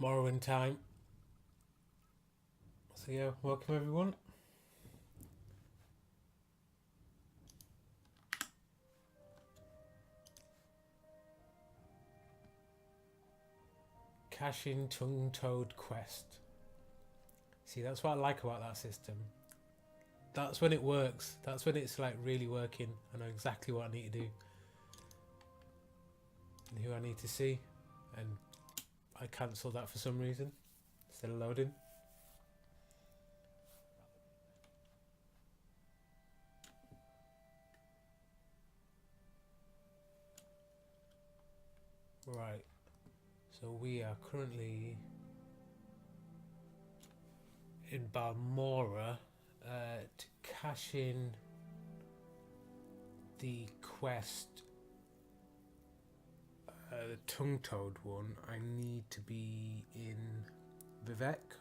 Morrowind time. So yeah, welcome everyone. Caching tongue-toed quest. See, that's what I like about that system. That's when it works. That's when it's like really working. I know exactly what I need to do and who I need to see. And I cancelled that for some reason. Still loading. Right. So we are currently in Balmora to cash in the quest. The tongue-toed one, I need to be in Vivek.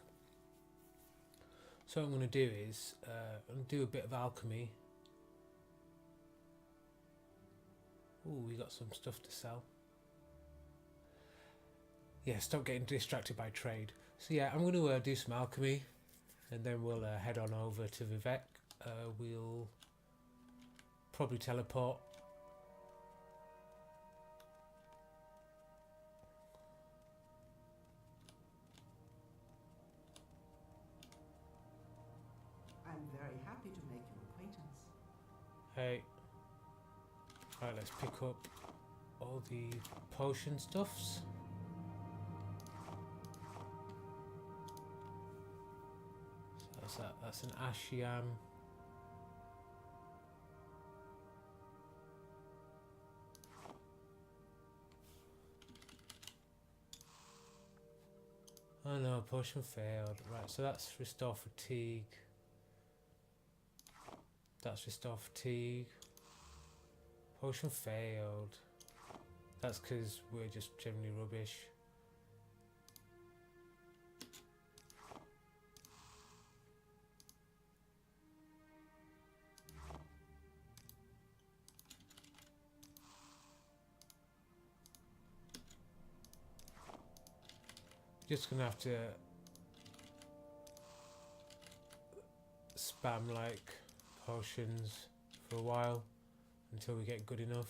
So what I'm going to do is I'm going to do a bit of alchemy. Ooh, we got some stuff to sell. Yeah, stop getting distracted by trade. So yeah, I'm going to do some alchemy, and then we'll head on over to Vivek. We'll probably teleport. I'm very happy to make your acquaintance. Hey. Right, let's pick up all the potion stuffs. So that's an Ashiam. Oh no, potion failed. Right, so that's restore fatigue. That's restore fatigue. Potion failed. That's because we're just generally rubbish. Just gonna have to spam like potions for a while until we get good enough.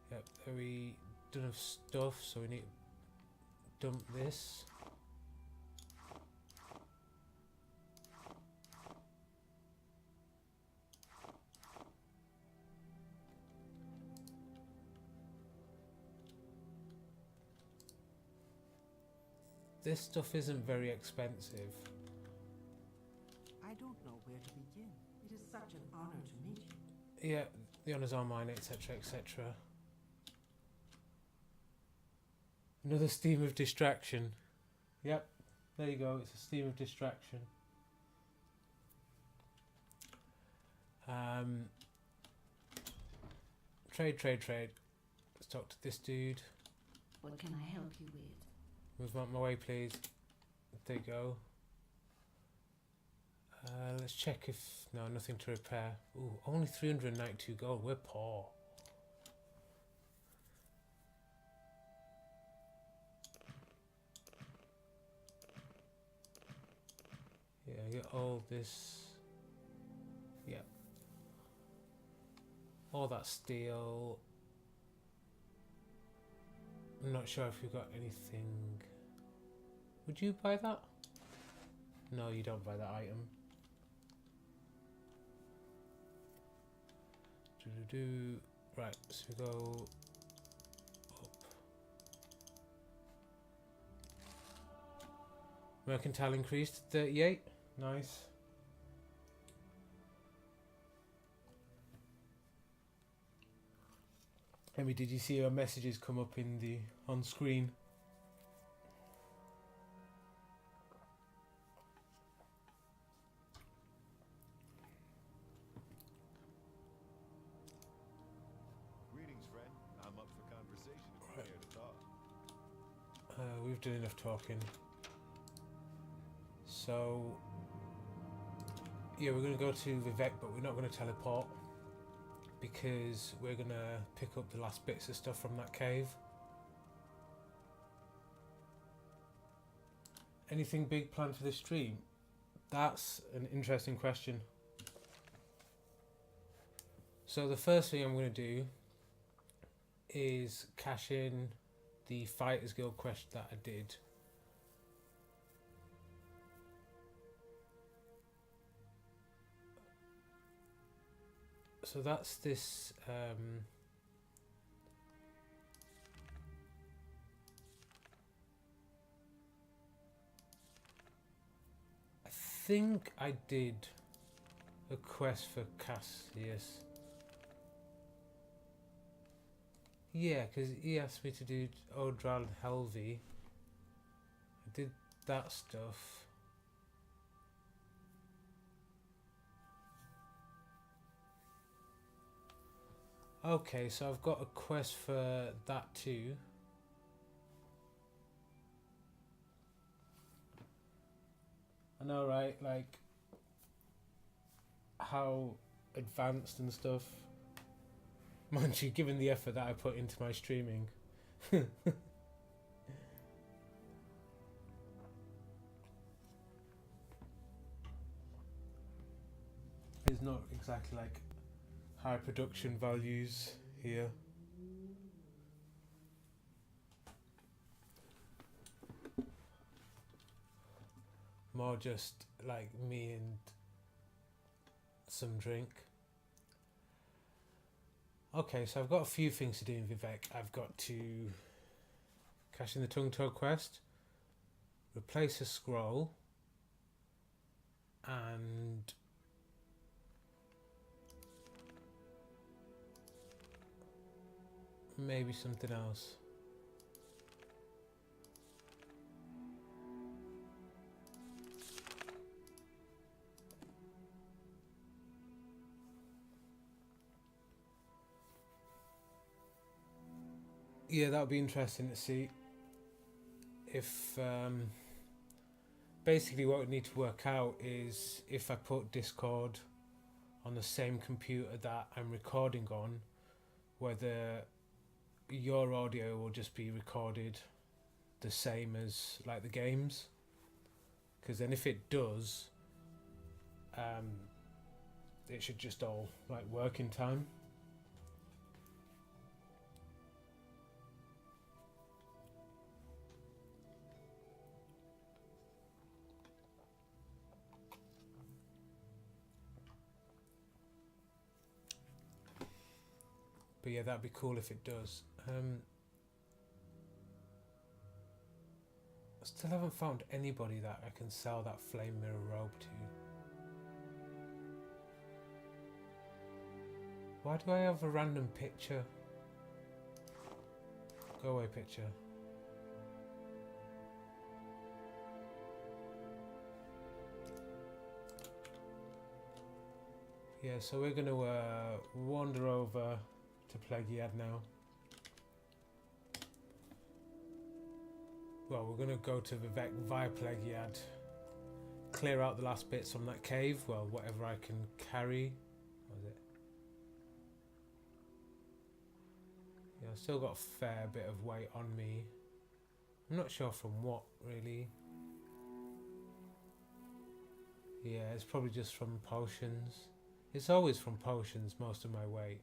Yep, there we done enough stuff, so we need to dump this. This stuff isn't very expensive. I don't know where to begin. It is such an honor to meet you. Yeah, the honours are mine, etc., etc. Another steam of distraction. Yep, there you go. It's a steam of distraction. Trade. Let's talk to this dude. What can I help you with? Move out my way, please. There you go. Let's check if... No, nothing to repair. Ooh, only 392 gold. We're poor. Yeah, get all this. Yeah. All that steel. I'm not sure if we've got anything. Would you buy that? No, you don't buy that item. Right, so we go up. Mercantile increased to 38. Nice. Emmy, did you see your messages come up in the on screen? Greetings, friend. I'm up for conversation if you're here to talk. We've done enough talking. So, yeah, we're going to go to Vivek, but we're not going to teleport. because we're gonna pick up the last bits of stuff from that cave. Anything big planned for this stream? That's an interesting question. So the first thing I'm going to do is cash in the Fighters Guild quest that I did. So that's this I think I did a quest for Cassius. Yeah, because he asked me to do Odral Helvi. I did that stuff. Okay, so I've got a quest for that too. I know, right? Like how advanced and stuff. Mind you, given the effort that I put into my streaming. It's not exactly like high production values here. More just like me and some drink. Okay, so I've got a few things to do in Vivek. I've got to cash in the Tongue Toe quest, replace a scroll, and maybe something else. Yeah, that would be interesting to see if basically what we need to work out is if I put Discord on the same computer that I'm recording on, whether your audio will just be recorded the same as like the games, because then if it does, it should just all like work in time. But yeah, that'd be cool if it does. I still haven't found anybody that I can sell that flame mirror robe to. Why do I have a random picture? Go away, picture. Yeah, so we're going to wander over to Plaguead now. Well, we're going to go to Vivek via Plaguead, clear out the last bits from that cave, well, whatever I can carry. What was it? Yeah, I've still got a fair bit of weight on me. I'm not sure from what, really. Yeah, it's probably just from potions. It's always from potions, most of my weight.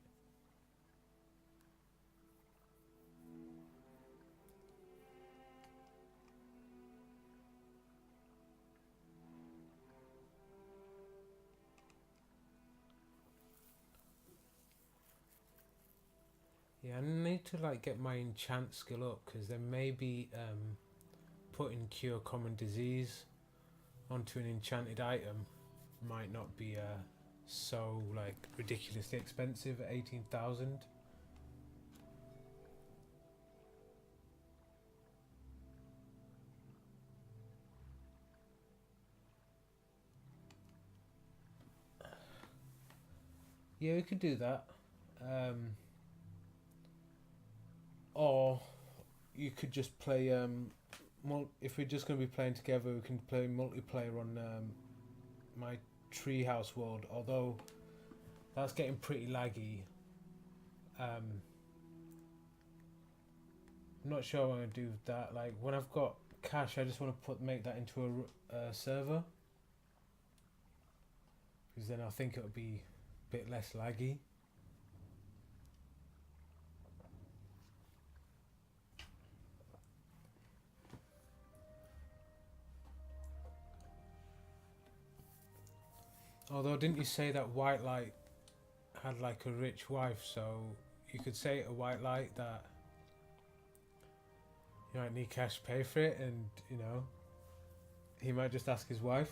Yeah, I need to like get my enchant skill up, because then maybe putting cure common disease onto an enchanted item might not be so like ridiculously expensive at 18,000. Yeah, we could do that. Or you could just play if we're just going to be playing together, we can play multiplayer on my treehouse world, although that's getting pretty laggy I'm not sure what I'm gonna do with that. Like when I've got cache, I just want to make that into a server, because then I think it'll be a bit less laggy. Although, didn't you say that white light had like a rich wife? So you could say to white light that you might need cash to pay for it, and you know, he might just ask his wife.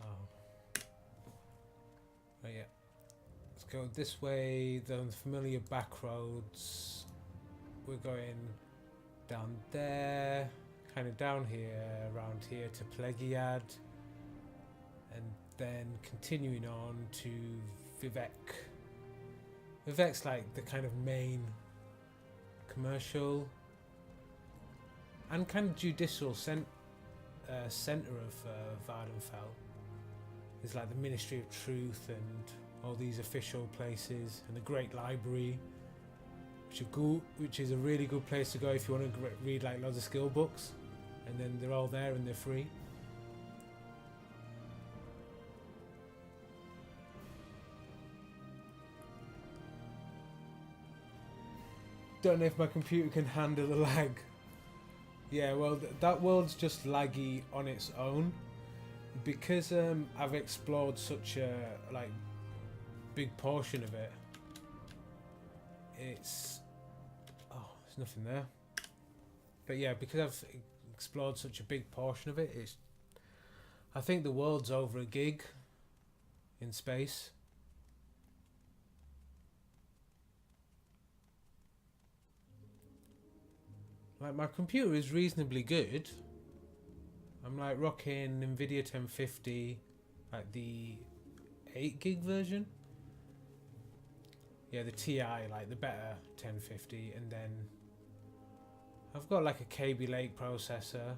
Oh. Right, yeah. Let's go this way, the familiar back roads. We're going down there, kind of down here, around here to Plegiad, and then continuing on to Vivek. Vivek's like the kind of main commercial and kind of judicial centre of Vardenfell. There's like the Ministry of Truth and all these official places, and the Great Library, which is a really good place to go if you want to read like loads of skill books, and then they're all there and they're free. Don't know if my computer can handle the lag. Yeah, well, that world's just laggy on its own, because I've explored such a like big portion of it. It's there's nothing there. But yeah, because I've explored such a big portion of it, I think the world's over a gig in space. Like my computer is reasonably good. I'm like rocking Nvidia 1050, like the 8 gig version. Yeah, the TI, like the better 1050, and then I've got like a KB Lake processor,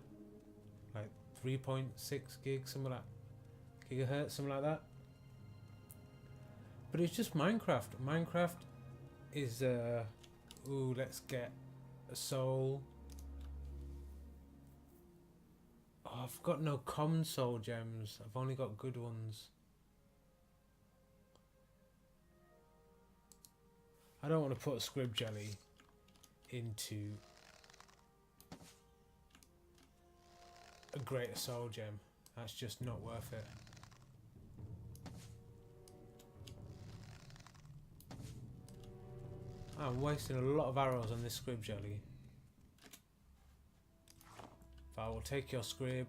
like 3.6 gigs, something like gigahertz, something like that. But it's just Minecraft. Minecraft is ooh, let's get a soul. Oh, I've got no common soul gems. I've only got good ones. I don't want to put a scrib jelly into a greater soul gem. That's just not worth it. I'm wasting a lot of arrows on this scrib jelly. But I will take your scrib.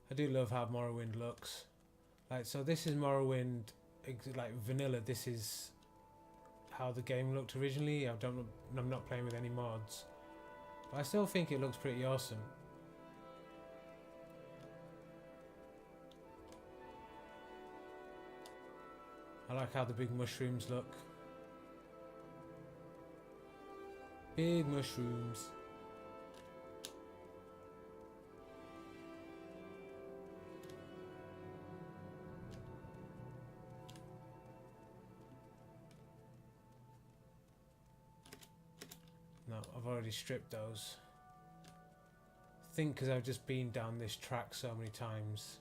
I do love how Morrowind looks. Like, so this is Morrowind, like vanilla. This is how the game looked originally. I'm not playing with any mods, but I still think it looks pretty awesome. I like how the big mushrooms look. Big mushrooms. No, I've already stripped those. I think because I've just been down this track so many times.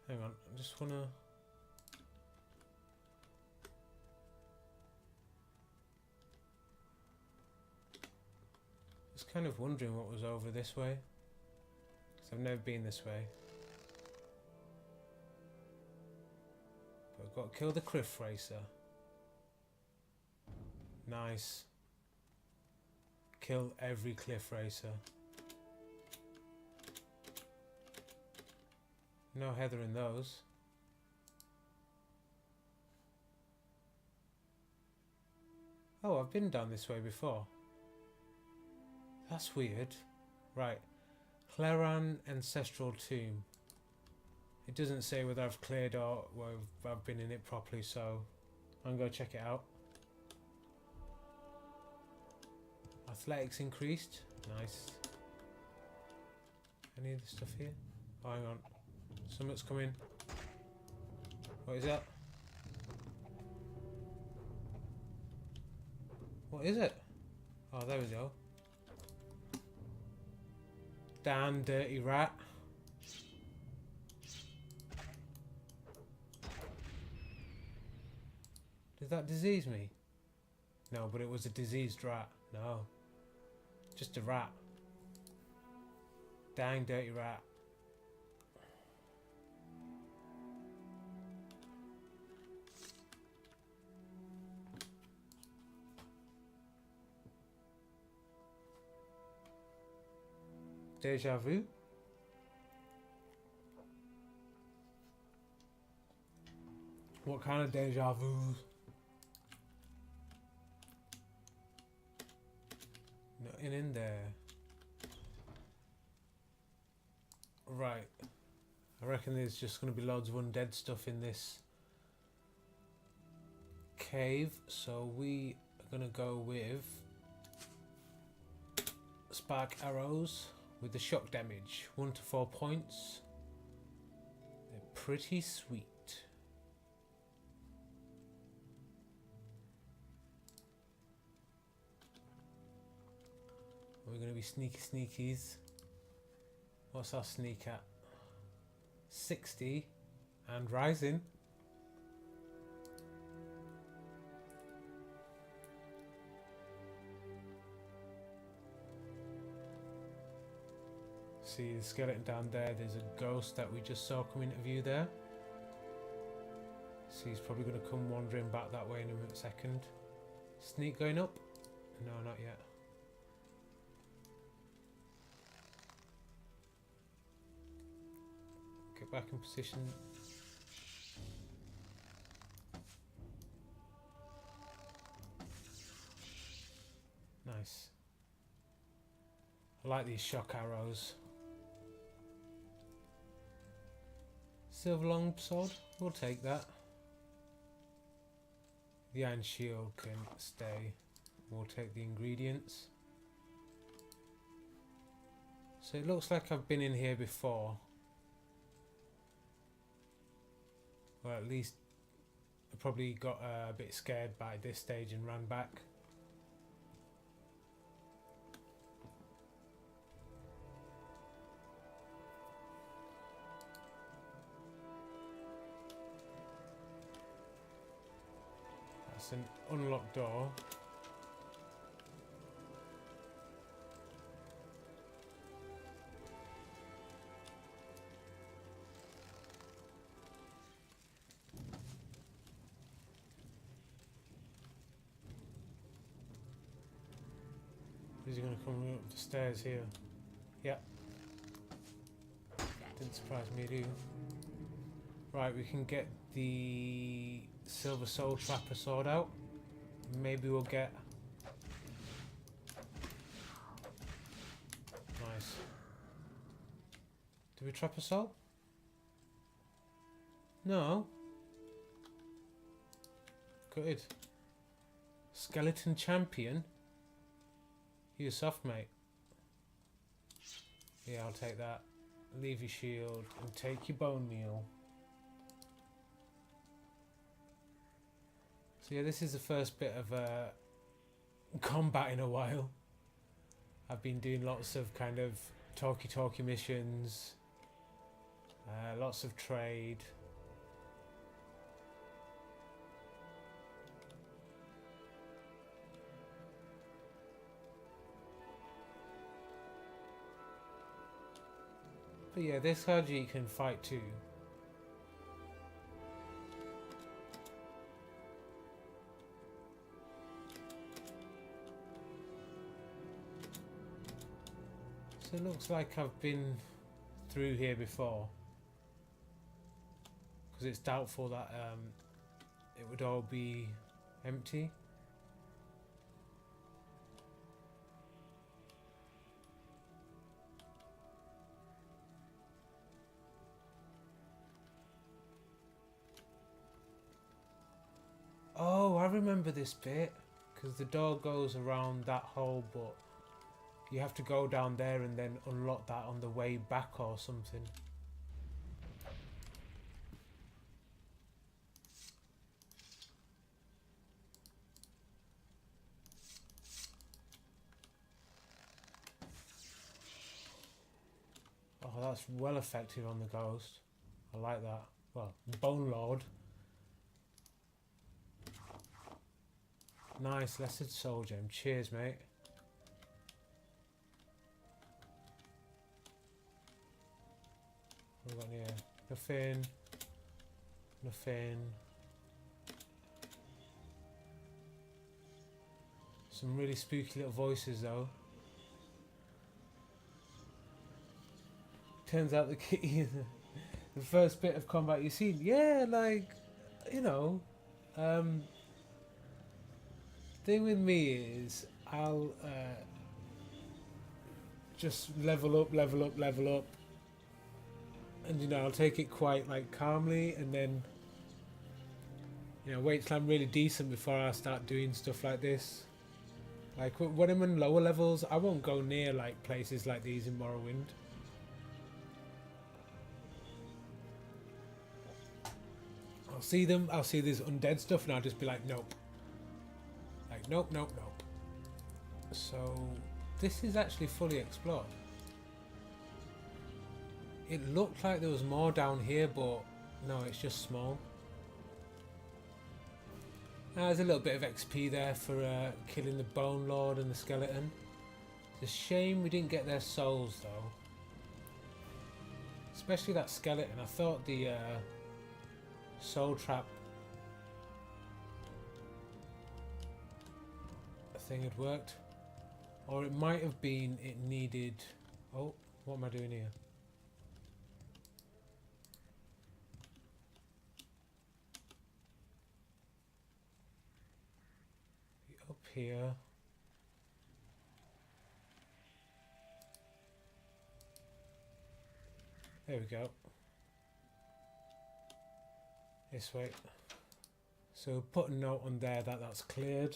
Hang on, I just wanna... Just kind of wondering what was over this way, because I've never been this way. But Got to kill the cliff racer. Nice. Kill every cliff racer. No heather in those. Oh, I've been down this way before. That's weird. Right. Claran Ancestral Tomb. It doesn't say whether I've cleared or whether I've been in it properly, so I'm going to check it out. Athletics increased. Nice. Any of the stuff here? Oh, hang on. Something's coming. What is that? What is it? Oh, there we go. Damn dirty rat. Did that disease me? No, but it was a diseased rat. No. Just a rat. Dang dirty rat. Deja vu? What kind of deja vu? Nothing in there. Right. I reckon there's just going to be loads of undead stuff in this cave. So we are going to go with spark arrows with the shock damage. 1 to 4 points. They're pretty sweet. We're going to be sneaky sneakies. What's our sneak at? 60 and rising. See the skeleton down there. There's a ghost that we just saw come into view there. So he's probably going to come wandering back that way in a second. Sneak going up? No, not yet. Get back in position. Nice. I like these shock arrows. Silver long sword, we'll take that. The iron shield can stay. We'll take the ingredients. So it looks like I've been in here before. Or at least I probably got a bit scared by this stage and ran back. That's an unlocked door. Is he going to come up the stairs here? Yep. Didn't surprise me, do you? Right, we can get the Silver Soul Trapper sword out. Maybe we'll get... Nice. Did we trap a soul? No. Good. Skeleton Champion? You're soft, mate. Yeah, I'll take that. Leave your shield and take your bone meal. So yeah, this is the first bit of combat in a while. I've been doing lots of kind of talky missions, lots of trade. But yeah, this Khajiit can fight too. So it looks like I've been through here before. Because it's doubtful that it would all be empty. Oh, I remember this bit. Because the door goes around that hole, but you have to go down there and then unlock that on the way back or something. Oh, that's well effective on the ghost. I like that. Well, Bone Lord. Nice, Blessed Soul Gem. Cheers, mate. What have we got in here? Nothing. Nothing. Some really spooky little voices, though. Turns out the key, the first bit of combat you see, yeah, like, you know, thing with me is I'll just level up, and you know I'll take it quite like calmly, and then you know wait till I'm really decent before I start doing stuff like this. Like when I'm in lower levels, I won't go near like places like these in Morrowind. I'll see them, I'll see this undead stuff, and I'll just be like, nope. Like, nope. So, this is actually fully explored. It looked like there was more down here, but no, it's just small. There's a little bit of XP there for killing the Bone Lord and the skeleton. It's a shame we didn't get their souls, though. Especially that skeleton. I thought the soul trap thing had worked, or it might have been it needed. Oh, what am I doing here? Up here. There we go. This way. So put a note on there that that's cleared.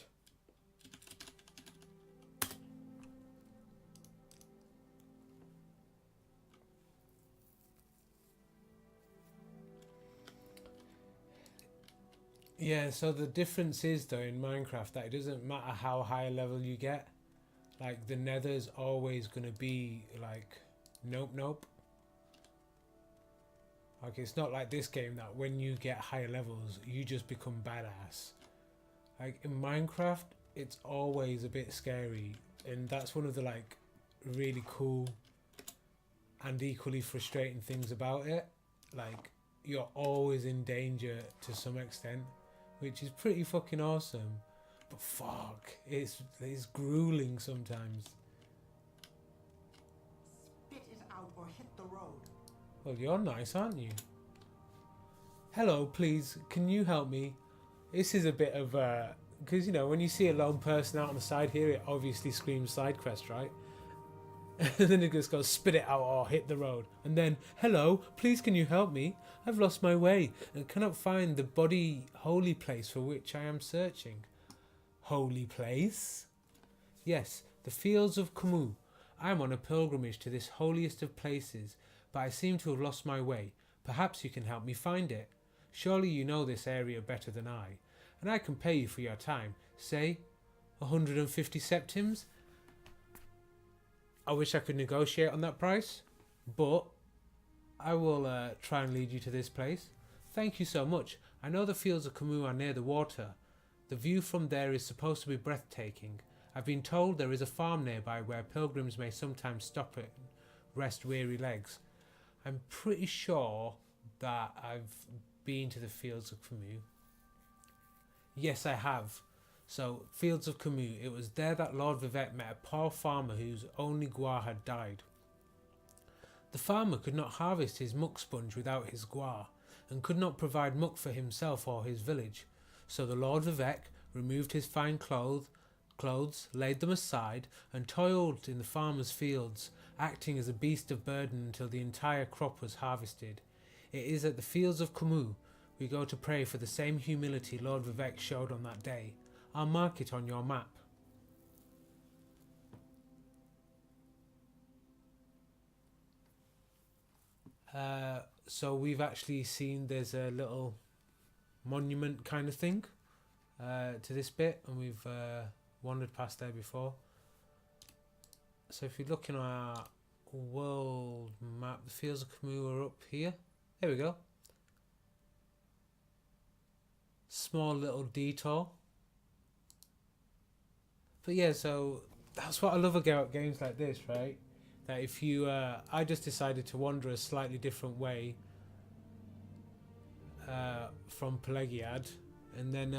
Yeah, so the difference is though in Minecraft that it doesn't matter how high a level you get. Like the nether's always going to be like nope. Like it's not like this game that when you get higher levels you just become badass. Like in Minecraft it's always a bit scary, and that's one of the like really cool and equally frustrating things about it. Like you're always in danger to some extent, which is pretty fucking awesome. But fuck, it's grueling sometimes. Spit it out or hit the road. Well, you're nice, aren't you? Hello, please, can you help me? This is a bit of because you know when you see a lone person out on the side here, it obviously screams side quest, right? And then it just goes spit it out or hit the road, and then hello, please can you help me? I've lost my way and cannot find the body holy place for which I am searching. Holy place? Yes, the fields of Camus. I am on a pilgrimage to this holiest of places, but I seem to have lost my way. Perhaps you can help me find it. Surely you know this area better than I, and I can pay you for your time. Say, 150 septims? I wish I could negotiate on that price, but I will try and lead you to this place. Thank you so much. I know the fields of Camus are near the water. The view from there is supposed to be breathtaking. I've been told there is a farm nearby where pilgrims may sometimes stop and rest weary legs. I'm pretty sure that I've been to the fields of Camus. Yes, I have. So, fields of Camus. It was there that Lord Vivette met a poor farmer whose only Gua had died. The farmer could not harvest his muck sponge without his guar, and could not provide muck for himself or his village. So the Lord Vivek removed his fine clothes, laid them aside, and toiled in the farmer's fields, acting as a beast of burden until the entire crop was harvested. It is at the fields of Kumu we go to pray for the same humility Lord Vivek showed on that day. I'll mark it on your map. So we've actually seen there's a little monument kind of thing to this bit, and we've wandered past there before. So if you're looking at our world map, the fields of Camus are up here. There we go. Small little detour. But yeah, so that's what I love about games like this, right? That if you, I just decided to wander a slightly different way from Pelagiad, and then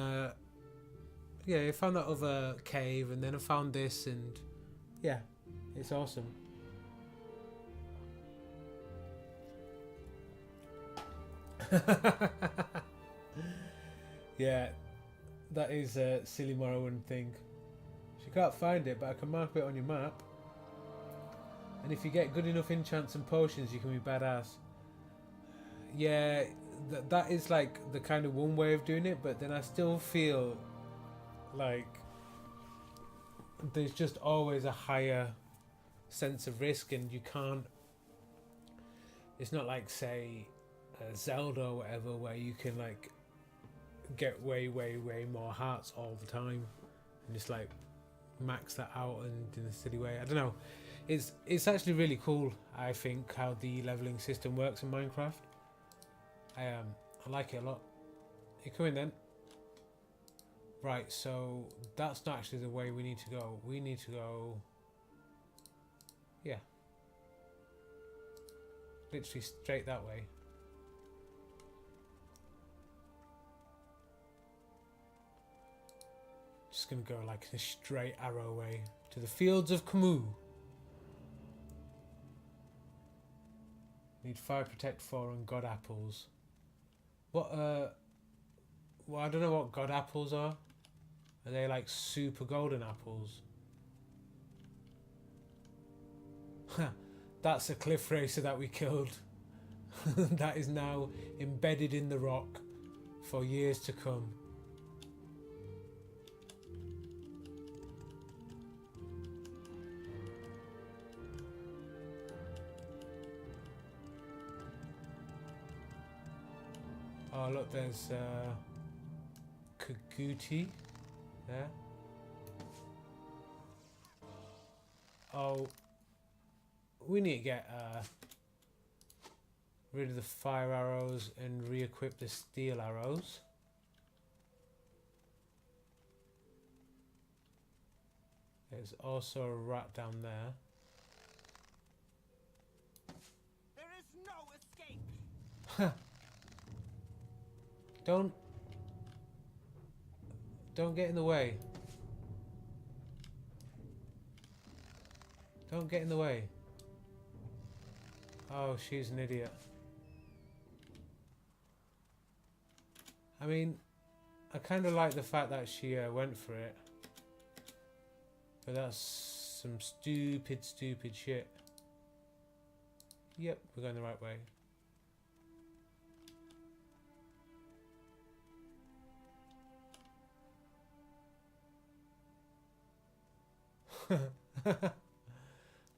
yeah, I found that other cave, and then I found this, and yeah, it's awesome. Yeah, that is a silly Morrowind thing. You can't find it, but I can mark it on your map. And if you get good enough enchants and potions, you can be badass. Yeah, that is like the kind of one way of doing it, but then I still feel like there's just always a higher sense of risk, and you can't, it's not like, say, Zelda or whatever, where you can like get way more hearts all the time and just like max that out and in a silly way. I don't know, it's actually really cool, I think, how the leveling system works in Minecraft. I like it a lot. You come in then. Right, so that's not actually the way we need to go. We need to go, yeah, literally straight that way. Just gonna go like a straight arrow way to the fields of Camus. Need fire protect 4 and god apples. What well, I don't know what god apples are. Are they like super golden apples? That's a cliff racer that we killed. That is now embedded in the rock for years to come. Oh look, there's Khajiit there. Oh, we need to get rid of the fire arrows and re-equip the steel arrows. There's also a rat down there. There is no escape. Don't get in the way. Don't get in the way. Oh, she's an idiot. I mean, I kind of like the fact that she went for it. But that's some stupid shit. Yep, we're going the right way.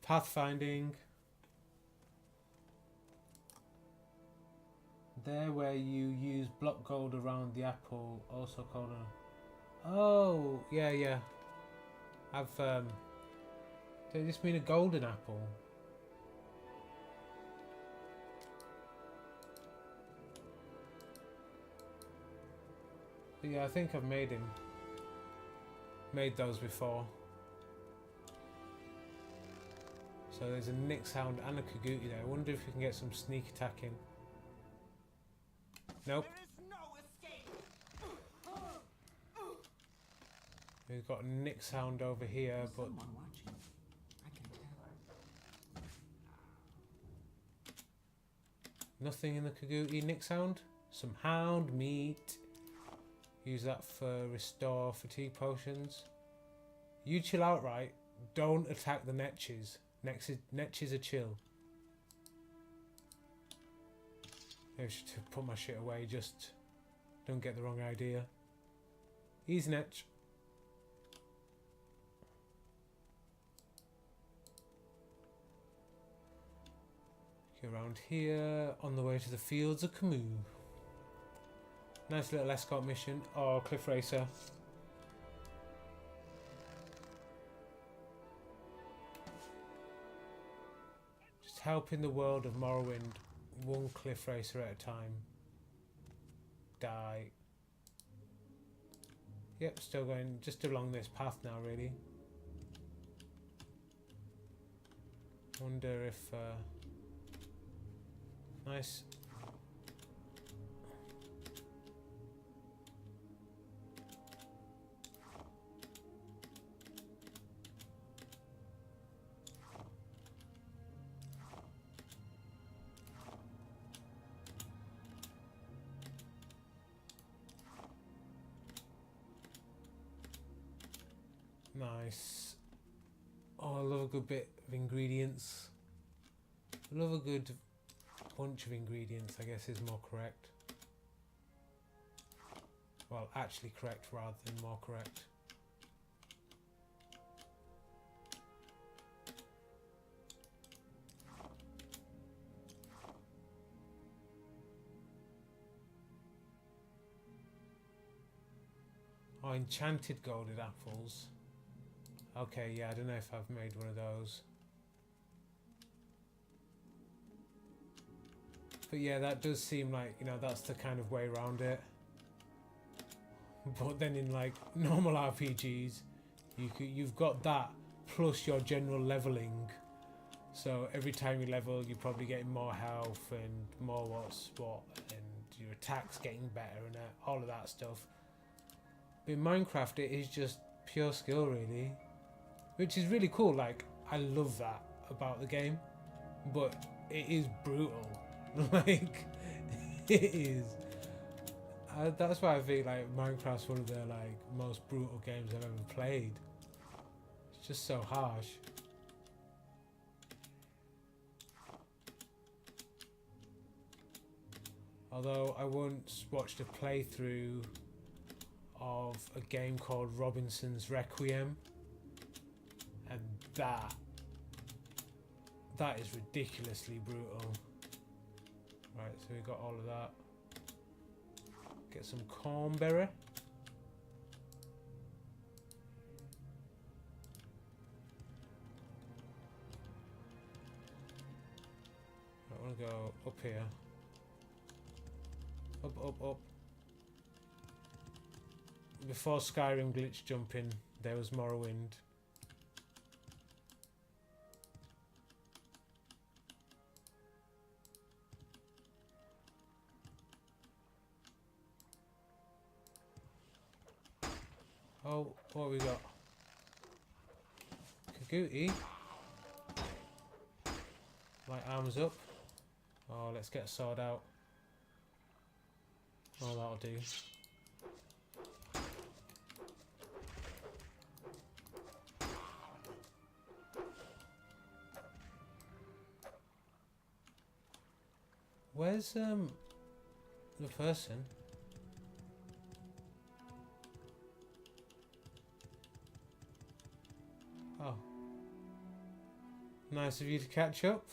Pathfinding. There where you use block gold around the apple, also called a... Oh, yeah. I've, does this mean a golden apple? But yeah, I think I've made those before. So there's a Nyx Hound and a Khajiit there. I wonder if we can get some sneak attacking. Nope. There is no escape. We've got a Nyx Hound over here, but Someone watching. I can Nothing in the Khajiit Nick sound? Some hound meat. Use that for restore fatigue potions. You chill out, right? Don't attack the Netches. Netches are chill. Maybe I should put my shit away, just don't get the wrong idea. Easy Netch. Go around here, on the way to the fields of Camus. Nice little escort mission. Oh, Cliff Racer. Just helping the world of Morrowind, one Cliff Racer at a time. Die. Yep, still going just along this path now, really. Wonder if... nice. Nice. Oh, I love a good bit of ingredients. I love a good bunch of ingredients, I guess is more correct. Well, actually correct rather than more correct. Oh, enchanted golden apples. Okay, yeah, I don't know if I've made one of those. But yeah, that does seem like, you know, that's the kind of way around it. But then in like normal RPGs, you've got that plus your general leveling. So every time you level, you're probably getting more health and more what's what, and your attack's getting better and all of that stuff. But in Minecraft, it is just pure skill, really. Which is really cool. Like, I love that about the game. But it is brutal. Like, it is. That's why I think like Minecraft's one of the like most brutal games I've ever played. It's just so harsh. Although I once watched a playthrough of a game called Robinson's Requiem, and that is ridiculously brutal. Right, so we got all of that. Get some cornberry. I want to go up here. Up. Before Skyrim glitch jumping, there was Morrowind. Oh, what have we got? Khajiit. Light arms up. Oh, let's get a sword out. Oh, that'll do. Where's the person? Oh. Nice of you to catch up.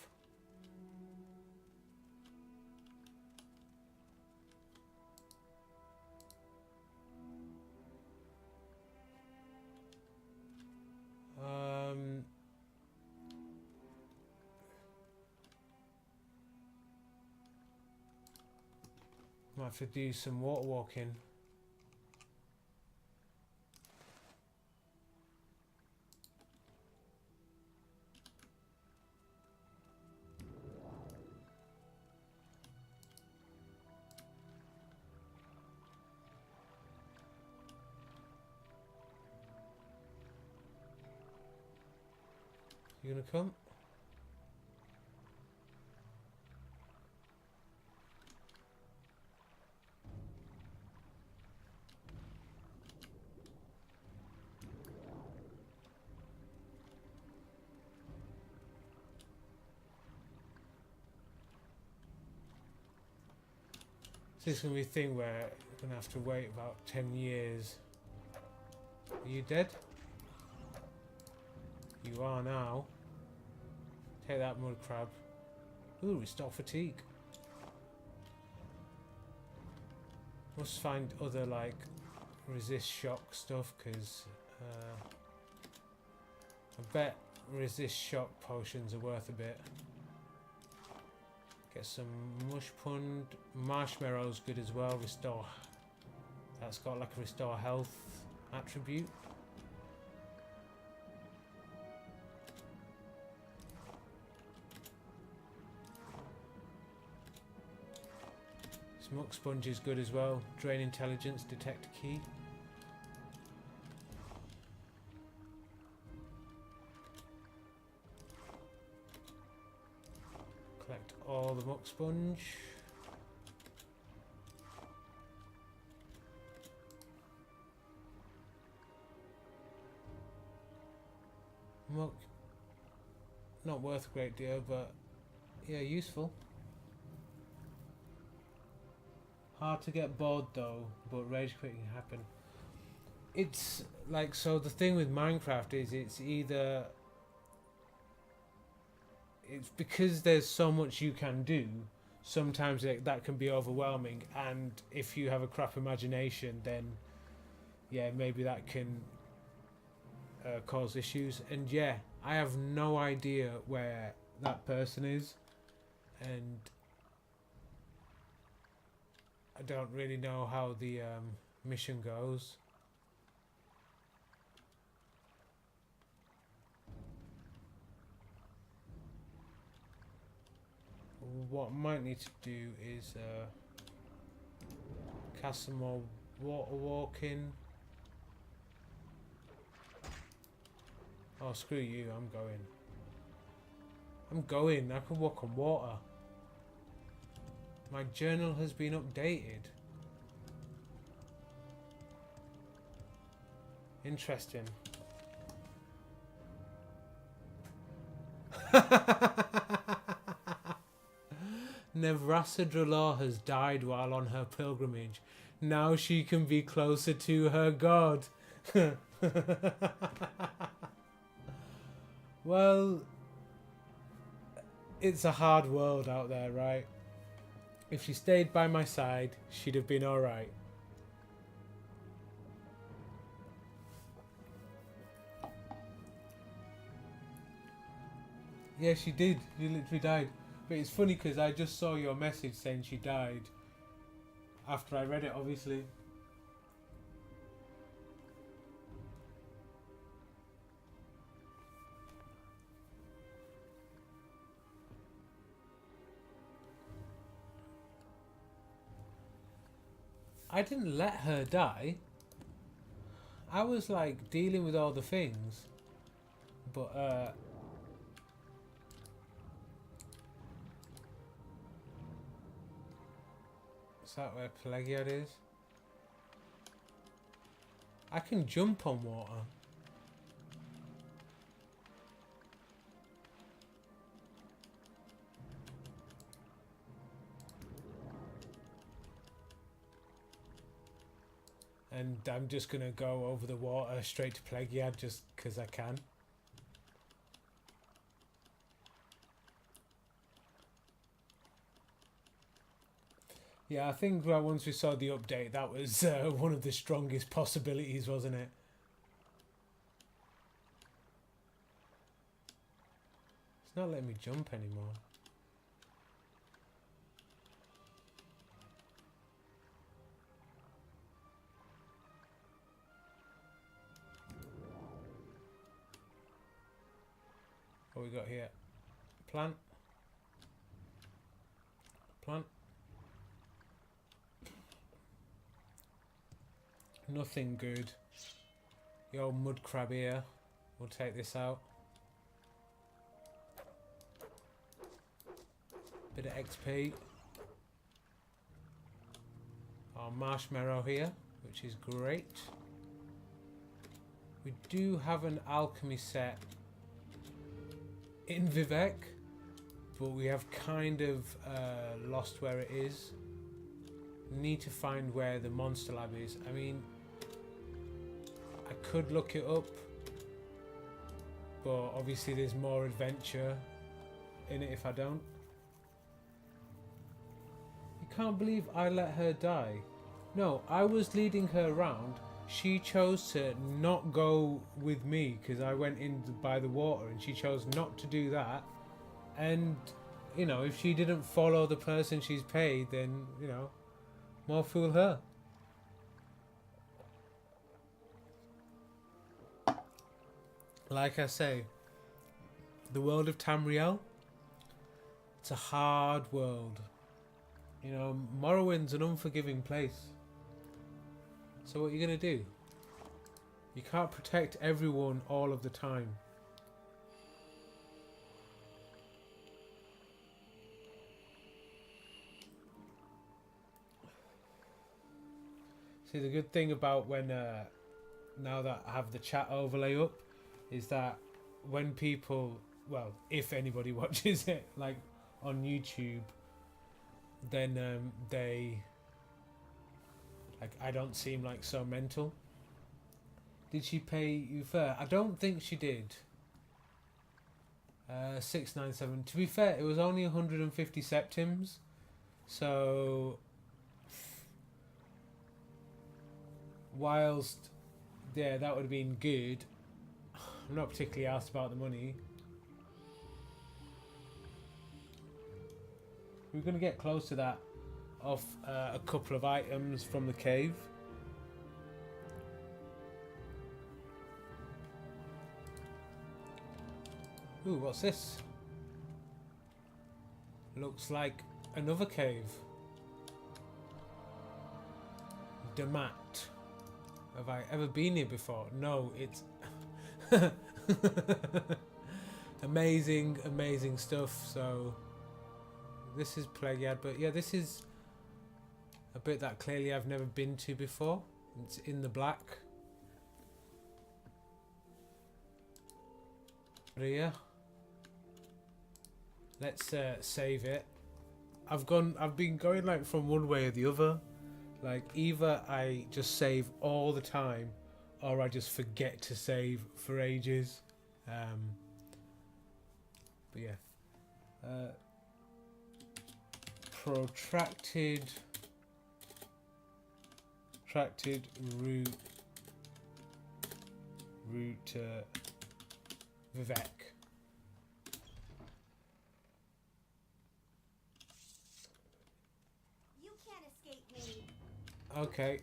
Might have to do some water walking. You gonna come? So this is going to be a thing where you're going to have to wait about 10 years. Are you dead? You are now. Take that mud crab. Ooh, restore fatigue. Must find other like resist shock stuff because I bet resist shock potions are worth a bit. Get some mush pund. Marshmallow's good as well. Restore. That's got like a restore health attribute. Smoke sponge is good as well. Drain intelligence, detect key. Collect all the muck sponge. Muck, not worth a great deal, but yeah, useful. Hard to get bored though, but rage quit can happen. It's like, so the thing with Minecraft is it's because there's so much you can do, sometimes that can be overwhelming, and if you have a crap imagination, then yeah, maybe that can cause issues. And yeah, I have no idea where that person is, and I don't really know how the mission goes. What I might need to do is cast some more water walking. Oh, screw you, I'm going. I can walk on water. My journal has been updated. Interesting. Nevrasidrolor has died while on her pilgrimage. Now she can be closer to her god. Well, it's a hard world out there, right? If she stayed by my side, she'd have been alright. Yeah, she did. She literally died. But it's funny because I just saw your message saying she died after I read it, obviously. I didn't let her die. I was like dealing with all the things. But is that where Pelagiad is? I can jump on water. And I'm just going to go over the water straight to Pelagiad just because I can. Yeah, I think once we saw the update, that was one of the strongest possibilities, wasn't it? It's not letting me jump anymore. What we got here? Plant. Plant. Nothing good. The old mud crab here. We'll take this out. Bit of XP. Our marshmallow here, which is great. We do have an alchemy set in Vivek, but we have kind of lost where it is. need to find where the monster lab is. I mean, I could look it up, but obviously there's more adventure in it if I don't. You can't believe I let her die. No, I was leading her around. She chose to not go with me because I went in by the water, and she chose not to do that. And, you know, if she didn't follow the person she's paid, then, you know, more fool her. Like I say, the world of Tamriel, it's a hard world. You know, Morrowind's an unforgiving place. So what are you going to do? You can't protect everyone all of the time. See, the good thing about when now that I have the chat overlay up is that when people, well, if anybody watches it like on YouTube, then they, like, I don't seem like so mental. Did she pay you fair? I don't think she did. 697. To be fair, it was only 150 septims, so whilst, yeah, that would have been good. I'm not particularly asked about the money. We're going to get close to that off a couple of items from the cave. Ooh, what's this? Looks like another cave. Damat. Have I ever been here before? No, it's amazing, amazing stuff. So this is Plaguead, but yeah, this is a bit that clearly I've never been to before. It's in the black. But yeah, let's save it. I've been going like from one way or the other. Like, either I just save all the time, or I just forget to save for ages. But yeah, protracted route to Vivek. You can't escape me. Okay.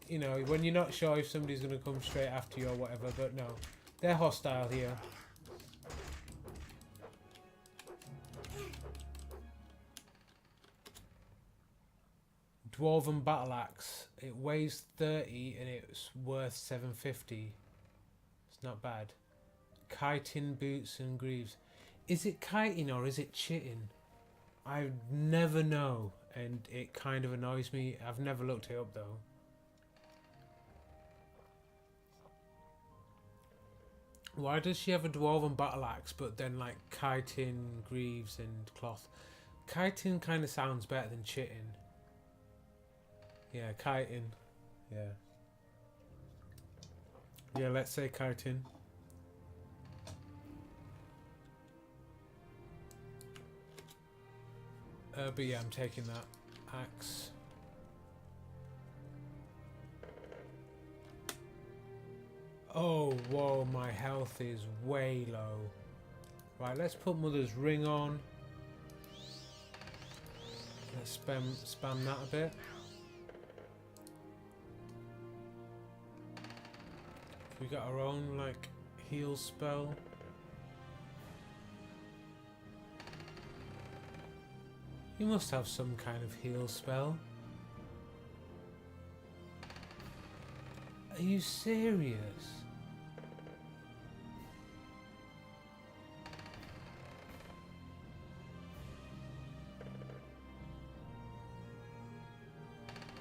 You know, when you're not sure if somebody's going to come straight after you or whatever, but no, they're hostile here. Dwarven battle axe. It weighs 30 and it's worth 750. It's not bad. Chitin boots and greaves. Is it chitin or is it chitin? I never know, and it kind of annoys me. I've never looked it up though. Why does she have a dwarven battle axe but then like chitin, greaves and cloth? Chitin kind of sounds better than chitin. Yeah, chitin. Yeah. Yeah, let's say chitin. But yeah, I'm taking that axe. Oh, whoa, my health is way low. Right, let's put Mother's Ring on. Let's spam that a bit. We got our own, like, heal spell. You must have some kind of heal spell. Are you serious?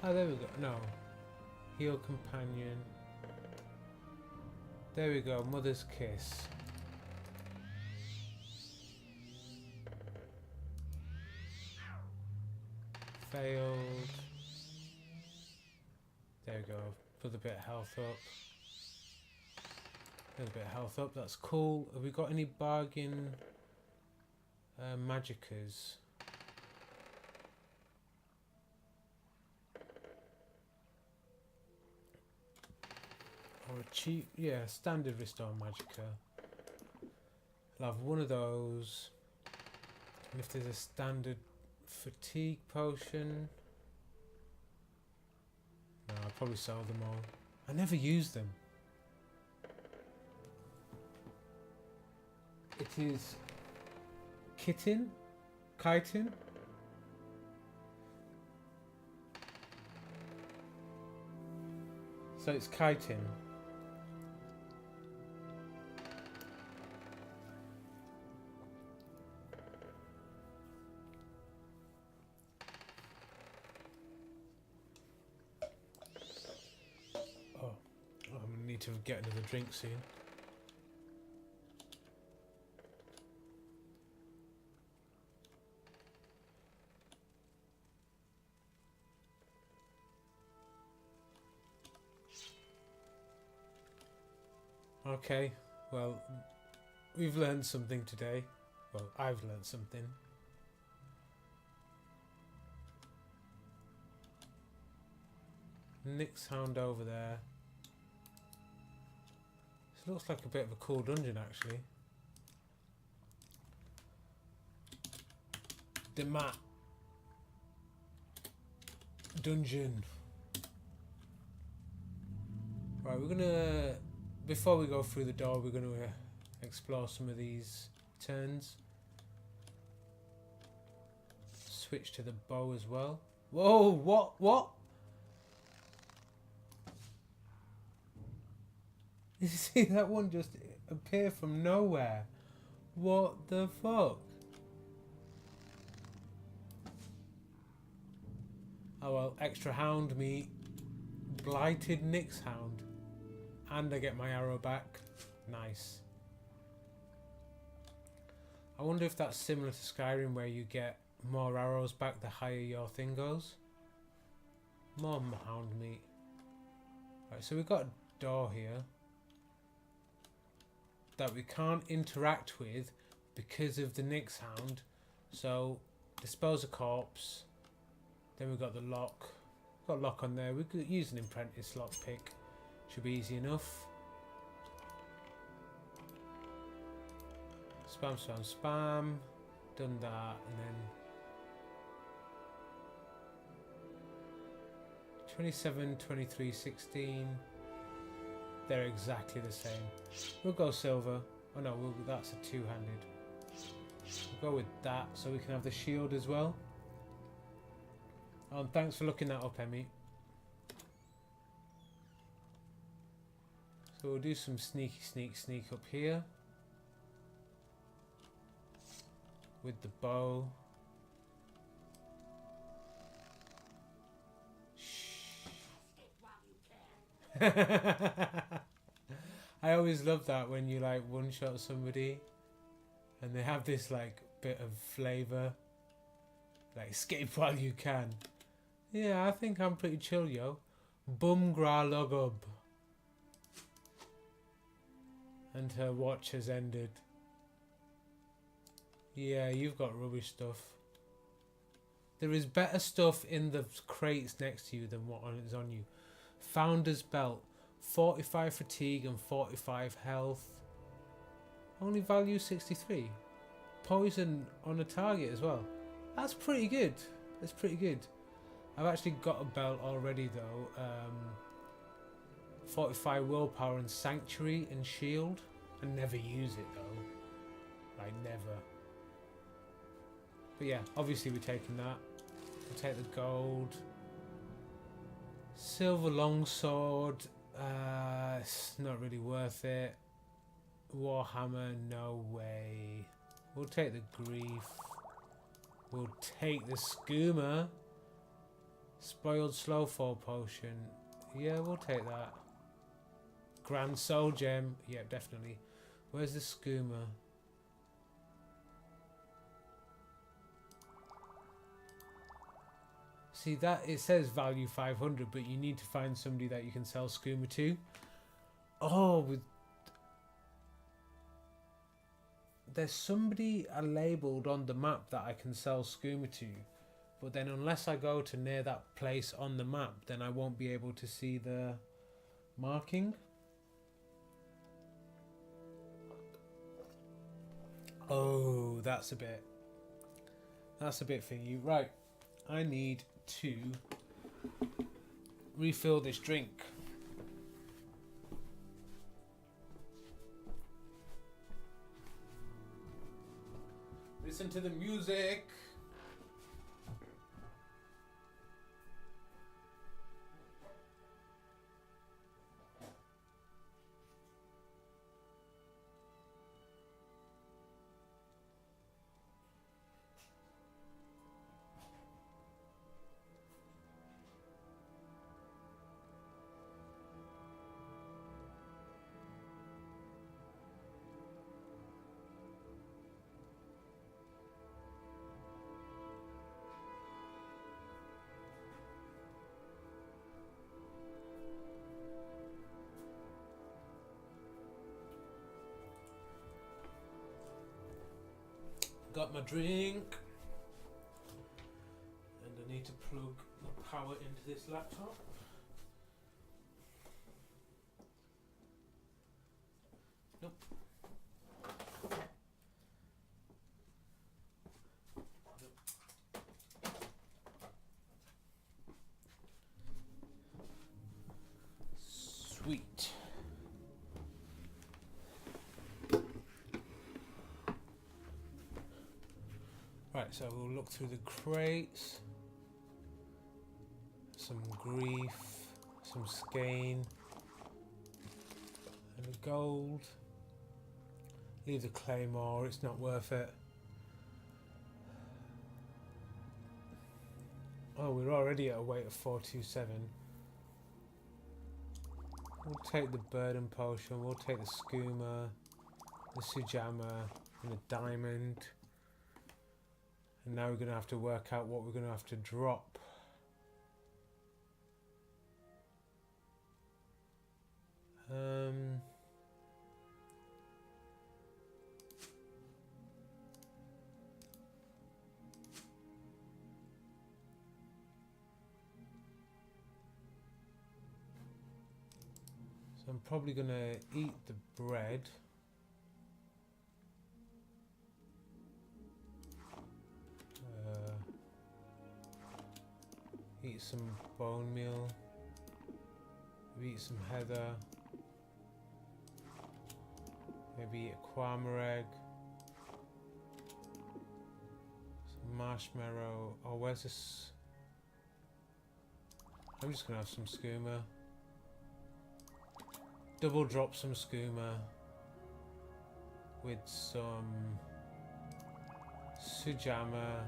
Oh, there we go. No. Heal companion. There we go. Mother's Kiss. failed. There we go. Put a bit of health up. A little bit of health up. That's cool. Have we got any bargain magickas? Or a cheap, yeah, standard restore magicka. I'll have one of those. And if there's a standard fatigue potion, no, I'll probably sell them all. I never use them. It is chitin. So it's chitin. I'm gonna need to get another drink soon. Okay, well, we've learned something today. Well, I've learned something. Nyx Hound over there. This looks like a bit of a cool dungeon, actually. The map. Dungeon. Right, we're gonna... Before we go through the door, we're gonna explore some of these turns. Switch to the bow as well. Whoa, what? You see that one just appear from nowhere? What the fuck? Oh well, extra hound meat. Blighted Nyx Hound. And I get my arrow back. Nice. I wonder if that's similar to Skyrim, where you get more arrows back the higher your thing goes. More hound meat. Right, so we've got a door here that we can't interact with because of the Nyx Hound. So dispose a corpse. Then we've got the lock. Got a lock on there. We could use an apprentice lockpick. Should be easy enough. Spam, spam, spam. Done that, and then 27, 23, 16. They're exactly the same. We'll go silver. Oh no, that's a two-handed. We'll go with that so we can have the shield as well. Oh, and thanks for looking that up, Emmy. So we'll do some sneak up here. With the bow. I always love that when you like one-shot somebody and they have this like bit of flavour. Like, escape while you can. Yeah, I think I'm pretty chill, yo. Bum gra logub. And her watch has ended. Yeah, you've got rubbish stuff. There is better stuff in the crates next to you than what is on you. Founder's Belt. 45 fatigue and 45 health. Only value 63. Poison on a target as well. That's pretty good. That's pretty good. I've actually got a belt already though. 45 willpower and sanctuary and shield. I never use it though. Like never. But yeah, obviously we're taking that. We'll take the gold. Silver longsword. It's not really worth it. Warhammer, no way. We'll take the grief. We'll take the skooma. Spoiled slowfall potion. Yeah, we'll take that. Grand soul gem. Yeah, definitely. Where's the skooma? See that it says value 500, but you need to find somebody that you can sell skooma to. Oh, there's somebody labelled on the map that I can sell skooma to, but then unless I go to near that place on the map, then I won't be able to see the marking. Oh, that's a bit for you. Right, I need to refill this drink. Listen to the music. Got my drink, and I need to plug the power into this laptop. Nope. Sweet. Right, so we'll look through the crates. Some grief, some skein, and the gold. Leave the claymore, it's not worth it. Oh, we're already at a weight of 427. We'll take the burden potion, we'll take the skooma, the sujama, and the diamond. And now we're going to have to work out what we're going to have to drop. So I'm probably going to eat the bread. Eat some bone meal. Maybe eat some heather. Maybe eat a kwama egg. Some marshmallow. Oh, where's this? I'm just gonna have some skooma. Double drop some skooma with some sujama.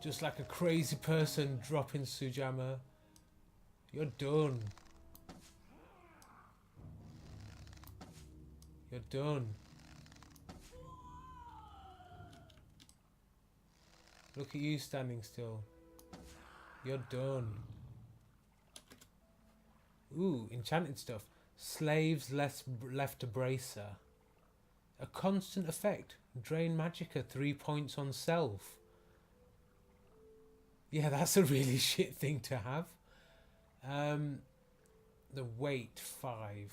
Just like a crazy person dropping sujama. You're done. You're done. Look at you standing still. You're done. Ooh, enchanted stuff. Slaves left to bracer. A constant effect. Drain magicka 3 points on self. Yeah, that's a really shit thing to have. The weight 5.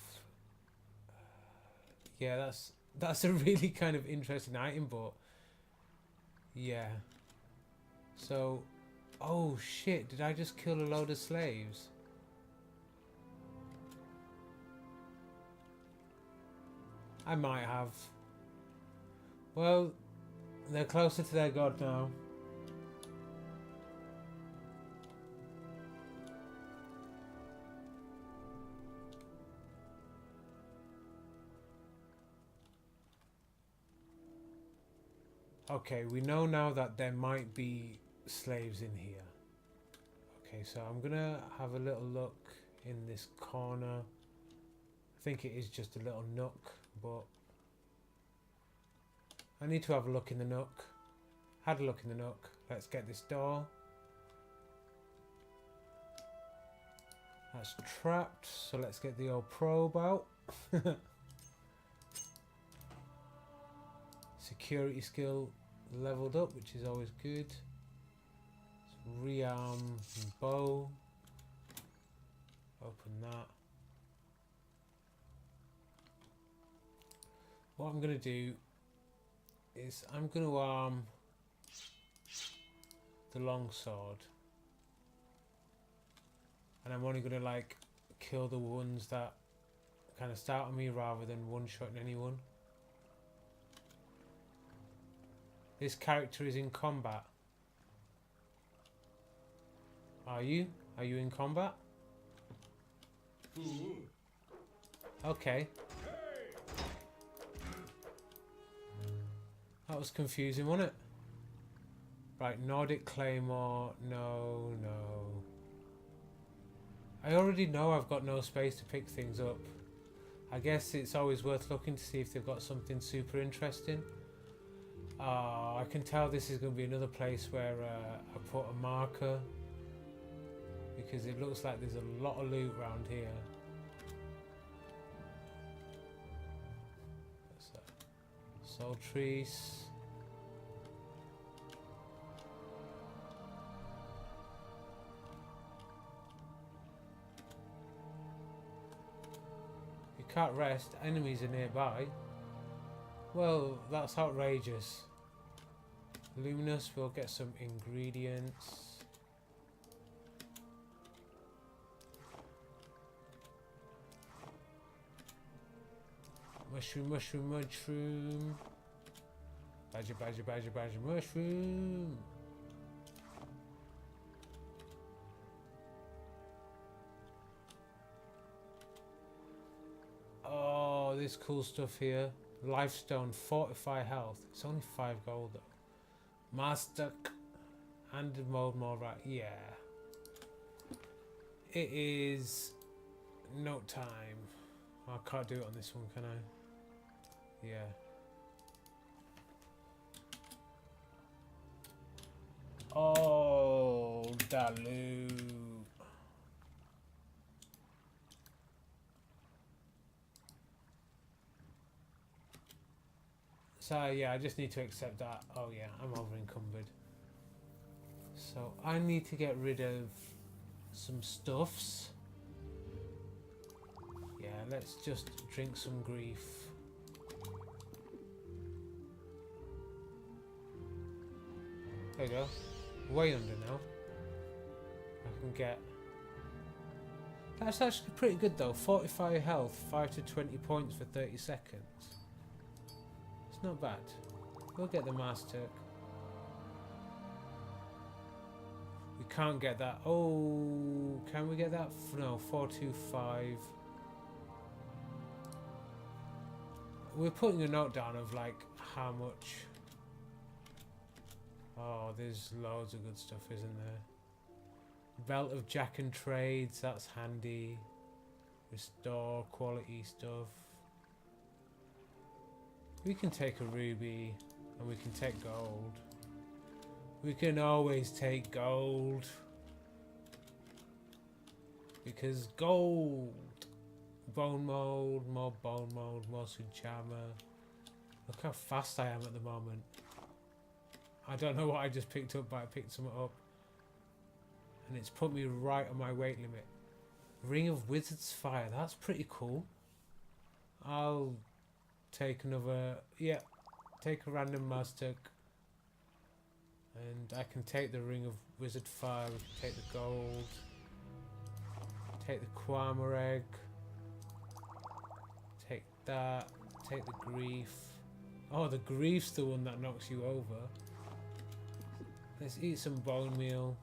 Yeah, that's a really kind of interesting item, but yeah. So, oh shit! Did I just kill a load of slaves? I might have. Well, they're closer to their god now. Okay, we know now that there might be slaves in here. Okay, so I'm gonna have a little look in this corner. I think it is just a little nook, but I need to have a look in the nook. Had a look in the nook. Let's get this door. That's trapped, so let's get the old probe out. Security skill leveled up, which is always good. Let's rearm bow. Open that. What I'm going to do is I'm going to arm the longsword. And I'm only going to like kill the ones that kind of start on me rather than one-shotting anyone. This character is in combat. Are you? Are you in combat? Okay. That was confusing, wasn't it? Right, Nordic Claymore. No, no. I already know I've got no space to pick things up. I guess it's always worth looking to see if they've got something super interesting. I can tell this is going to be another place where I put a marker, because it looks like there's a lot of loot around here. What's that? Soul trees. You can't rest, enemies are nearby. Well, that's outrageous. Luminous, we'll get some ingredients. Mushroom, mushroom, mushroom. Badger, badger, badger, badger, mushroom. Oh, there's cool stuff here. Lifestone, fortify health. It's only 5 gold though. Master handed mold more right. Yeah. It is note time. I can't do it on this one, can I? Yeah. Oh, Dalu. So yeah, I just need to accept that. Oh yeah, I'm over encumbered. So I need to get rid of some stuffs. Yeah, let's just drink some grief. There you go. Way under now. I can get... That's actually pretty good though. 45 health, 5 to 20 points for 30 seconds. It's not bad. We'll get the Master. We can't get that. Oh, can we get that? No, 425. We're putting a note down of like how much. Oh, there's loads of good stuff, isn't there? Belt of Jack and Trades, that's handy. Restore quality stuff. We can take a ruby and we can take gold. We can always take gold. Because gold. Bone mold, more Sunchama. Look how fast I am at the moment. I don't know what I just picked up, but I picked something up. And it's put me right on my weight limit. Ring of Wizard's Fire, that's pretty cool. I'll take another, yeah, take a random Maztec. And I can take the Ring of Wizard Fire, we can take the gold. Take the Quama Egg. Take that, take the Grief. Oh, the Grief's the one that knocks you over. Let's eat some bone meal.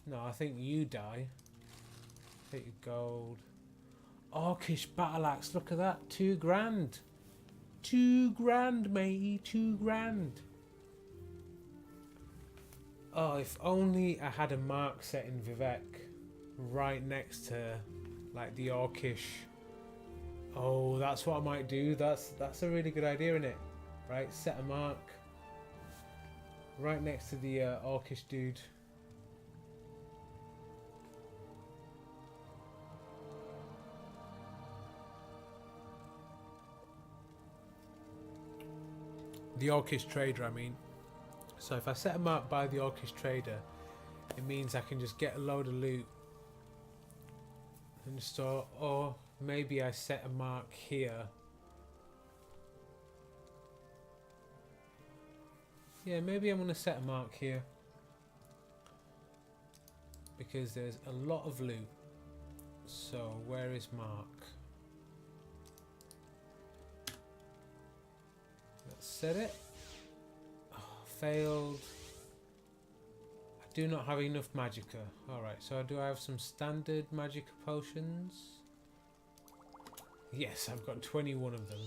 No, I think you die. Take your gold. Orcish battle axe. Look at that. 2 grand. 2 grand, matey. 2 grand. Oh, if only I had a mark set in Vivek right next to like the Orcish. Oh, that's what I might do. That's a really good idea, isn't it? Right, set a mark right next to the Orcish dude. The Orcish trader, I mean. So if I set a mark by the Orcish trader, it means I can just get a load of loot in the store, or maybe I set a mark here. Yeah, maybe I'm gonna set a mark here because there's a lot of loot. So where is mark? Let's set it. Failed. I do not have enough magicka. Alright, so do I have some standard magicka potions? Yes, I've got 21 of them.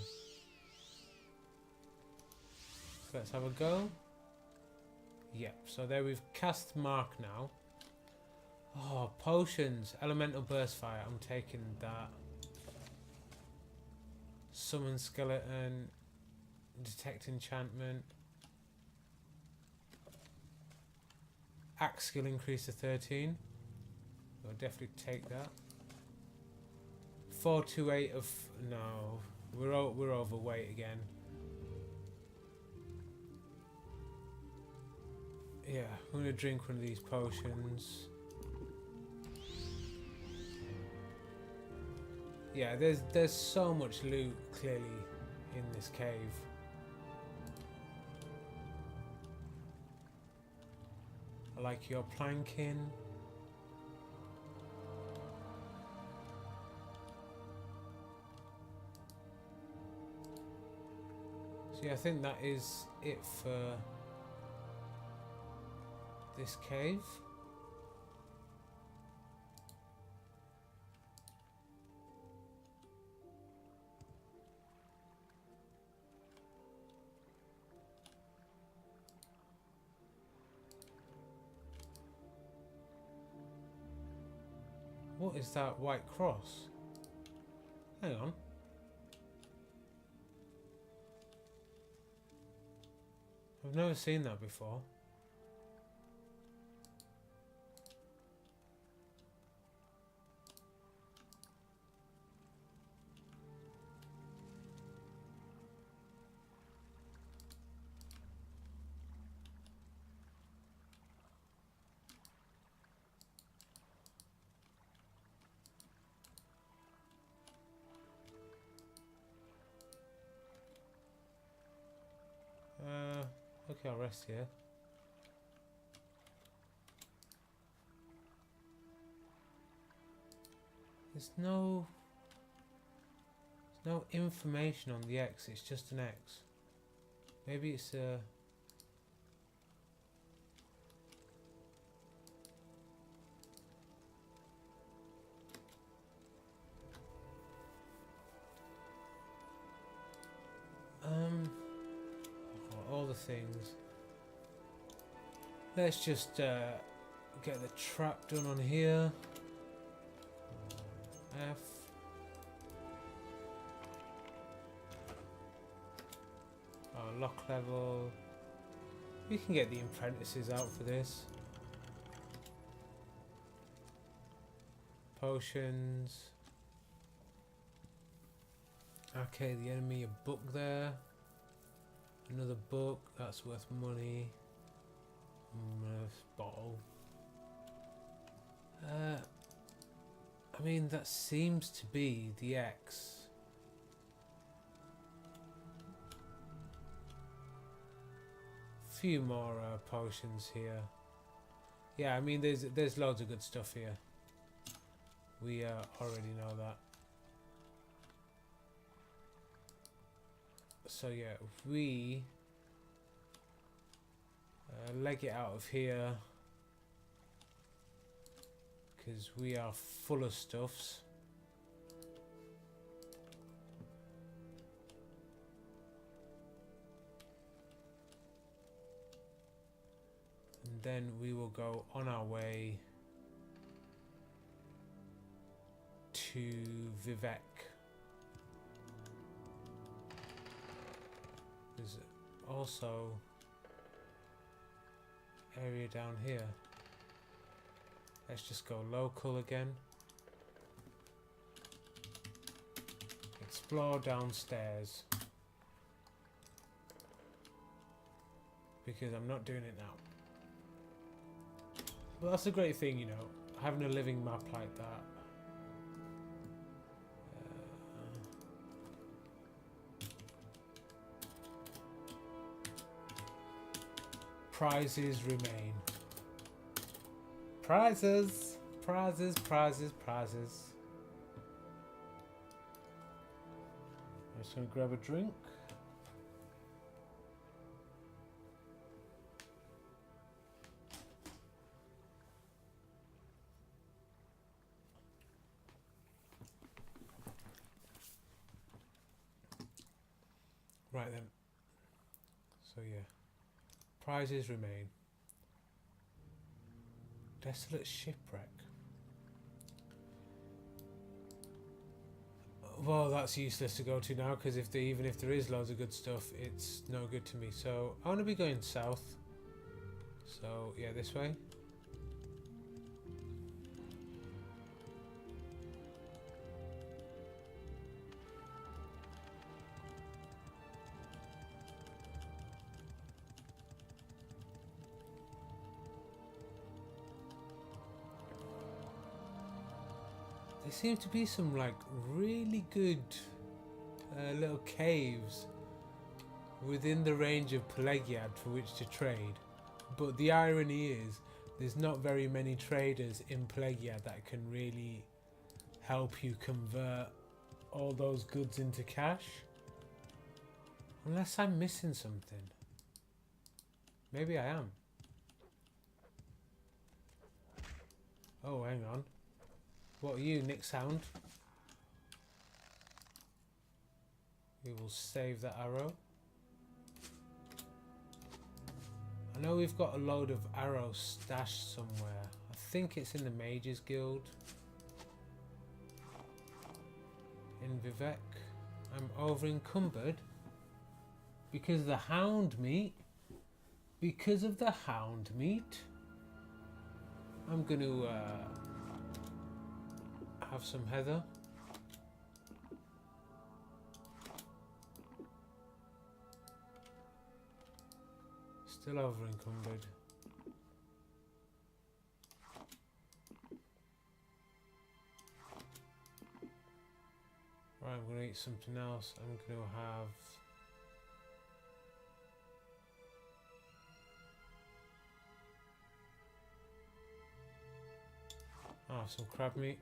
So let's have a go. Yep, so there we've cast mark now. Oh, potions. Elemental burst fire. I'm taking that. Summon skeleton. Detect enchantment. Axe skill increase to 13. I'll definitely take that. 428 of... No. We're overweight again. Yeah, I'm gonna drink one of these potions. Yeah, there's so much loot clearly in this cave. I like your planking. So yeah, I think that is it for this cave. What is that white cross? Hang on. I've never seen that before. Okay, I'll rest here. There's no information on the X, it's just an X. Maybe it's a... all the things. Let's just get the trap done on here. F. Oh, lock level. We can get the apprentices out for this. Potions. Okay, the enemy, a book there. Another book, that's worth money. Bottle. I mean, that seems to be the X. Few more potions here. Yeah, I mean, there's loads of good stuff here. We already know that. So yeah, if we leg it out of here, because we are full of stuffs. then we will go on our way to Vivek. There's also area down here. Let's just go local again. Explore downstairs. Because I'm not doing it now. But that's a great thing, you know, having a living map like that. Prizes remain. Prizes! Prizes, prizes, prizes. I'm just going to grab a drink. Right then. So yeah. Prizes remain. Desolate shipwreck. Well, that's useless to go to now because even if there is loads of good stuff, it's no good to me. So I want to be going south. So yeah, this way. There seem to be some like really good little caves within the range of Pelagiad for which to trade. But the irony is there's not very many traders in Pelagiad that can really help you convert all those goods into cash. Unless I'm missing something. Maybe I am. Oh, hang on. What are you, Nick Sound? We will save that arrow. I know we've got a load of arrows stashed somewhere. I think it's in the Mages Guild. In Vivek. I'm over encumbered. Because of the hound meat. Because of the hound meat. I'm going to have some heather. Still over encumbered. Right, I'm going to eat something else. I'm going to have some crab meat.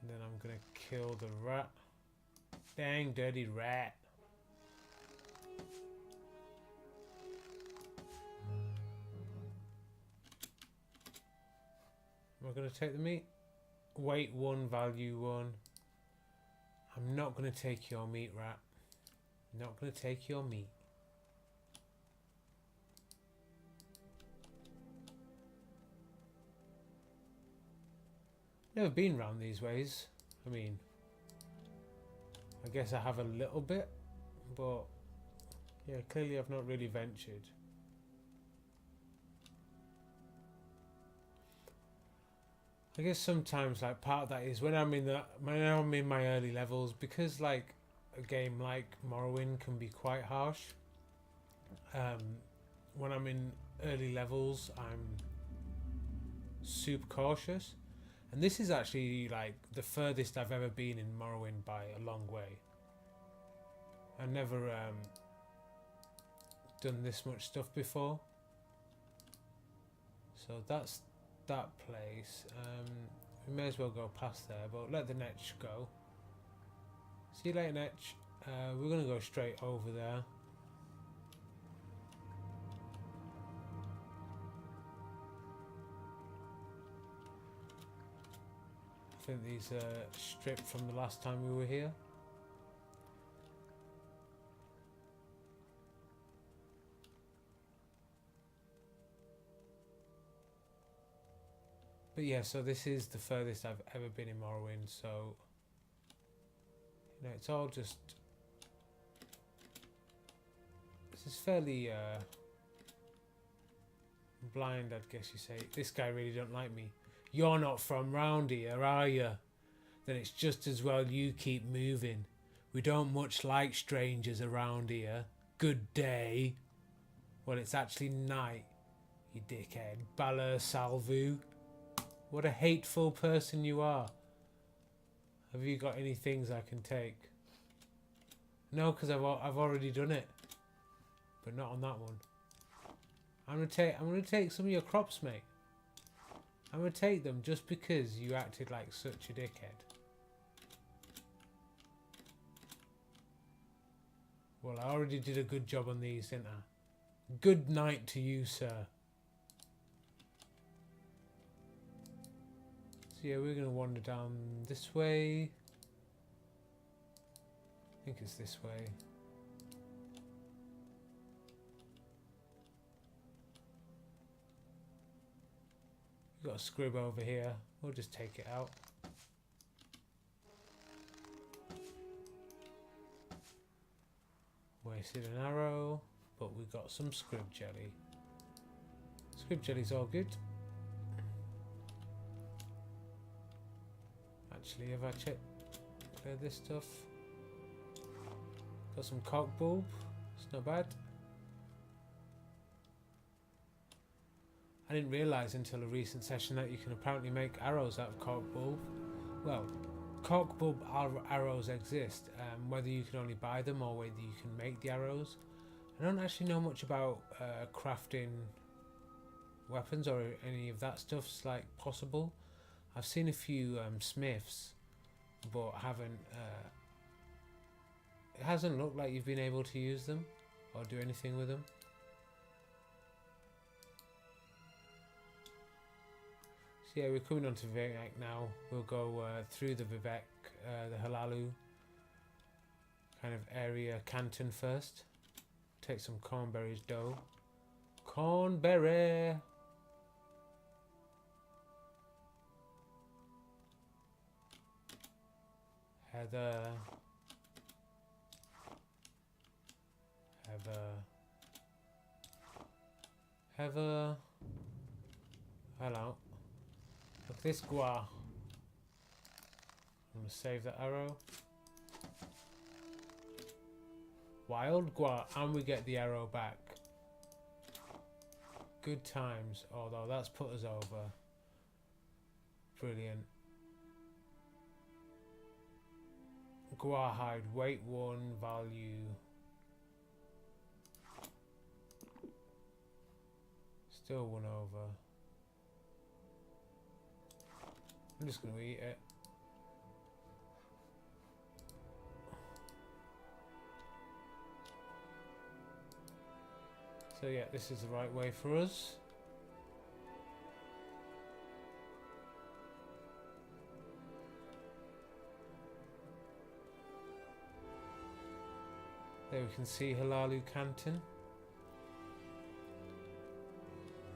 And then I'm going to kill the rat. Dang dirty rat. Am I going to take the meat? Weight 1, value 1. I'm not going to take your meat, rat. Not going to take your meat. Never been round these ways. I mean, I guess I have a little bit, but yeah, clearly I've not really ventured. I guess sometimes like part of that is when I'm in my early levels, because like a game like Morrowind can be quite harsh. When I'm in early levels, I'm super cautious. And this is actually like the furthest I've ever been in Morrowind by a long way. I've never done this much stuff before. So that's that place. We may as well go past there, but let the Netch go. See you later, Netch. We're going to go straight over there. I think these are stripped from the last time we were here. But yeah, so this is the furthest I've ever been in Morrowind, so you know, it's all just, this is fairly blind, I'd guess you say. This guy really don't like me. You're not from round here, are you? Then it's just as well you keep moving. We don't much like strangers around here. Good day. Well, it's actually night, you dickhead. Bala Salvu. What a hateful person you are. Have you got any things I can take? No, because I've already done it. But not on that one. I'm gonna take some of your crops, mate. I'm gonna take them just because you acted like such a dickhead. Well, I already did a good job on these, didn't I? Good night to you, sir. So yeah, we're gonna wander down this way. I think it's this way. We've got a scrib over here. We'll just take it out. Wasted an arrow, but we got some scrib jelly. Scrib jelly's all good. Actually, have I checked clear this stuff? Got some cock bulb. It's not bad. I didn't realise until a recent session that you can apparently make arrows out of cork bulb. Well, cork bulb arrows exist, whether you can only buy them or whether you can make the arrows. I don't actually know much about crafting weapons or any of that stuff's like possible. I've seen a few smiths, but haven't. It hasn't looked like you've been able to use them or do anything with them. Yeah, we're coming on to Vivek now. We'll go through the Vivek, the Halalu kind of area canton first. Take some cornberries dough. Cornberry! Heather. Heather. Hello. Look, this gua. I'm gonna save the arrow. Wild gua, and we get the arrow back. Good times, although that's put us over. Brilliant. Gua hide, weight 1, value. Still 1 over. I'm just going to eat it. So yeah, this is the right way for us. There we can see Halalu Canton.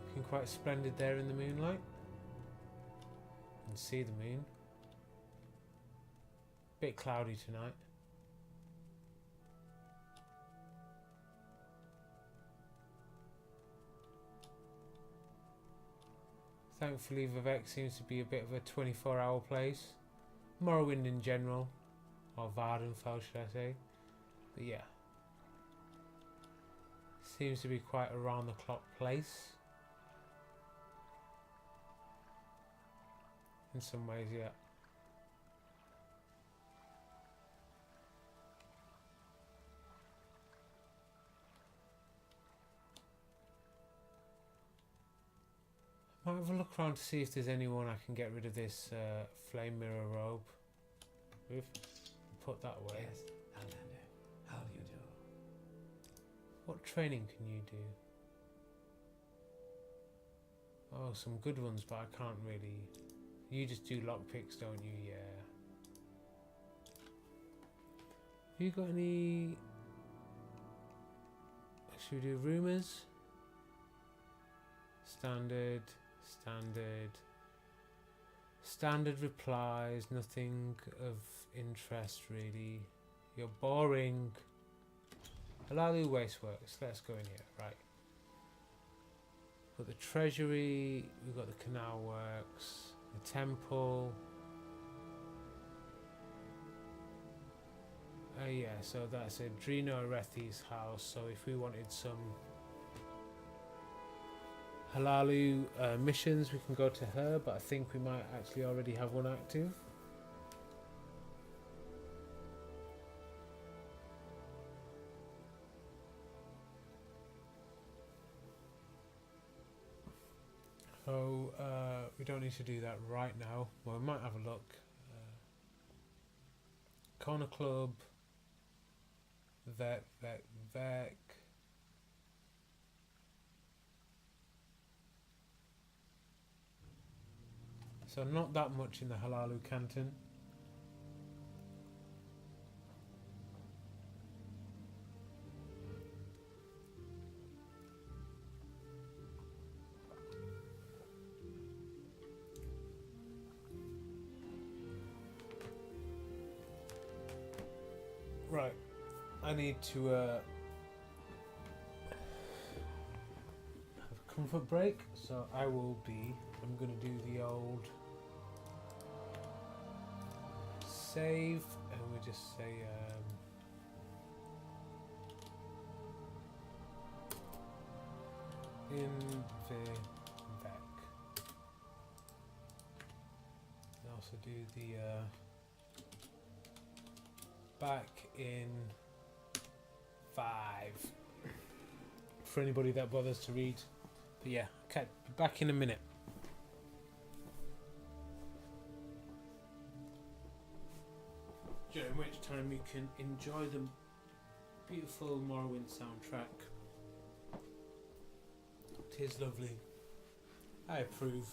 Looking quite splendid there in the moonlight. And see the moon. Bit cloudy tonight. Thankfully Vivek seems to be a bit of a 24-hour place. Morrowind in general. Or Vardenfell should I say. But yeah. Seems to be quite a round the clock place. In some ways, yeah. Might have a look around to see if there's anyone I can get rid of this flame mirror robe with. Put that away. Yes, Outlander. How do you do? What training can you do? Oh, some good ones, but I can't really. You just do lockpicks, don't you? Yeah. Have you got any? Should we do rumours? Standard, standard, Standard replies, nothing of interest really. You're boring. Halalu Wasteworks, let's go in here, right. Got the treasury, we've got the canal works, the temple. Yeah, so that's Adreno Arethi's house, so if we wanted some Halalu missions, we can go to her, but I think we might actually already have one active. So we don't need to do that right now. Well, we might have a look. Corner Club, Vec. So not that much in the Halalu canton. Right, I need to have a comfort break, so I'm going to do the old save, and we just say in the Vec. And also do the back in 5 for anybody that bothers to read. But yeah, okay, back in a minute. During which time you can enjoy the beautiful Morrowind soundtrack. It is lovely. I approve.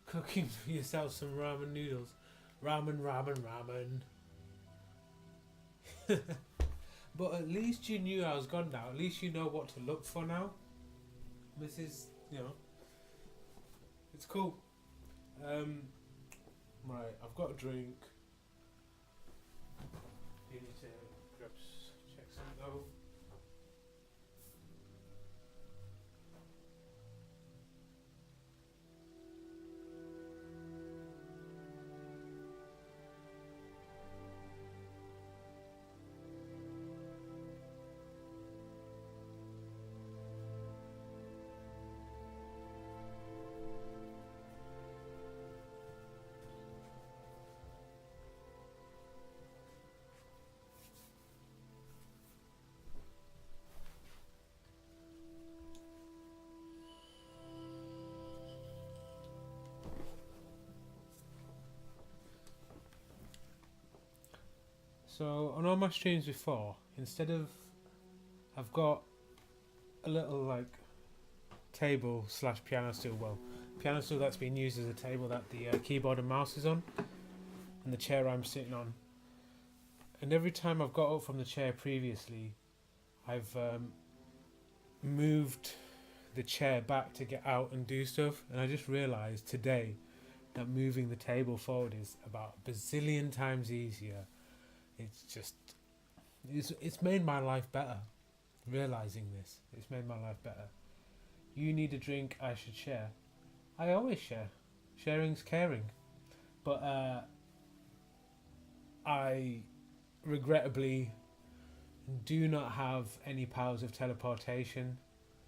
Cooking for yourself some ramen noodles. Ramen, ramen, ramen. But at least you knew I was gone now. At least you know what to look for now. This is, it's cool. Right, I've got a drink. You need to check something though. So on all my streams before, instead of, I've got a little like table slash piano stool. Well, piano stool that's been used as a table that the keyboard and mouse is on, and the chair I'm sitting on. And every time I've got up from the chair previously, I've moved the chair back to get out and do stuff. And I just realised today that moving the table forward is about a bazillion times easier. It's made my life better. Realising this, it's made my life better. You need a drink, I should share. I always share. Sharing's caring. But I regrettably do not have any powers of teleportation,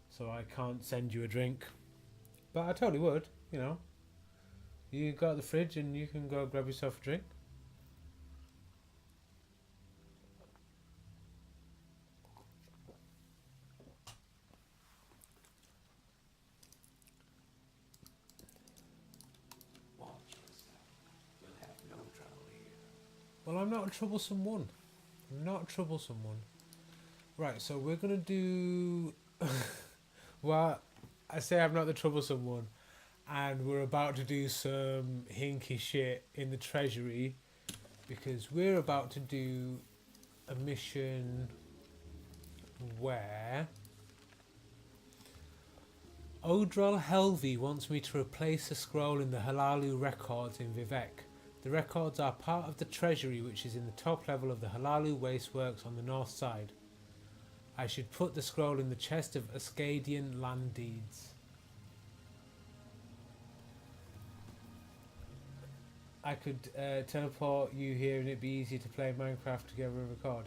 so I can't send you a drink. But I totally would, You go to the fridge and you can go grab yourself a drink. Well, I'm not a troublesome one. Right, so we're going to do... well, I say I'm not the troublesome one. And we're about to do some hinky shit in the treasury. Because we're about to do a mission where... Odrel Helvi wants me to replace a scroll in the Halalu records in Vivek. The records are part of the treasury which is in the top level of the Halalu wasteworks on the north side. I should put the scroll in the chest of Ascadian land deeds. I could teleport you here and it'd be easier to play Minecraft together and record.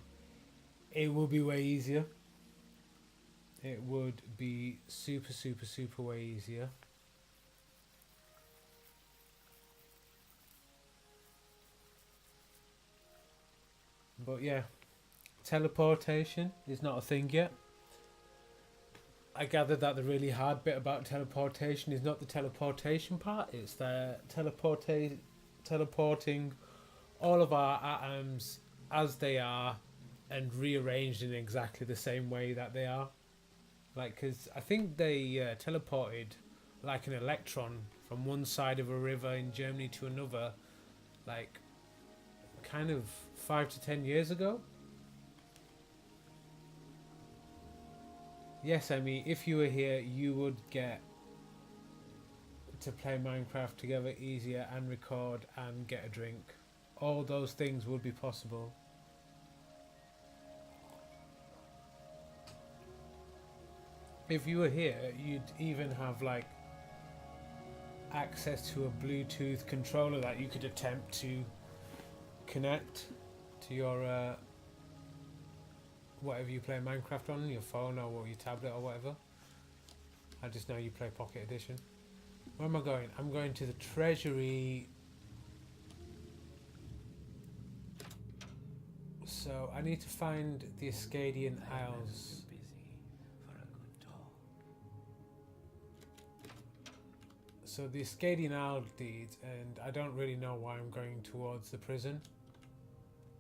It would be way easier. It would be super, super, super way easier. But yeah, teleportation is not a thing yet. I gather that the really hard bit about teleportation is not the teleportation part, it's the teleporting all of our atoms as they are and rearranged in exactly the same way that they are. Like, because I think they teleported like an electron from one side of a river in Germany to another, like, kind of 5 to 10 years ago. Yes, I mean, if you were here, you would get to play Minecraft together easier and record and get a drink. All those things would be possible. If you were here, you'd even have like access to a Bluetooth controller that you could attempt to connect to your whatever you play Minecraft on, your phone or your tablet or whatever. I just know you play Pocket Edition. Where am I going? I'm going to the treasury. So I need to find the Ascadian Isles. So the Ascadian Isle deeds, and I don't really know why I'm going towards the prison.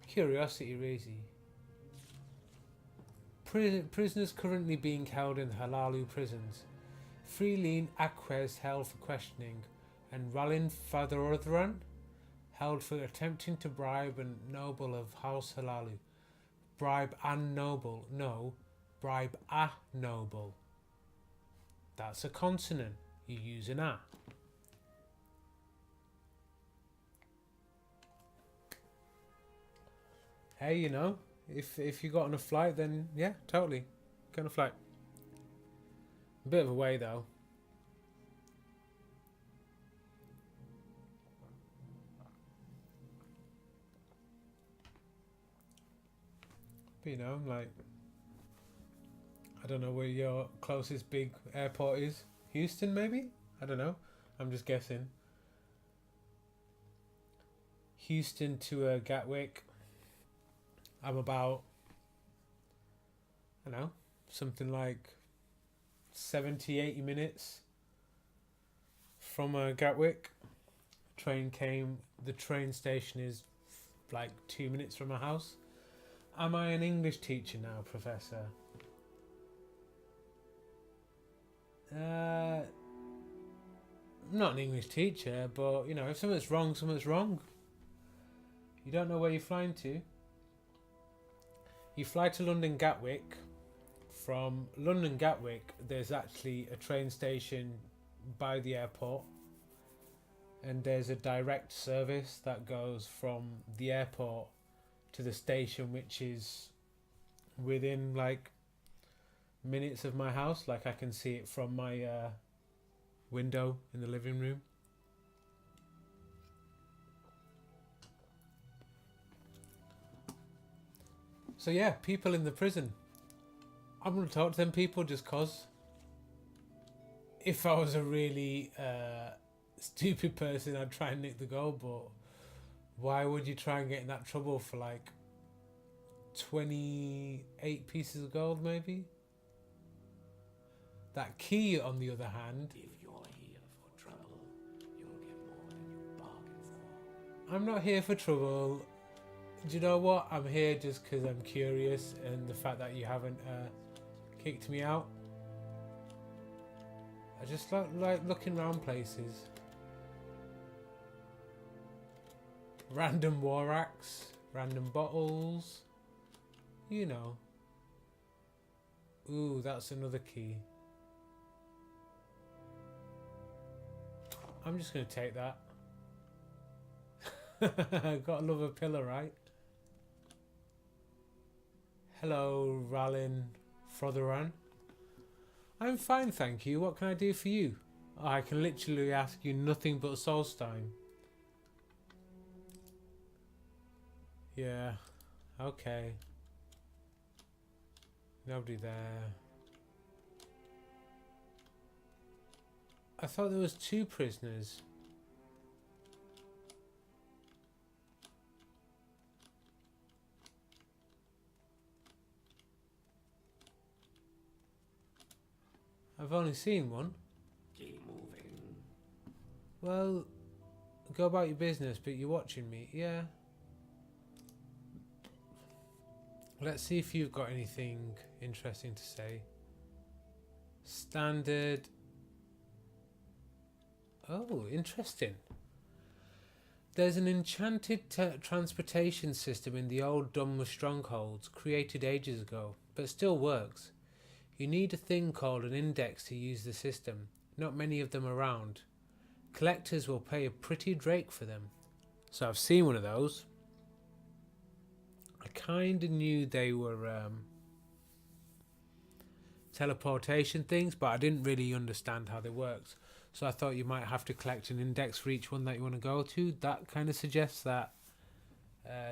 Curiosity, really. Prisoners currently being held in the Halalu prisons. Freeline Aquez held for questioning, and Ralin Fadorthran held for attempting to bribe a noble of House Halalu. Bribe and noble. No, bribe a noble. That's a consonant. You use an a. Hey, you know, if you got on a flight, then yeah, totally. Go on a flight. A bit of a way though. But you know, like, I don't know where your closest big airport is. Houston, maybe? I don't know. I'm just guessing. Houston to Gatwick. I'm about, I don't know, something like 70, 80 minutes from Gatwick. The train station is like 2 minutes from my house. Am I an English teacher now, Professor? I'm not an English teacher, but you know, if something's wrong, something's wrong. You don't know where you're flying to. You fly to London Gatwick. From London Gatwick, there's actually a train station by the airport, and there's a direct service that goes from the airport to the station, which is within like minutes of my house. Like I can see it from my window in the living room. So yeah, people in the prison. I'm going to talk to them people just cause. If I was a really stupid person, I'd try and nick the gold, but why would you try and get in that trouble for like 28 pieces of gold maybe? That key, on the other hand... If you're here for trouble, you'll get more than you bargained for. I'm not here for trouble. Do you know what? I'm here just because I'm curious, and the fact that you haven't kicked me out. I just like looking around places. Random war axe, random bottles, you know. Ooh, that's another key. I'm just going to take that. Gotta love a pillar, right? Hello, Rallin Frotheran. I'm fine, thank you. What can I do for you? Oh, I can literally ask you nothing but Solstein. Yeah, okay. Nobody there. I thought there was 2 prisoners. I've only seen one. Keep moving. Well, go about your business, but you're watching me. Yeah. Let's see if you've got anything interesting to say. Standard. Oh, interesting. There's an enchanted transportation system in the old Dunmer strongholds, created ages ago, but still works. You need a thing called an index to use the system. Not many of them around. Collectors will pay a pretty drake for them. So I've seen one of those. I kind of knew they were teleportation things, but I didn't really understand how they worked. So I thought you might have to collect an index for each one that you want to go to. That kind of suggests that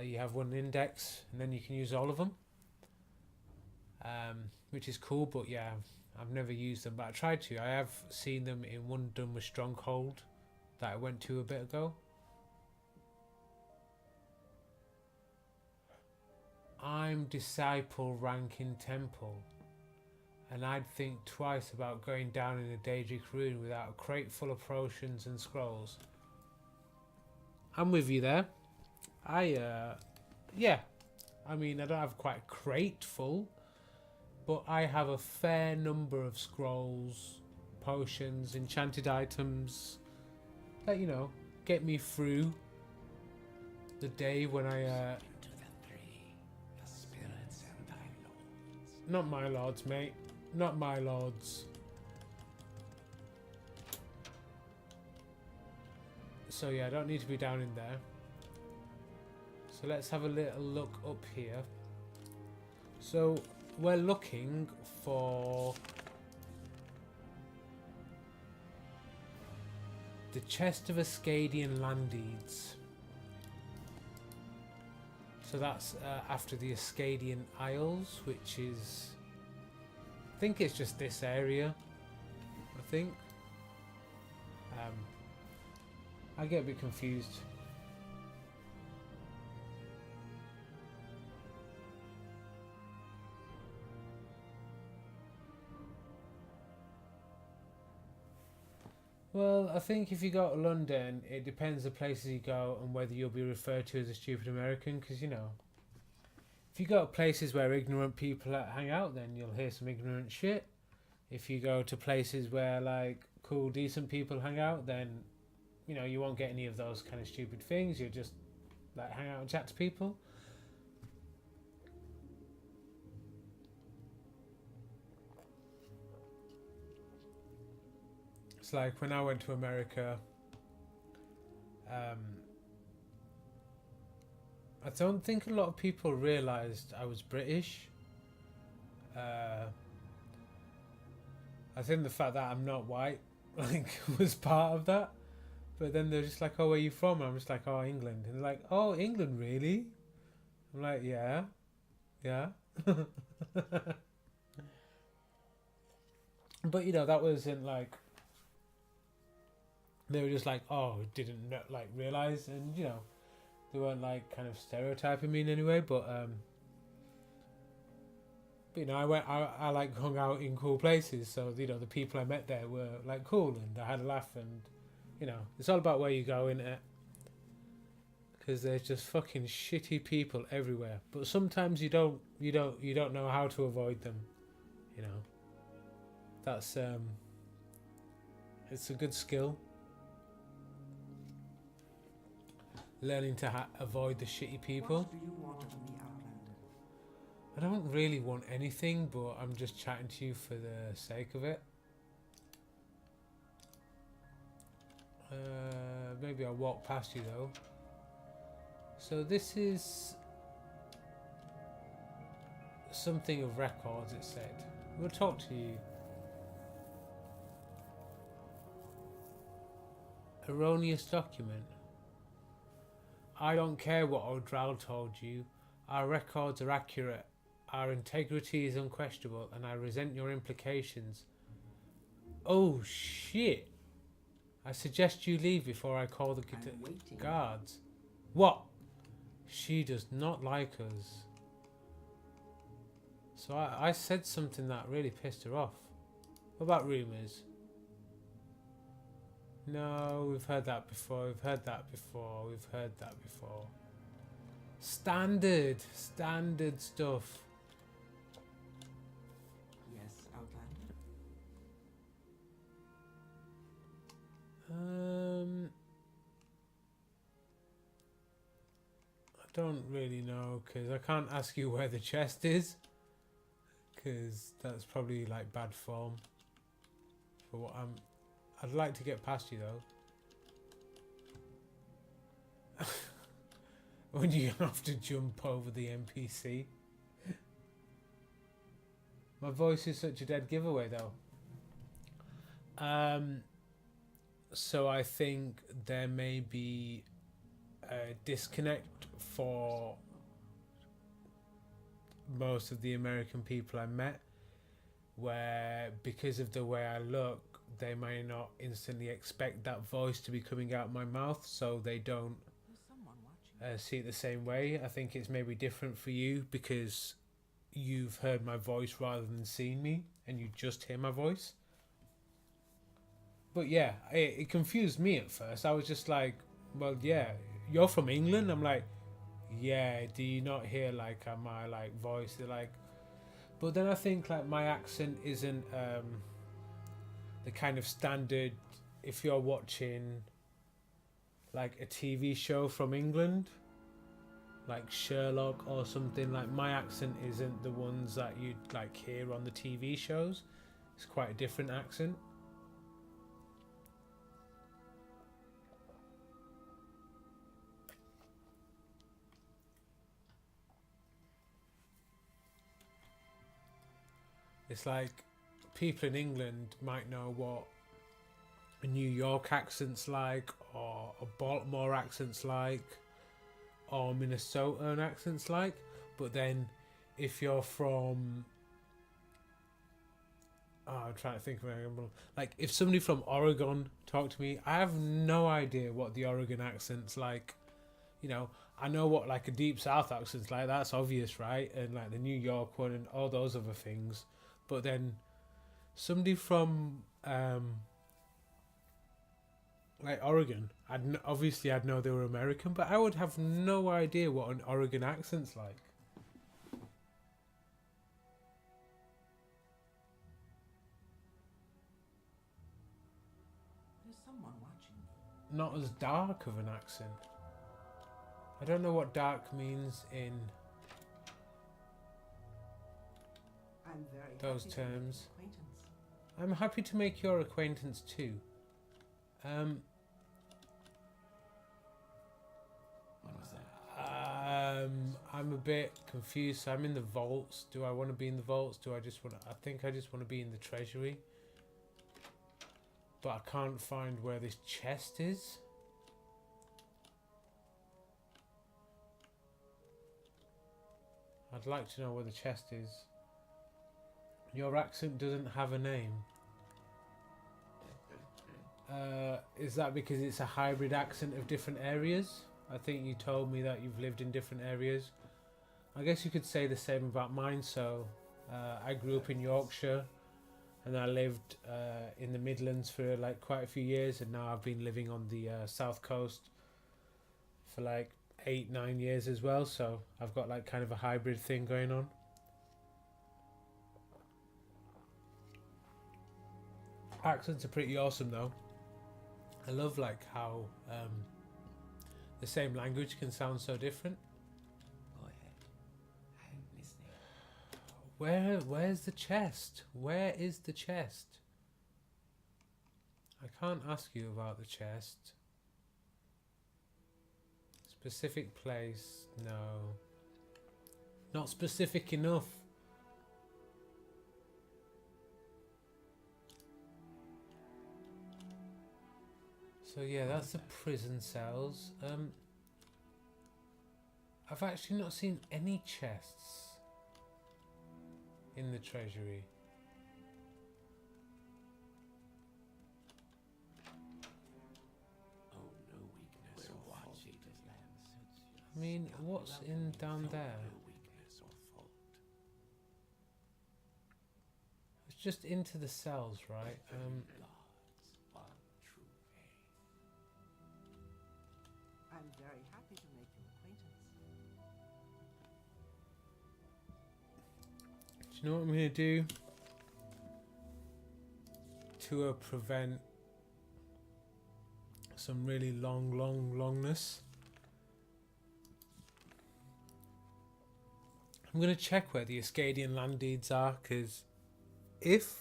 you have one index and then you can use all of them. Which is cool, but yeah, I've never used them, but I tried to. I have seen them in one Dunmer stronghold that I went to a bit ago. I'm disciple rank in temple, and I'd think twice about going down in a Daedric ruin without a crate full of potions and scrolls. I'm with you there. Yeah, I mean, I don't have quite a crate full, but I have a fair number of scrolls, potions, enchanted items that, you know, get me through the day when I Into the three, the spirits and thy lords. not my lords, mate, not my lords. So yeah, I don't need to be down in there. So let's have a little look up here. So we're looking for the chest of Ascadian land deeds. So that's after the Ascadian Isles, which is, I think it's just this area. I think. I get a bit confused. Well, I think if you go to London, it depends the places you go and whether you'll be referred to as a stupid American, because, you know, if you go to places where ignorant people hang out, then you'll hear some ignorant shit. If you go to places where, like, cool, decent people hang out, then, you know, you won't get any of those kind of stupid things. You'll just, like, hang out and chat to people. It's like when I went to America, I don't think a lot of people realised I was British. I think the fact that I'm not white, like, was part of that. But then they're just like, oh, where are you from? I'm just like, oh, England. And they're like, oh, England, really? I'm like, yeah. But, you know, that wasn't like, they were just like, oh, didn't like realise, and, you know, they weren't like kind of stereotyping me in any way, but you know, I like hung out in cool places, so, you know, the people I met there were like cool, and I had a laugh, and, you know, it's all about where you go, innit? Because there's just fucking shitty people everywhere, but sometimes you don't know how to avoid them, you know. That's it's a good skill. Learning to avoid the shitty people. What do you want of me, Outlander? I don't really want anything, but I'm just chatting to you for the sake of it. Maybe I'll walk past you though. So this is something of records, it said. We'll talk to you. Erroneous document. I don't care what old Drow told you. Our records are accurate. Our integrity is unquestionable, and I resent your implications. Oh shit! I suggest you leave before I call the I'm waiting. guards. What? She does not like us. So I said something that really pissed her off. What about rumours? No, we've heard that before, we've heard that before, we've heard that before. Standard stuff. Yes, Outlander. I don't really know, because I can't ask you where the chest is, because that's probably like bad form for what I'd like to get past you though. When you have to jump over the NPC. My voice is such a dead giveaway though. So I think there may be a disconnect for most of the American people I met, where because of the way I look, they may not instantly expect that voice to be coming out of my mouth, so they don't There's someone watching. see it the same way. I think it's maybe different for you because you've heard my voice rather than seen me, and you just hear my voice. But yeah, it confused me at first. I was just like, well, yeah, you're from England? I'm like, yeah, do you not hear like my like voice? They're like, but then I think like my accent isn't the kind of standard. If you're watching like a TV show from England, like Sherlock or something. Like my accent isn't the ones that you'd like hear on the TV shows. It's quite a different accent. It's like people in England might know what a New York accent's like, or a Baltimore accent's like, or Minnesota accent's like. But then if you're from, I'm trying to think of it, like if somebody from Oregon talked to me, I have no idea what the Oregon accent's like. You know, I know what like a deep South accent's like, that's obvious, right? And like the New York one and all those other things. But then somebody from like Oregon, obviously I'd know they were American, but I would have no idea what an Oregon accent's like. There's someone watching me. Not as dark of an accent. I don't know what dark means in I'm very those happy to make terms. your acquaintance. I'm happy to make your acquaintance too. What was that? I'm a bit confused. So I'm in the vaults. Do I want to be in the vaults? Do I just want to... I think I just want to be in the treasury. But I can't find where this chest is. I'd like to know where the chest is. Your accent doesn't have a name. Is that because it's a hybrid accent of different areas? I think you told me that you've lived in different areas. I guess you could say the same about mine. So I grew up in Yorkshire and I lived in the Midlands for like quite a few years, and now I've been living on the south coast for like 8-9 years as well. So I've got like kind of a hybrid thing going on. Accents are pretty awesome though. I love like how the same language can sound so different. Go ahead. I'm listening. Where's the chest? Where is the chest? I can't ask you about the chest. Specific place? No. Not specific enough. So yeah, that's the prison cells. I've actually not seen any chests in the treasury. Oh, no weakness or fault. I mean, what's in down there? No weakness or fault. It's just into the cells, right? God's one true faith. I'm very happy to make your acquaintance. Do you know what I'm going to do to prevent some really longness? I'm going to check where the Ascadian land deeds are, because if...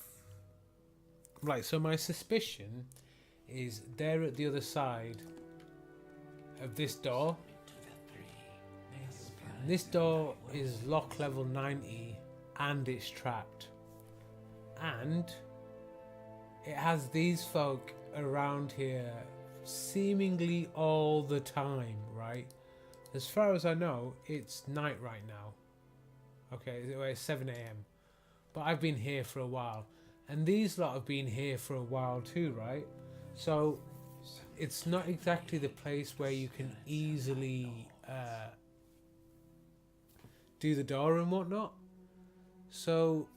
Right, so my suspicion is they're at the other side of this door. And this door is lock level 90 and it's trapped. And it has these folk around here seemingly all the time, right? As far as I know, it's night right now. Okay, it's 7 AM. But I've been here for a while. And these lot have been here for a while too, right? So it's not exactly the place where you can easily do the door and whatnot. So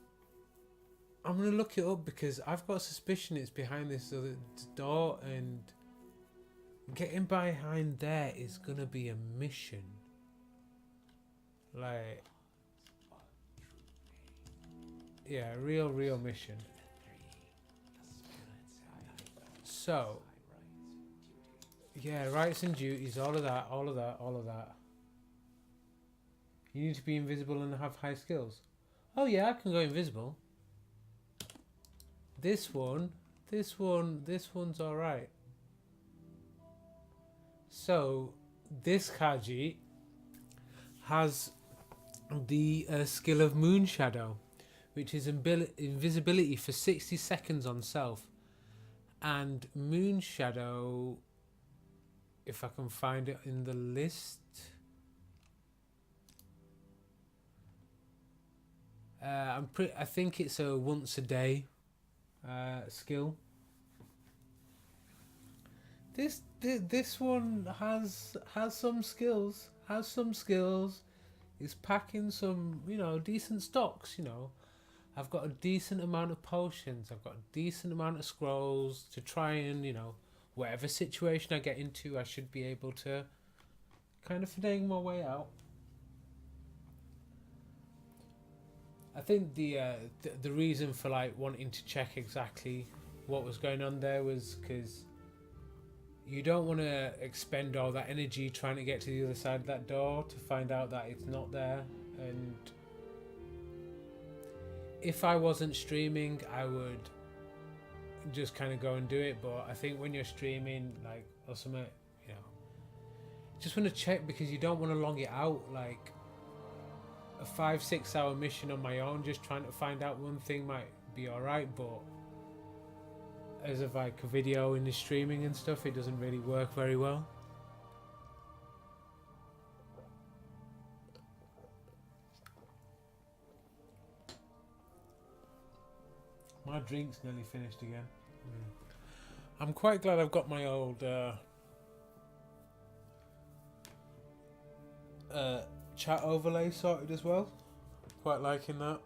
I'm going to look it up, because I've got a suspicion it's behind this other door, and getting behind there is going to be a mission. Like, yeah, real mission. So, yeah, rights and duties, all of that. You need to be invisible and have high skills. Oh yeah, I can go invisible. This one's alright. So, this Khajiit has the skill of Moon Shadow, which is invisibility for 60 seconds on self. And Moon Shadow, if I can find it in the list, I think it's a once a day skill. This one has some skills. Is packing some, decent stocks. I've got a decent amount of potions. I've got a decent amount of scrolls to try and, whatever situation I get into, I should be able to kind of finagle my way out. I think the reason for wanting to check exactly what was going on there was because you don't want to expend all that energy trying to get to the other side of that door to find out that it's not there. And if I wasn't streaming, I would just kind of go and do it. But I think when you're streaming, or something, just want to check because you don't want to long it out. A 5-6 hour mission on my own, just trying to find out one thing might be alright, but as of a video in the streaming and stuff, it doesn't really work very well. My drink's nearly finished again. I'm quite glad I've got my old chat overlay sorted as well. Quite liking that.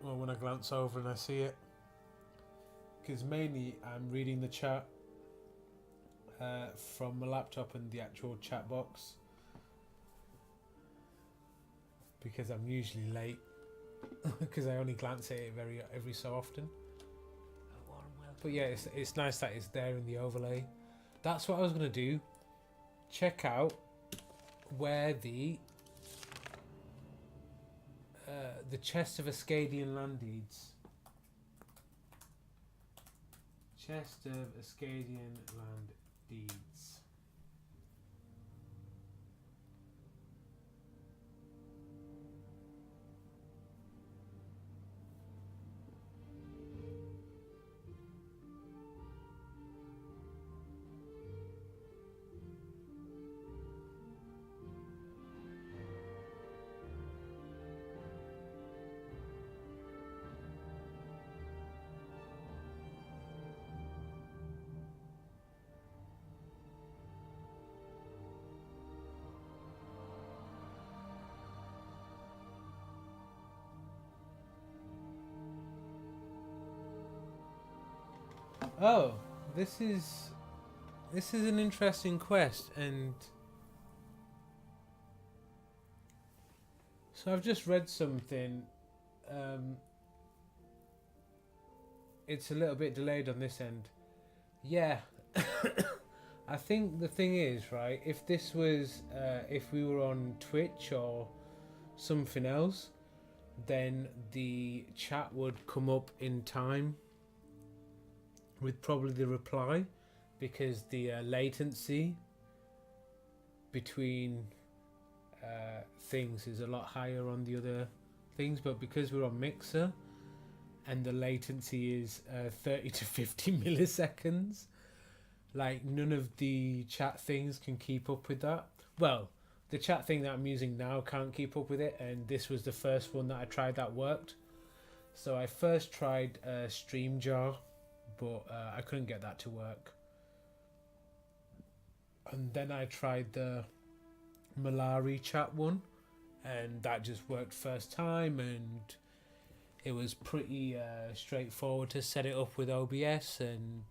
Well, when I glance over and I see it, because mainly I'm reading the chat from my laptop and the actual chat box, because I'm usually late because I only glance at it every so often. But yeah, it's nice that it's there in the overlay. That's what I was gonna do. Check out where the chest of Ascadian land deeds. Chest of Ascadian land deeds. Oh, this is an interesting quest, and so I've just read something. It's a little bit delayed on this end. Yeah, I think the thing is, right, if this was if we were on Twitch or something else, then the chat would come up in time with probably the reply, because the latency between things is a lot higher on the other things. But because we're on Mixer and the latency is 30 to 50 milliseconds, none of the chat things can keep up with that. Well, the chat thing that I'm using now can't keep up with it, and this was the first one that I tried that worked. So I first tried StreamJar, but I couldn't get that to work. And then I tried the Malari chat one, and that just worked first time, and it was pretty straightforward to set it up with OBS, and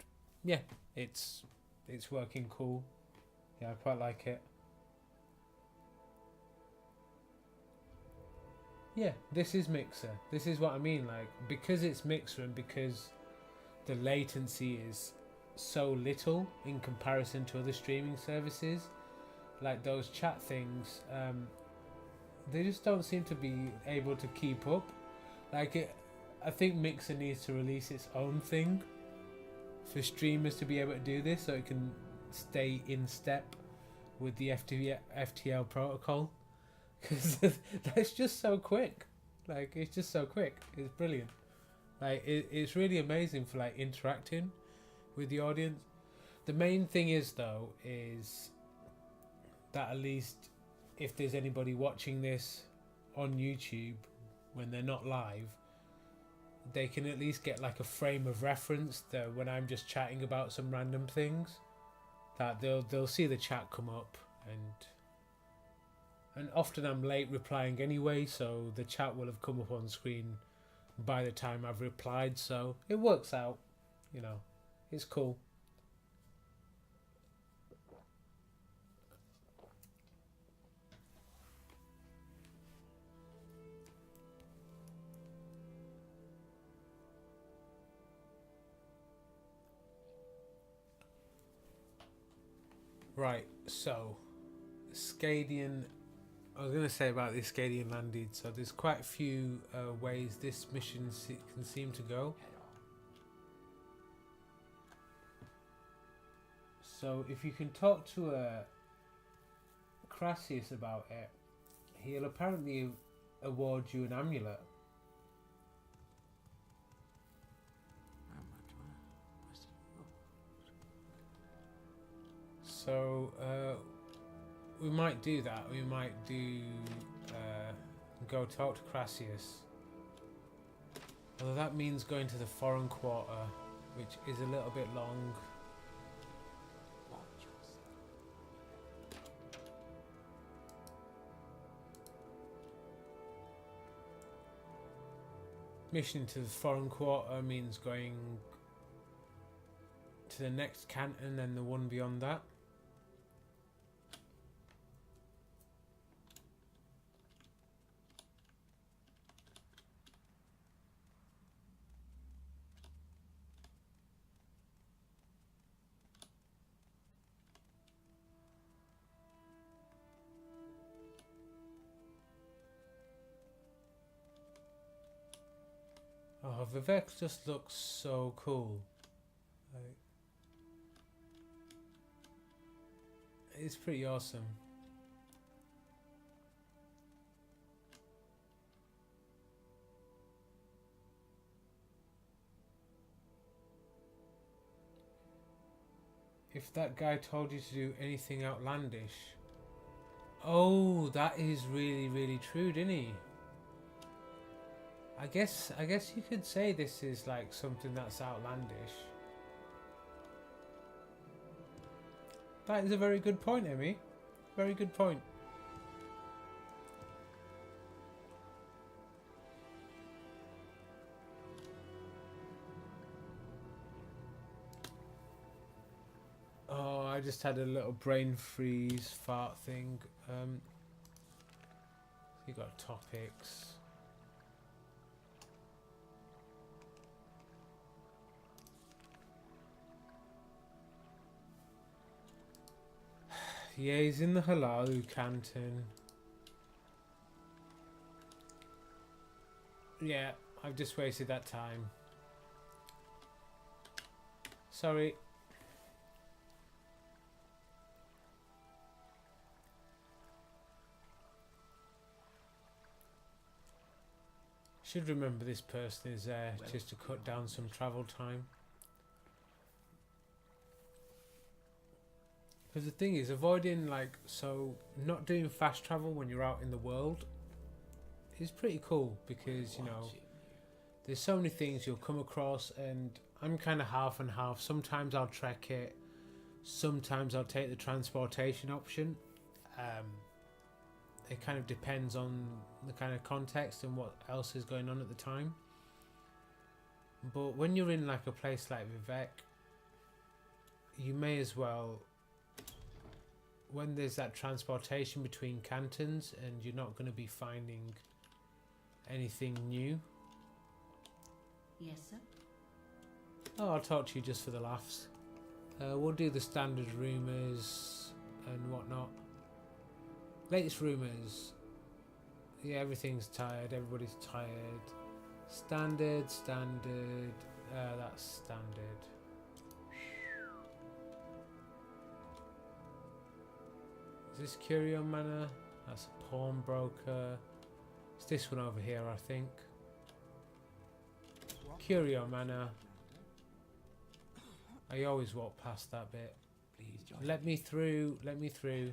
yeah, it's working cool. Yeah, I quite like it. Yeah, this is Mixer. This is what I mean, because it's Mixer and because the latency is so little in comparison to other streaming services, those chat things, they just don't seem to be able to keep up. Like it, I think Mixer needs to release its own thing for streamers to be able to do this, so it can stay in step with the FTL protocol, because that's just so quick. Like it's just so quick. It's brilliant. Like it's really amazing for like interacting with the audience. The main thing is though is that at least if there's anybody watching this on YouTube when they're not live, they can at least get like a frame of reference that when I'm just chatting about some random things, that they'll see the chat come up, and often I'm late replying anyway, so the chat will have come up on screen by the time I've replied, so it works out, you know, it's cool. Right, so Scadian, I was going to say about the Scadian Landed, so there's quite a few ways this mission can seem to go. So if you can talk to Crassius about it, he'll apparently award you an amulet. So we might do that. We might do go talk to Crassius. Although that means going to the foreign quarter, which is a little bit long. Mission to the foreign quarter means going to the next canton and the one beyond that. Oh, Vivek just looks so cool. Like, it's pretty awesome. If that guy told you to do anything outlandish... Oh, that is really, really true, didn't he? I guess you could say this is like something that's outlandish. That is a very good point, Emmy. Very good point. Oh, I just had a little brain freeze fart thing. You got topics. Yeah, he's in the Halalu canton. Yeah, I've just wasted that time. Sorry. Should remember this person is there just to cut down some travel time. Because the thing is, avoiding not doing fast travel when you're out in the world is pretty cool, because, you know, there's so many things you'll come across, and I'm kind of half and half. Sometimes I'll trek it, sometimes I'll take the transportation option. It kind of depends on the kind of context and what else is going on at the time. But when you're in like a place like Vivek, you may as well, when there's that transportation between cantons and you're not going to be finding anything new. Yes, sir. Oh, I'll talk to you just for the laughs. We'll do the standard rumours and whatnot. Latest rumours. Yeah, everything's tired. Everybody's tired. Standard. That's standard. Is this Curio Manor? That's a pawnbroker. It's this one over here, I think. Curio Manor. I always walk past that bit. Please join Let me through. Let me through.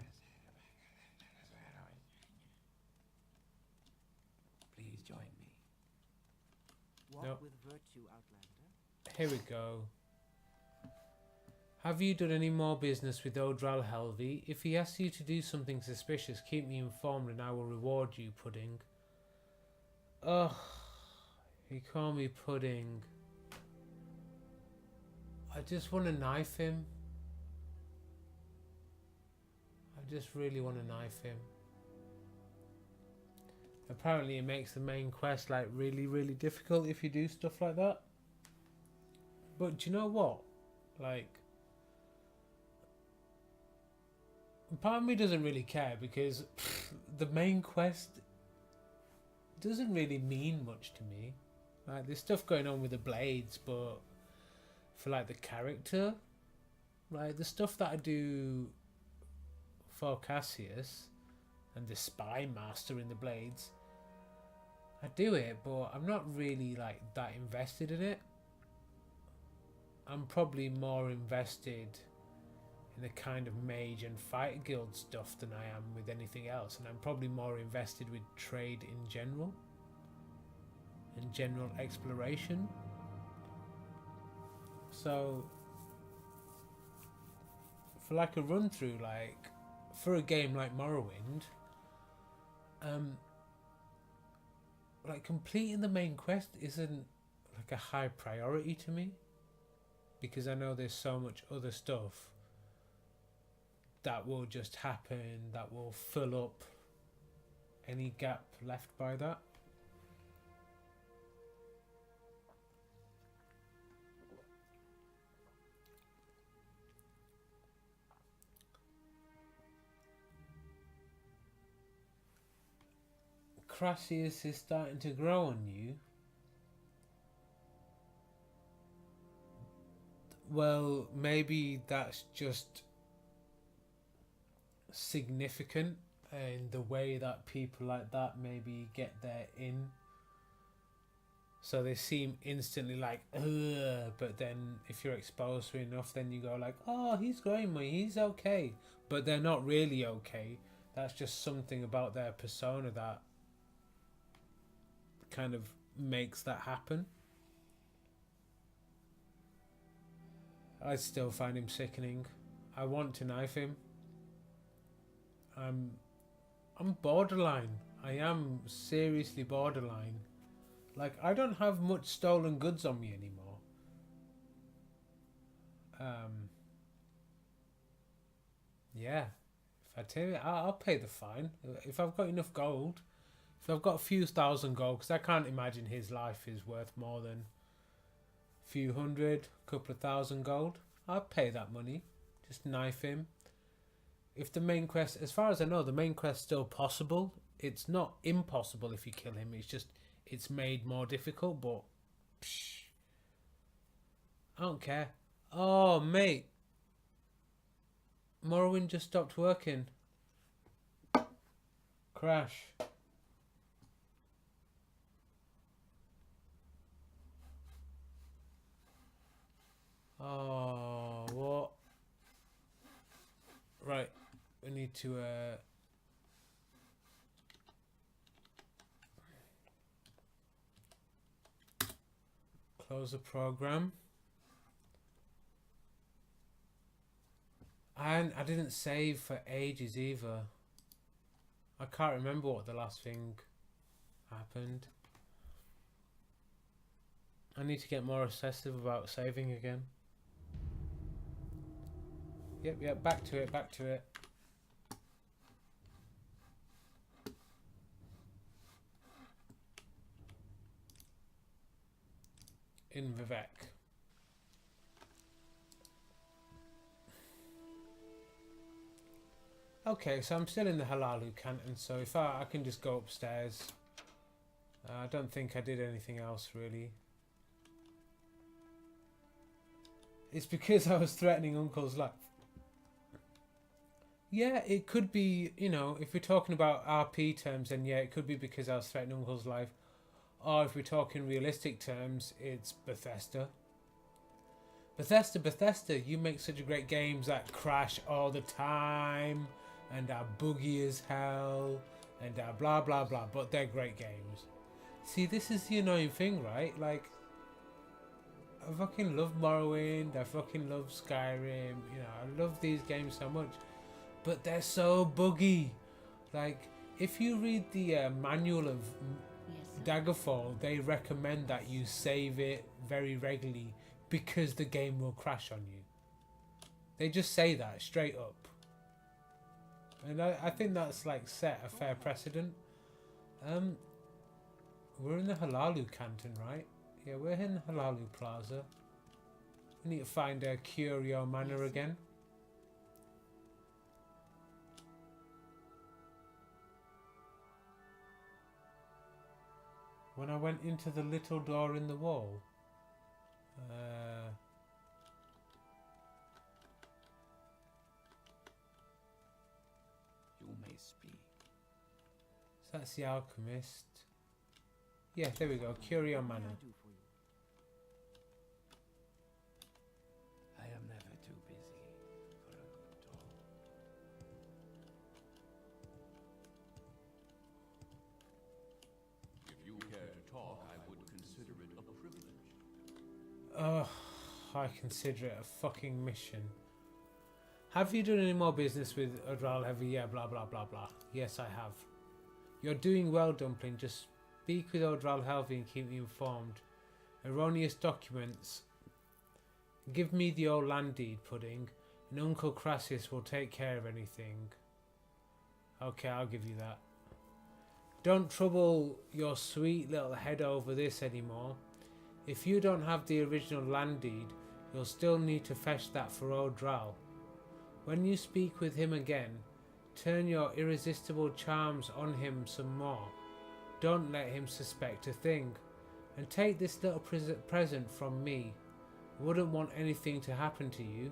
Please join me. Walk Nope. with virtue, Outlander. Here we go. Have you done any more business with Odral Helvey? If he asks you to do something suspicious, keep me informed and I will reward you, Pudding. Ugh. He called me Pudding. I just want to knife him. I just really want to knife him. Apparently it makes the main quest like really difficult if you do stuff like that. But do you know what? Like, part of me doesn't really care because the main quest doesn't really mean much to me. Like, there's stuff going on with the blades, but for like the character, like the stuff that I do for Cassius and the spy master in the blades, I do it, but I'm not really like that invested in it. I'm probably more invested in the kind of mage and fighter guild stuff than I am with anything else, and I'm probably more invested with trade in general and general exploration. So for like a run through, like for a game like Morrowind, like completing the main quest isn't like a high priority to me, because I know there's so much other stuff that will just happen that will fill up any gap left by that. Crassius is starting to grow on you. Well, maybe that's just significant in the way that people like that maybe get their in. So they seem instantly like, ugh, but then if you're exposed to enough, then you go like, oh, he's growing me, he's okay. But they're not really okay. That's just something about their persona that kind of makes that happen. I still find him sickening. I want to knife him. I'm borderline. I am seriously borderline. Like, I don't have much stolen goods on me anymore. Yeah. If I tell you, I'll pay the fine. If I've got enough gold, if I've got a few thousand gold, because I can't imagine his life is worth more than a few hundred, couple of thousand gold, I'll pay that money. Just knife him. If the main quest, as far as I know, the main quest's still possible. It's not impossible if you kill him. It's just, it's made more difficult, but psh, I don't care. Oh, mate. Morrowind just stopped working. Crash. Oh, what? Right, we need to close the program. And I didn't save for ages either. I can't remember what the last thing happened. I need to get more obsessive about saving again. Yep, back to it. In Vivek. Okay, so I'm still in the Halalu canton, so if I can just go upstairs. I don't think I did anything else really. It's because I was threatening Uncle's life. Yeah, it could be, you know, if we're talking about RP terms, then yeah, it could be because I was threatening Uncle's life. Or if we're talking realistic terms, it's Bethesda. Bethesda, you make such great games that crash all the time and are buggy as hell and are blah blah blah, but they're great games. See, this is the annoying thing, right? Like, I fucking love Morrowind, I fucking love Skyrim, you know, I love these games so much, but they're so buggy. Like, if you read the manual of Daggerfall, they recommend that you save it very regularly because the game will crash on you. They just say that straight up. And I think that's like set a fair precedent. We're in the Halalu canton, right? Yeah, we're in Halalu Plaza. We need to find a Curio Manor again. When I went into the little door in the wall, You may speak. so that's the alchemist. Yeah, there we go, Curio Manor. I am never too busy for a good talk. If you care to talk, I would consider it a privilege. I consider it a fucking mission. Have you done any more business with Odral Heavy? Yeah, blah blah blah blah. Yes, I have. You're doing well, Dumpling. Just speak with Odral Heavy and keep me informed. Erroneous documents. Give me the old land deed, Pudding, and Uncle Crassus will take care of anything. Okay, I'll give you that. Don't trouble your sweet little head over this anymore. If you don't have the original land deed, you'll still need to fetch that for Odral. When you speak with him again, turn your irresistible charms on him some more. Don't let him suspect a thing. And take this little present from me. Wouldn't want anything to happen to you.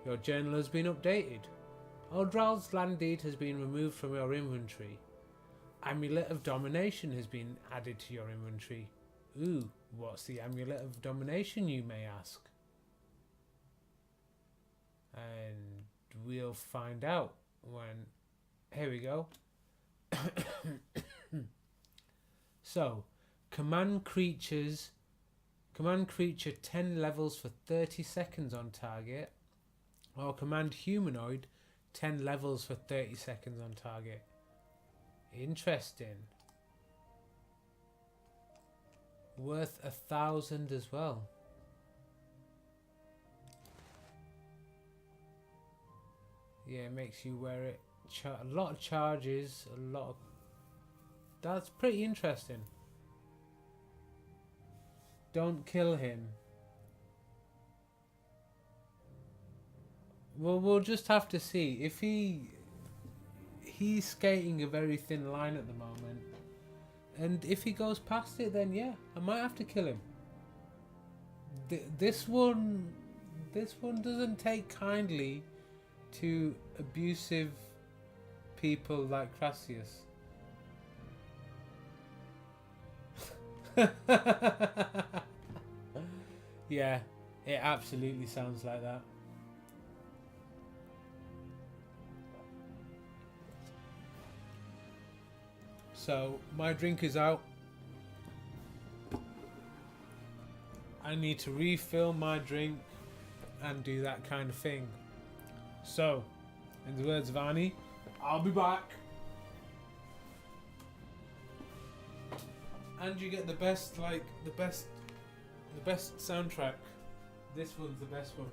Your journal has been updated. Odral's land deed has been removed from your inventory. Amulet of Domination has been added to your inventory. Ooh, what's the Amulet of Domination, you may ask? And we'll find out when... Here we go. So, command creature 10 levels for 30 seconds on target, or command humanoid 10 levels for 30 seconds on target. Interesting. Worth 1,000 as well. Yeah, it makes you wear it. A lot of charges, a lot of... That's pretty interesting. Don't kill him. Well, we'll just have to see. If he's skating a very thin line at the moment, and if he goes past it, then yeah, I might have to kill him. This one doesn't take kindly to abusive people like Crassus. Yeah, it absolutely sounds like that. So, my drink is out. I need to refill my drink and do that kind of thing. So, in the words of Annie, I'll be back. And you get the best, like, the best soundtrack. This one's the best one.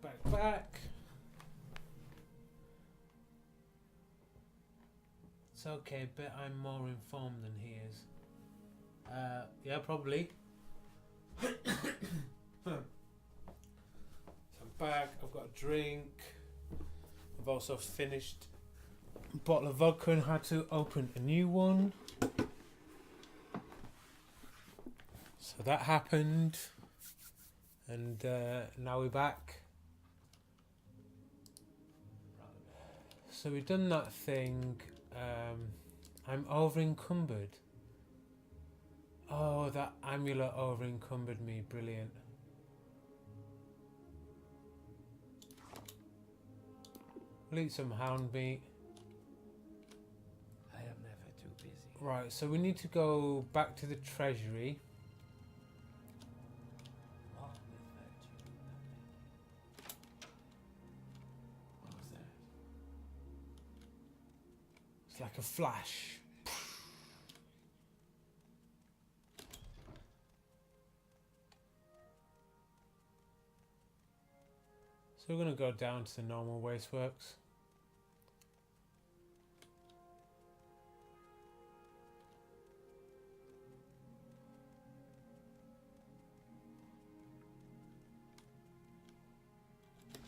back. It's okay, but I'm more informed than he is. Yeah, probably. So I'm back, I've got a drink. I've also finished a bottle of vodka and had to open a new one. So that happened. And now we're back. So we've done that thing. I'm over encumbered. Oh, that amulet over encumbered me. Brilliant. We'll eat some hound meat. I am never too busy. Right, so we need to go back to the treasury. Walk with virtue. What was that? It's like a flash. So we're going to go down to the normal wasteworks.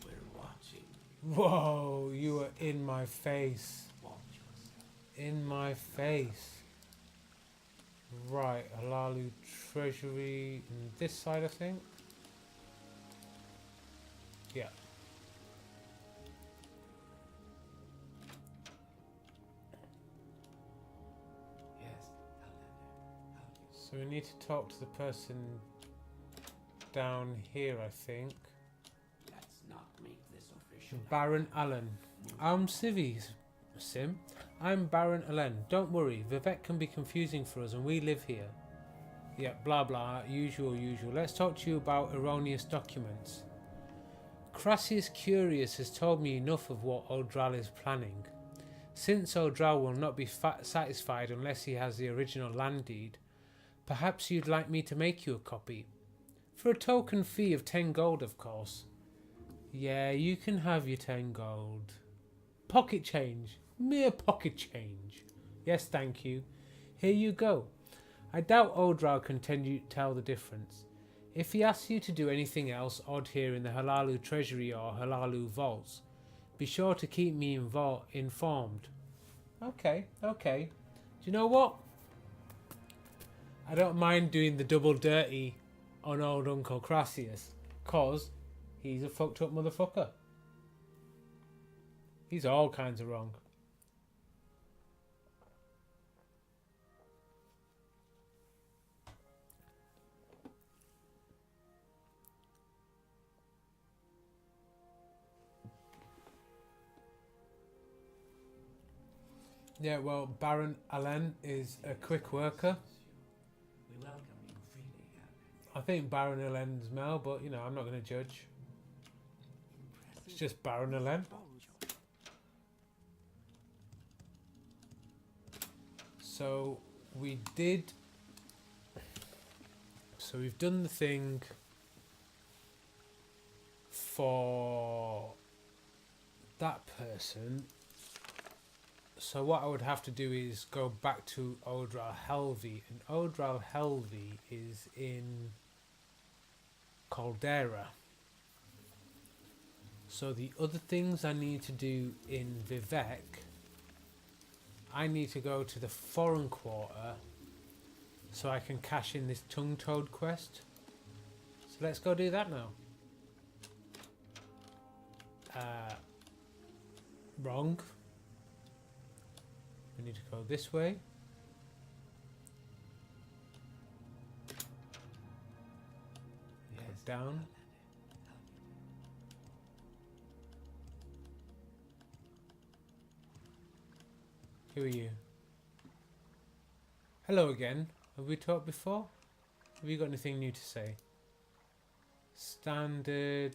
We're watching. Whoa, you are in my face. Watch yourself. In my face. Right, Halalu Treasury on this side, I think. Yeah. Yes, So we need to talk to the person down here, I think. let's not make this official. Baron Allen. I'm Civies, Sim. I'm Baron Allen. Don't worry, Vivek can be confusing for us and we live here. Yeah, blah blah, usual. Let's talk to you about erroneous documents. Crassius Curious has told me enough of what Odral is planning. Since Odral will not be satisfied unless he has the original land deed, perhaps you'd like me to make you a copy. For a token fee of 10 gold, of course. Yeah, you can have your 10 gold. Pocket change. Mere pocket change. Yes, thank you. Here you go. I doubt Odral can tell the difference. If he asks you to do anything else odd here in the Halalu Treasury or Halalu Vaults, be sure to keep me informed. Okay. Do you know what? I don't mind doing the double dirty on old Uncle Crassius, cause he's a fucked up motherfucker. He's all kinds of wrong. Yeah, well, Baron Allen is a quick worker. We welcome you freely. I think Baron Allen's Mel, but you know, I'm not going to judge. It's just Baron Allen. So we've done the thing for that person. So what I would have to do is go back to Odral Helvey, and Odral Helvey is in Caldera. So the other things I need to do in Vivek, I need to go to the foreign quarter so I can cash in this Tongue Toad quest. So let's go do that now. Wrong. We need to go this way. Go down. Who are you? Hello again. Have we talked before? Have you got anything new to say? Standard.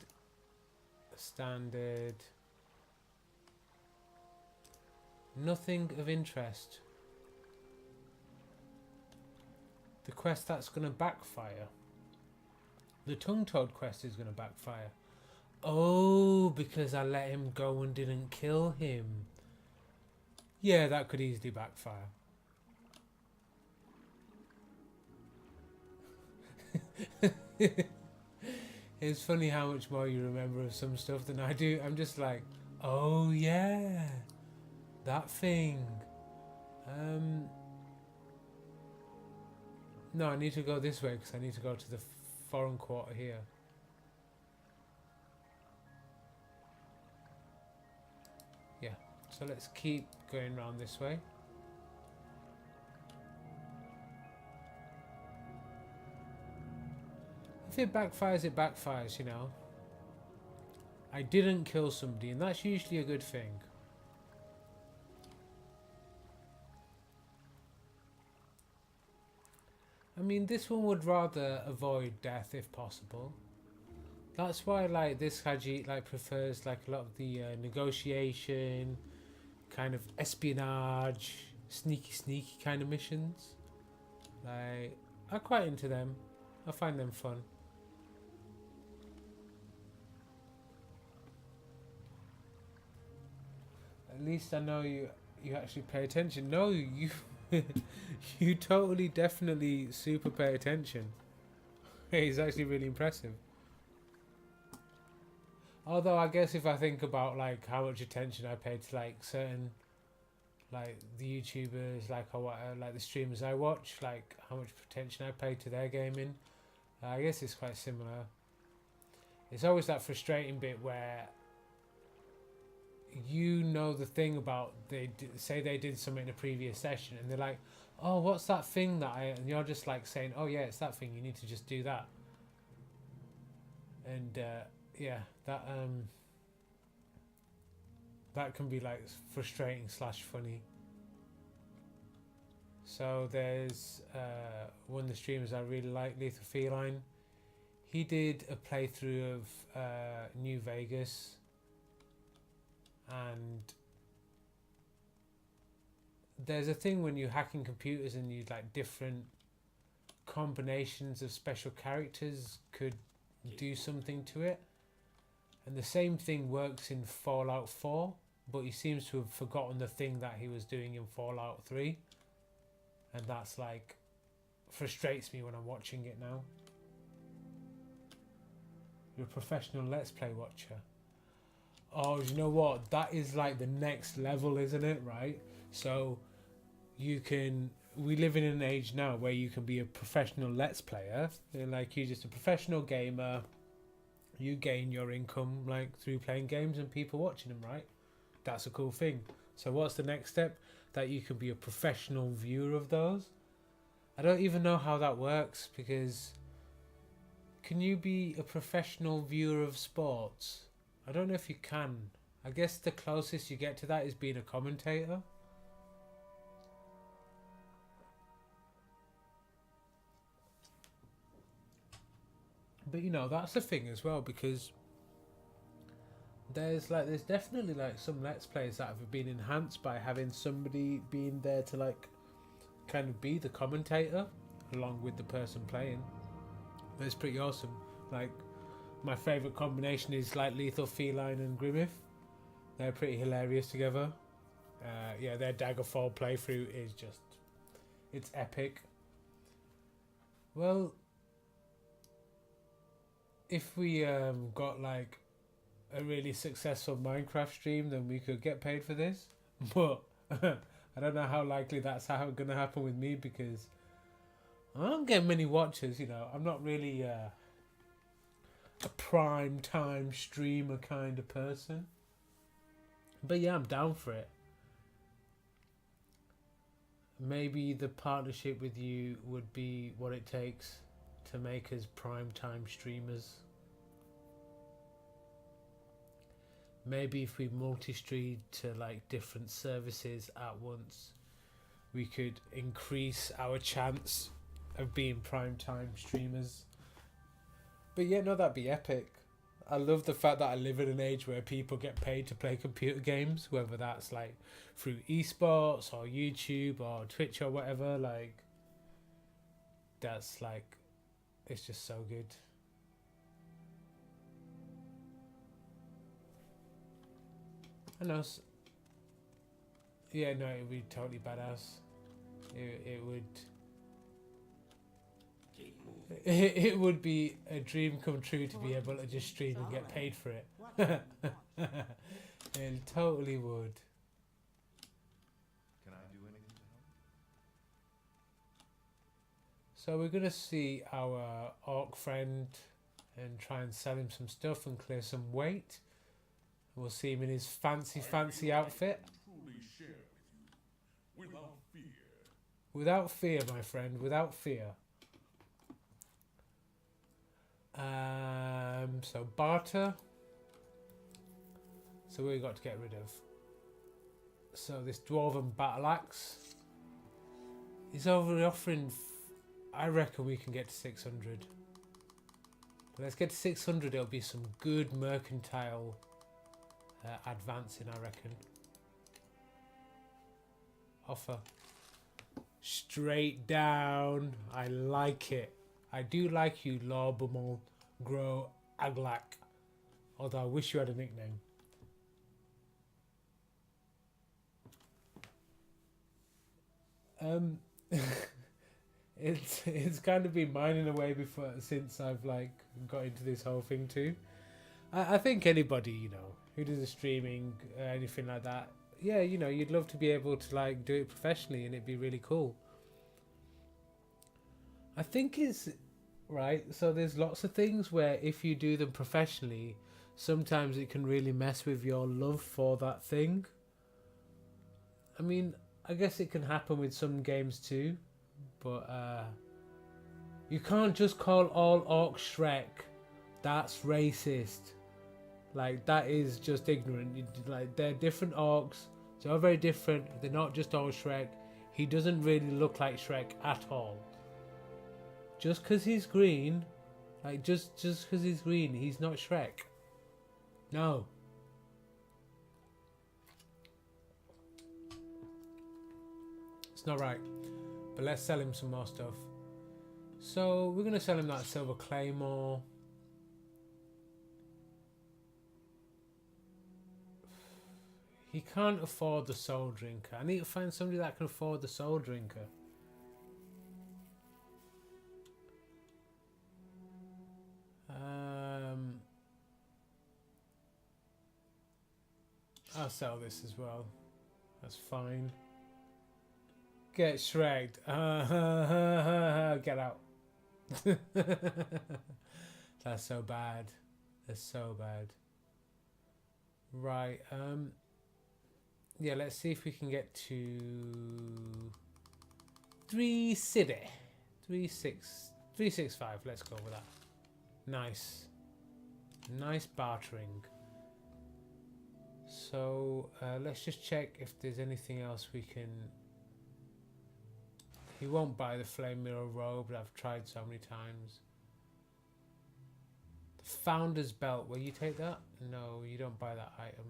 Nothing of interest. The quest that's going to backfire. The Tongue Toad quest is going to backfire. Oh, because I let him go and didn't kill him. Yeah, that could easily backfire. It's funny how much more you remember of some stuff than I do. I'm just like, oh yeah, that thing. No, I need to go this way because I need to go to the foreign quarter here. Yeah, so let's keep going around this way. If it backfires, it backfires, you know. I didn't kill somebody, and that's usually a good thing. I mean, this one would rather avoid death if possible. That's why, like, this Khajiit, like, prefers, like, a lot of the negotiation, kind of espionage, sneaky kind of missions. Like, I'm quite into them. I find them fun. At least I know you actually pay attention. No, you you totally definitely super pay attention. It's actually really impressive. Although I guess if I think about like how much attention I pay to like certain like the YouTubers, like or what, like the streamers I watch, like how much attention I pay to their gaming, I guess it's quite similar. It's always that frustrating bit where you know the thing about say they did something in a previous session and they're like, oh, what's that thing that and you're just like saying, oh yeah, it's that thing, you need to just do that. And yeah, that can be like frustrating / funny. So there's one of the streamers I really like, Lethal Feline. He did a playthrough of New Vegas, and there's a thing when you're hacking computers and you like different combinations of special characters could do something to it, and the same thing works in Fallout 4, but he seems to have forgotten the thing that he was doing in Fallout 3, and that's like frustrates me when I'm watching it now. You're a professional Let's Play watcher. Oh, you know what? That is like the next level, isn't it? Right? So we live in an age now where you can be a professional Let's Player. Like, you're just a professional gamer. You gain your income like through playing games and people watching them, right? That's a cool thing. So what's the next step? That you can be a professional viewer of those. I don't even know how that works, because can you be a professional viewer of sports? I don't know if you can. I guess the closest you get to that is being a commentator. But you know, that's the thing as well, because there's definitely like some Let's Plays that have been enhanced by having somebody being there to like kind of be the commentator along with the person playing. It's pretty awesome. Like, my favourite combination is like Lethal Feline and Grimmith. They're pretty hilarious together. Yeah, their Daggerfall playthrough is just, it's epic. Well, if we got like a really successful Minecraft stream, then we could get paid for this. But I don't know how likely that's going to happen with me, because I don't get many watchers, you know. I'm not really a prime time streamer kind of person. But yeah, I'm down for it. Maybe the partnership with you would be what it takes to make us prime time streamers. Maybe if we multi-stream to like different services at once, we could increase our chance of being prime time streamers. But yeah, no, that'd be epic. I love the fact that I live in an age where people get paid to play computer games, whether that's like through esports or YouTube or Twitch or whatever. Like, that's like, it's just so good. I know. Yeah, no, it would be totally badass. It would. Keep moving. It would be a dream come true to be able to just stream and get paid for it. What do you want? It totally would. Can I do anything to help? So we're gonna see our orc friend and try and sell him some stuff and clear some weight. We'll see him in his fancy outfit. Truly share with you, without fear. Without fear, my friend, without fear. So barter. So we got to get rid of. So this dwarven battle axe. He's over offering. I reckon we can get to 600. Let's get to 600. It'll be some good mercantile advancing, I reckon. Offer. Straight down. I like it. I do like you, Lorbumol Grow Aglak. Although I wish you had a nickname. It's kind of been mine in a way before since I've like got into this whole thing too. I think anybody, you know, who does a streaming, anything like that, yeah, you know, you'd love to be able to like do it professionally and it'd be really cool. I think it's right. So there's lots of things where if you do them professionally, sometimes it can really mess with your love for that thing. I mean, I guess it can happen with some games too, but you can't just call all orcs Shrek. That's racist. Like, that is just ignorant. Like, they're different orcs. They're all very different. They're not just all Shrek. He doesn't really look like Shrek at all. Just because he's green, like, just because he's green, he's not Shrek. No. It's not right. But let's sell him some more stuff. So, we're going to sell him that silver claymore. He can't afford the soul drinker. I need to find somebody that can afford the soul drinker. I'll sell this as well. That's fine. Get shreked. Get out. That's so bad. That's so bad. Right. Yeah, let's see if we can get to 365. Let's go with that. Nice. Nice bartering. So let's just check if there's anything else we can. He won't buy the flame mirror robe, but I've tried so many times. The founder's belt, will you take that? No, you don't buy that item.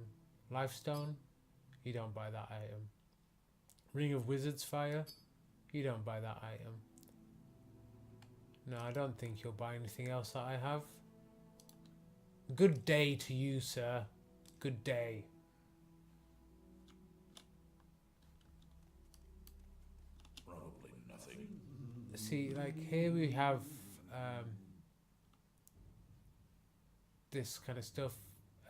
Lifestone? You don't buy that item. Ring of Wizard's Fire? You don't buy that item. No, I don't think you'll buy anything else that I have. Good day to you, sir. Good day. Probably nothing. See, like, here we have this kind of stuff,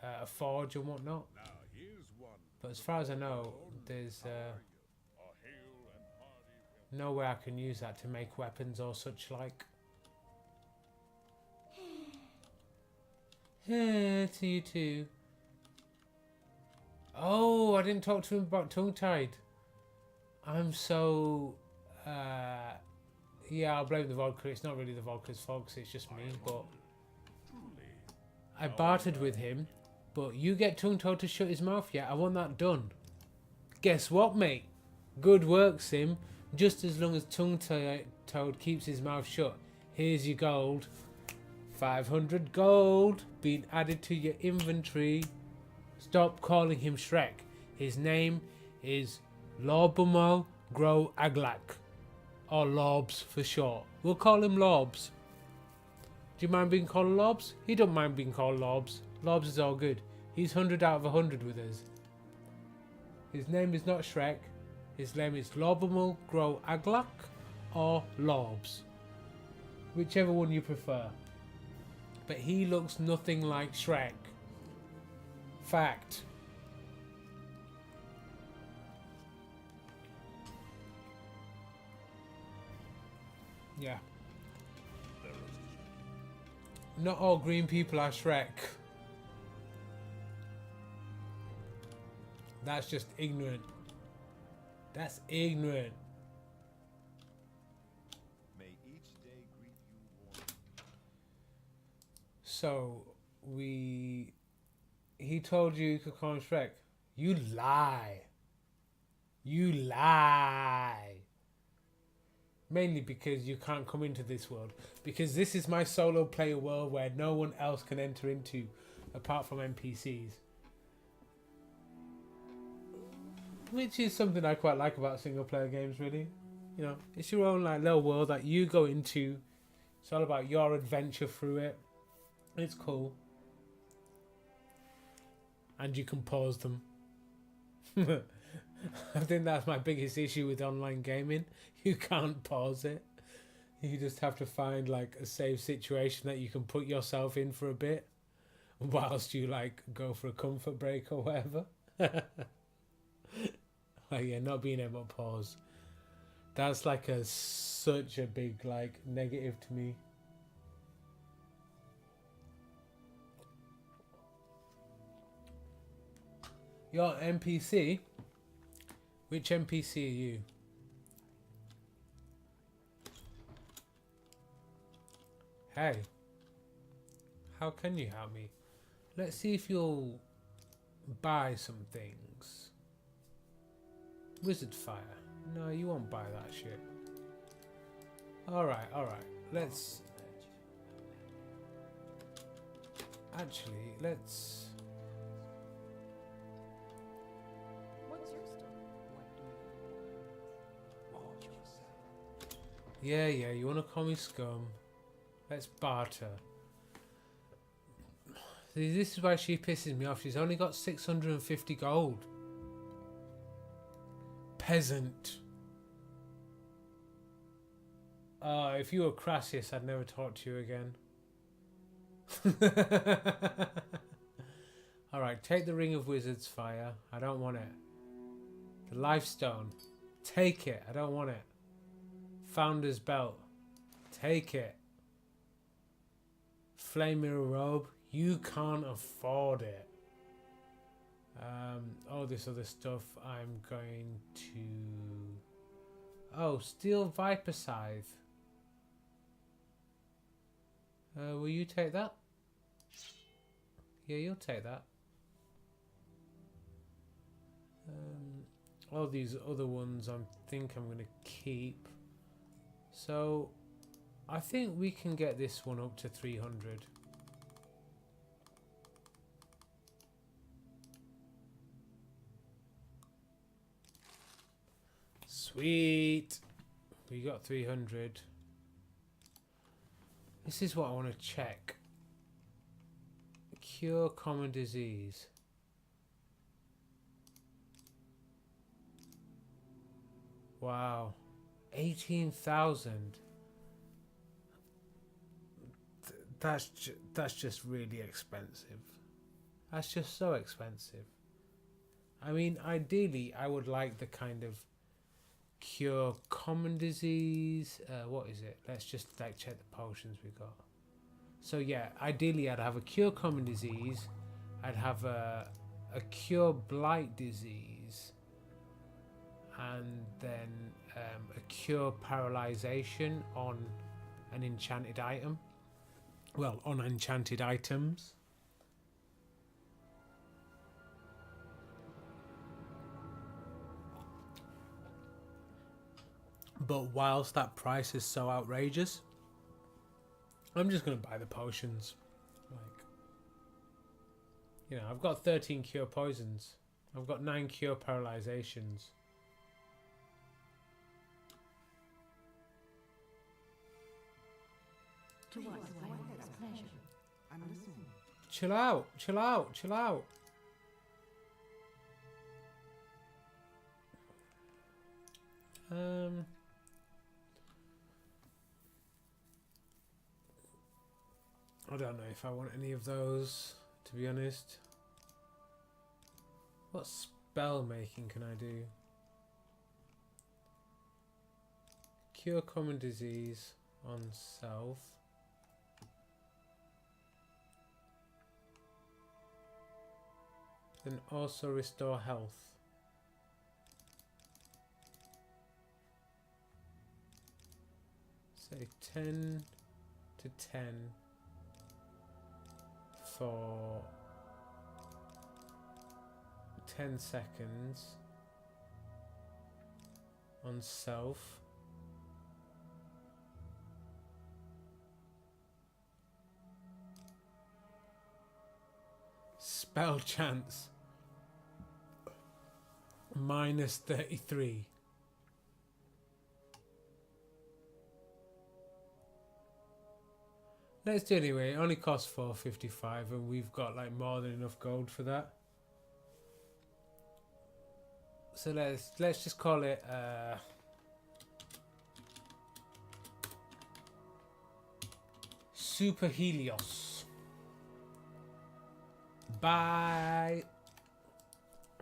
a forge and whatnot. Now here's one. But as far as I know, there's no way I can use that to make weapons or such like. To you too. Oh, I didn't talk to him about tongue-tied. I'm so... yeah, I'll blame the vodka. It's not really the vodka's fault, 'cause it's just me, but... I bartered with him, but you get tongue-toed to shut his mouth yet. I want that done. Guess what, mate? Good work, Sim. Just as long as tongue-toed keeps his mouth shut. Here's your gold. 500 gold being added to your inventory. Stop calling him Shrek. His name is Lorbumo Grow Aglak. Or Lobs for short. We'll call him Lobs. Do you mind being called Lobs? He don't mind being called Lobs. Lobs is all good. He's 100 out of 100 with us. His name is not Shrek. His name is Lobamul Grow Aglok or Lobs. Whichever one you prefer. But he looks nothing like Shrek. Fact. Yeah. Not all green people are Shrek. That's just ignorant. That's ignorant. May each day greet you warmly. So, he told you could call him Shrek. You lie. You lie. Mainly because you can't come into this world. Because this is my solo player world where no one else can enter into apart from NPCs. Which is something I quite like about single player games, really. You know, it's your own like little world that you go into. It's all about your adventure through it. It's cool. And you can pause them. I think that's my biggest issue with online gaming. You can't pause it. You just have to find like a safe situation that you can put yourself in for a bit whilst you like go for a comfort break or whatever. Like, yeah, not being able to pause. That's like such a big like negative to me. Your NPC? Which NPC are you? Hey. How can you help me? Let's see if you'll buy some things. Wizard Fire. No, you won't buy that shit. Alright. Let's... Actually, let's... What's your story? What do you Yeah, you wanna call me scum? Let's barter. See, this is why she pisses me off. She's only got 650 gold. Peasant. If you were Crassus, I'd never talk to you again. Alright, take the Ring of Wizards Fire. I don't want it. The Life Stone. Take it. I don't want it. Founder's Belt. Take it. Flame Mirror Robe. You can't afford it. All this other stuff I'm going to... Oh, Steel Viper Scythe. Will you take that? Yeah, you'll take that. All these other ones I think I'm going to keep. So, I think we can get this one up to 300. Sweet. We got 300. This is what I want to check. Cure common disease. Wow. 18,000. That's just really expensive. That's just so expensive. I mean, ideally, I would like the kind of cure common disease. What is it? Let's just like check the potions we got. So yeah, ideally I'd have a cure common disease. I'd have a cure blight disease, and then a cure paralyzation on an enchanted item. Well, on enchanted items. But whilst that price is so outrageous, I'm just going to buy the potions. Like, you know, I've got 13 cure poisons. I've got 9 cure paralyzations. To what do I owe this pleasure? I'm listening. Chill out, chill out, chill out. I don't know if I want any of those, to be honest. What spell making can I do? Cure common disease on self. Then also restore health. Say 10 to 10 for 10 seconds on self. Spell chance minus 33. Let's do it anyway. It only costs 4.55 and we've got like more than enough gold for that. So let's just call it Super Helios. Bye.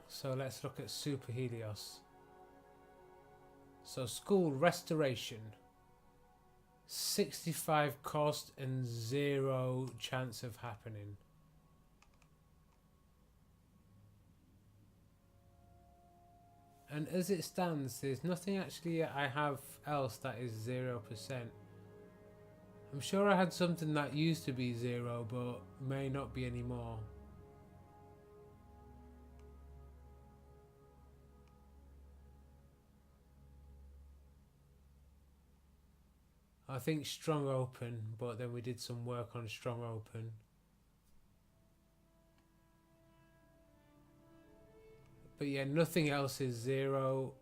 So let's look at Super Helios. So school restoration. 65 cost and 0 chance of happening. And as it stands, there's nothing actually I have else that is 0%. I'm sure I had something that used to be 0 but may not be anymore. I think strong open, but then we did some work on strong open. But yeah, nothing else is 0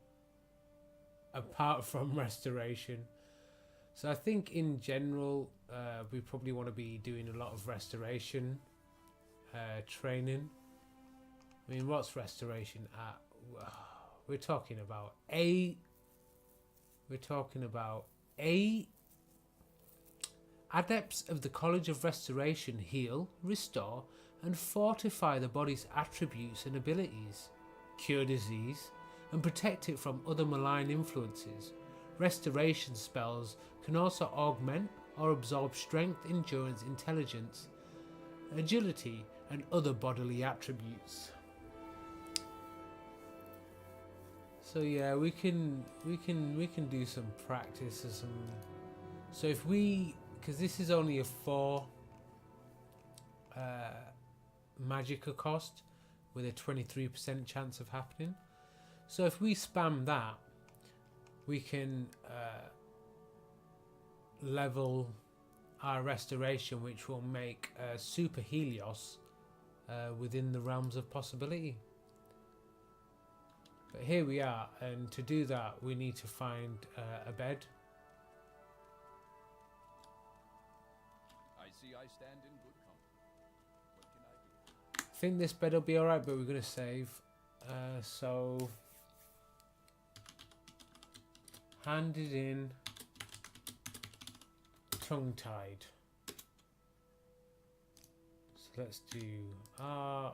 apart from restoration. So I think in general, we probably want to be doing a lot of restoration training. I mean, what's restoration at? We're talking about 8. We're talking about 8. Adepts of the College of Restoration heal, restore, and fortify the body's attributes and abilities, cure disease, and protect it from other malign influences. Restoration spells can also augment or absorb strength, endurance, intelligence, agility, and other bodily attributes. So yeah, we can do some practice and some. So if we, because this is only a 4 magicka cost with a 23% chance of happening. So if we spam that, we can level our restoration, which will make Super Helios within the realms of possibility. But here we are, and to do that we need to find a bed. I see I stand in good company. What can I do? I think this bed will be alright, but we're going to save. So handed in, tongue-tied. So let's do our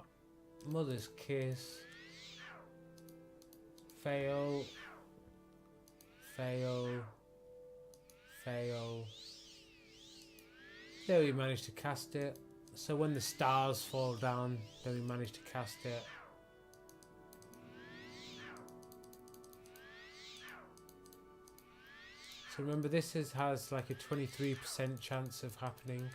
mother's kiss. Fail, fail, fail. There we managed to cast it. So when the stars fall down, then we managed to cast it. So remember, this has like a 23% chance of happening.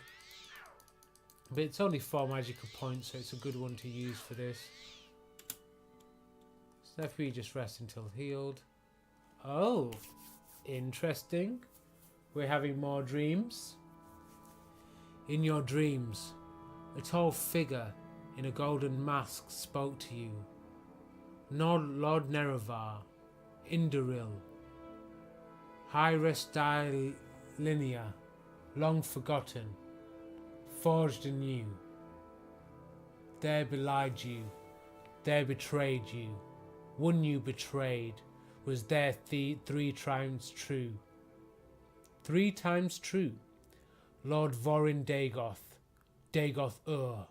But it's only 4 magical points, so it's a good one to use for this. So if we just rest until healed. Oh, interesting. We're having more dreams. In your dreams, a tall figure in a golden mask spoke to you. Lord Nerevar, Indoril, High Linear, long forgotten, forged anew. There belied you, there betrayed you. One you betrayed, was there 3 times true. 3 times true. Lord Vorin Dagoth, Dagoth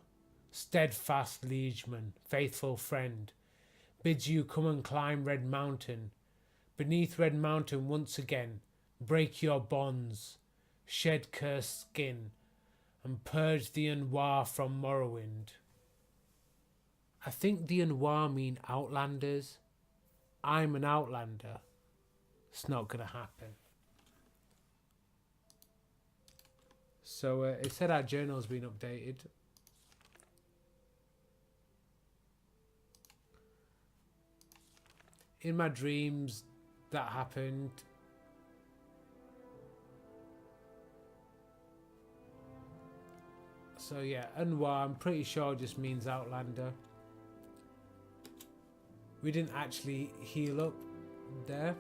steadfast liegeman, faithful friend, bids you come and climb Red Mountain. Beneath Red Mountain once again, break your bonds, shed cursed skin, and purge the Unwar from Morrowind. I think the Unwar mean Outlanders. I'm an Outlander. It's not gonna happen. So it said our journal's been updated. In my dreams, that happened. So yeah, Unwar, I'm pretty sure just means Outlander. We didn't actually heal up there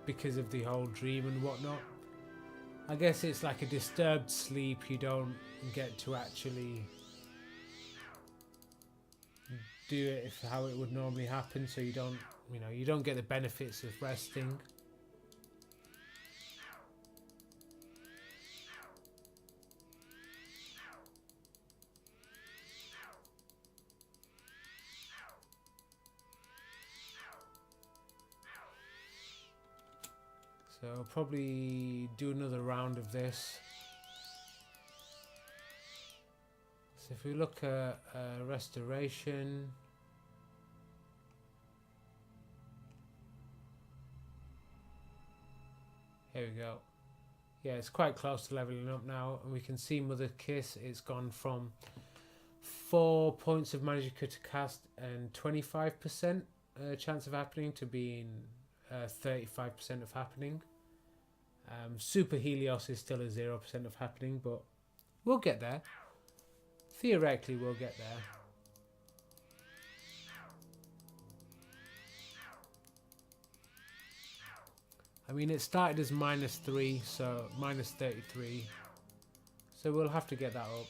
because of the whole dream and whatnot. I guess it's like a disturbed sleep. You don't get to actually do it how it would normally happen, so you don't, you don't get the benefits of resting. So I'll probably do another round of this. So if we look at restoration, here we go. Yeah, it's quite close to leveling up now, and we can see Mother Kiss. It's gone from 4 points of magic to cast and 25% chance of happening to being 35% of happening. Super Helios is still a 0% of happening, but we'll get there. Theoretically, we'll get there. I mean, it started as -3, so -33. So we'll have to get that up.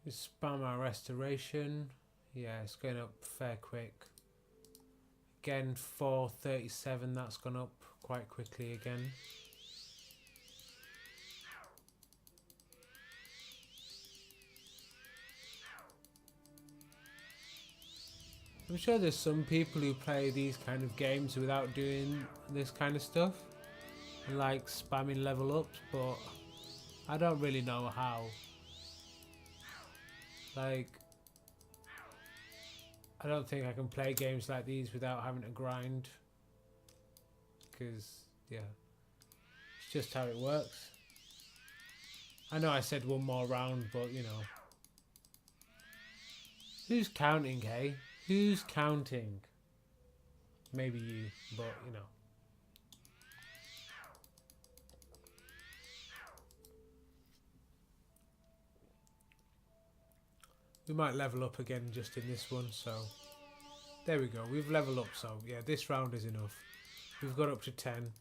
Spam our restoration. Yeah, it's going up fair quick. Again, 437, that's gone up quite quickly again. I'm sure there's some people who play these kind of games without doing this kind of stuff, like spamming level ups, but I don't really know how. Like, I don't think I can play games like these without having to grind, because yeah, it's just how it works. I know I said one more round, but who's counting, hey? Who's counting? Maybe you, but we might level up again just in this one, so there we go. We've leveled up, so yeah, this round is enough. We've got up to 10.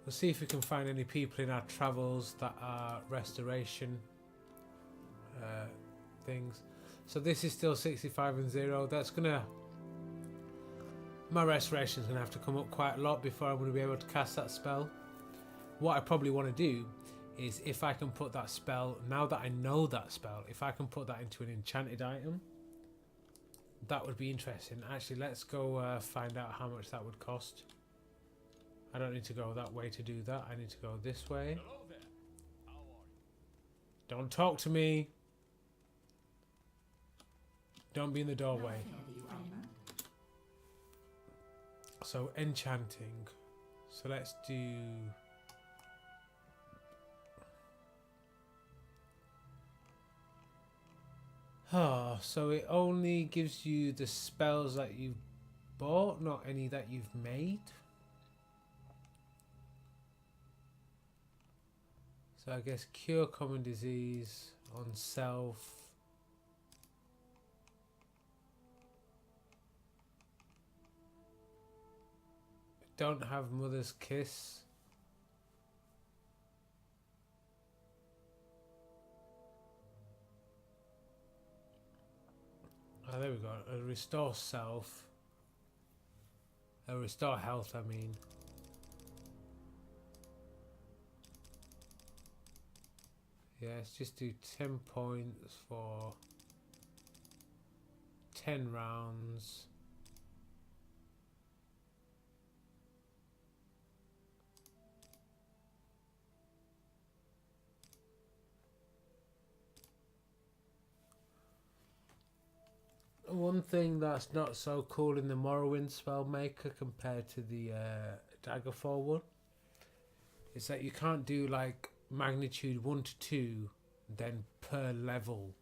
We'll see if we can find any people in our travels that are restoration things. So this is still 65 and 0. That's gonna, my restoration's gonna have to come up quite a lot before I'm gonna be able to cast that spell. What I probably want to do is, if I can put that spell, now that I know that spell, if I can put that into an enchanted item, that would be interesting. Actually, let's go find out how much that would cost. I don't need to go that way to do that. I need to go this way. Hello there. How are you? Don't talk to me. Don't be in the doorway. So, enchanting. So let's do... Oh, so it only gives you the spells that you've bought, not any that you've made. So I guess cure common disease on self. Don't have mother's kiss. Oh, there we go. Restore self. Restore health, I mean. Yeah, let's just do 10 points for 10 rounds. One thing that's not so cool in the Morrowind Spellmaker compared to the Daggerfall one is that you can't do like magnitude 1 to 2 then per level,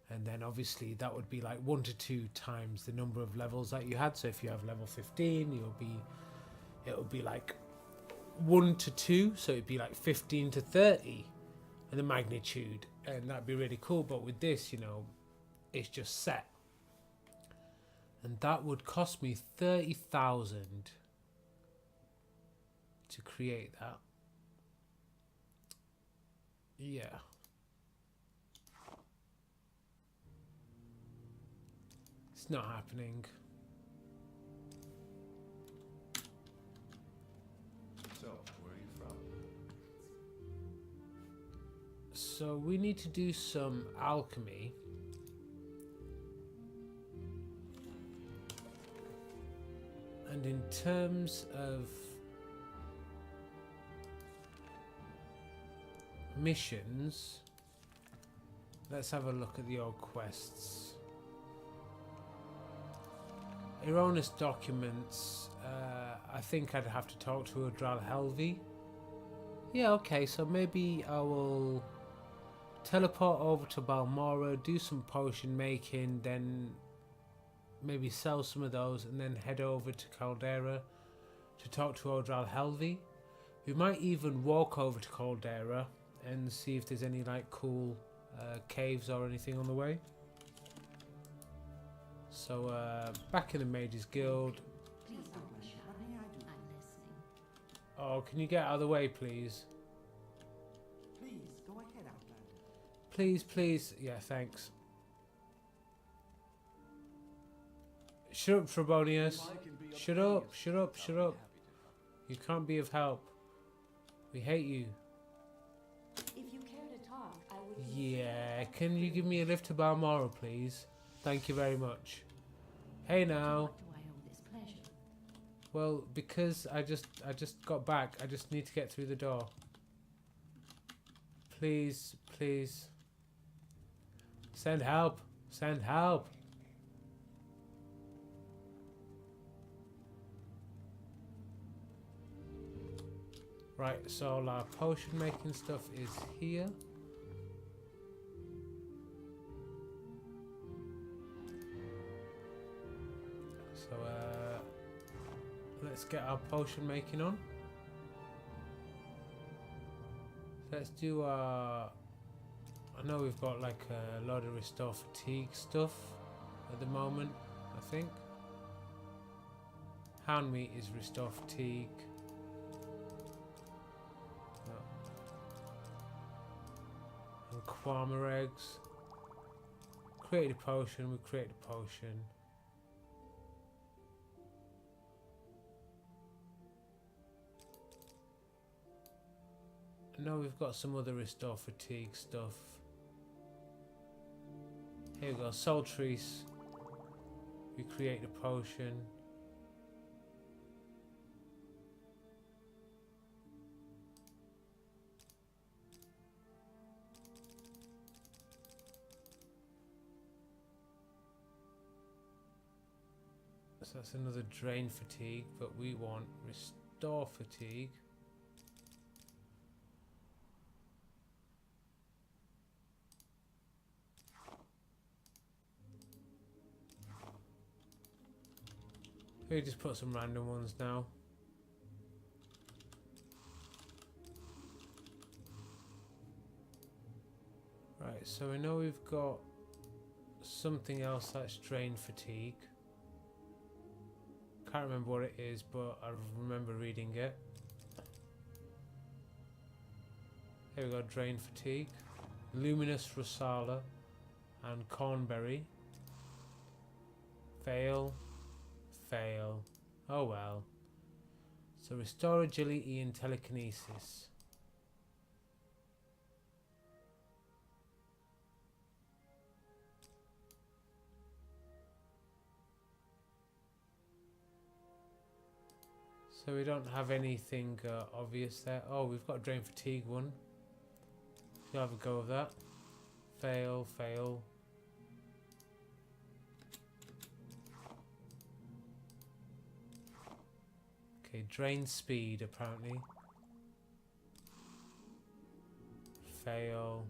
and then obviously that would be like 1 to 2 times the number of levels that you had. So if you have level 15, it'll be like 1 to 2, so it'd be like 15 to 30 and the magnitude, and that'd be really cool. But with this, you know, it's just set. And that would cost me 30,000 to create that. Yeah. It's not happening. So, where are you from? So we need to do some alchemy. And in terms of missions, let's have a look at the old quests. Erroneous documents. I think I'd have to talk to Udral Helvi. Yeah, okay, so maybe I will teleport over to Balmora, do some potion making, then maybe sell some of those, and then head over to Caldera to talk to Udral Helvi. We might even walk over to Caldera and see if there's any like cool caves or anything on the way. So back in the Mages Guild. Please don't rush What on. may I do? I'm listening. Oh, can you get out of the way, please? Please, go ahead, Outlander. Please, please. Yeah, thanks. Shut up, Trebonius. Shut up, shut up, shut up. You can't be of help. We hate you. If you care to talk, I would. Yeah, can you give me a lift to Balmora, please? Thank you very much. Hey now. What do I owe this pleasure? Well, because I just got back. I just need to get through the door. Please, please. Send help. Send help. Right, so all our potion making stuff is here. So let's get our potion making on. Let's do our... I know we've got like a lot of restore fatigue stuff at the moment, I think. Hound meat is restore fatigue. No. And Kwama eggs. Create a potion, we create a potion. I know we've got some other restore fatigue stuff. Here we go, Sultries. We create a potion. So that's another drain fatigue, but we want restore fatigue. We just put some random ones now. Right, so we know we've got something else that's drain fatigue. Can't remember what it is, but I remember reading it. Here we go, drain fatigue. Luminous Rosala and Cornberry. Fail. Fail. Oh well. So restore agility and telekinesis. So we don't have anything obvious there. Oh, we've got drain fatigue one. So have a go of that. Fail, fail. Okay, drain speed apparently. Fail.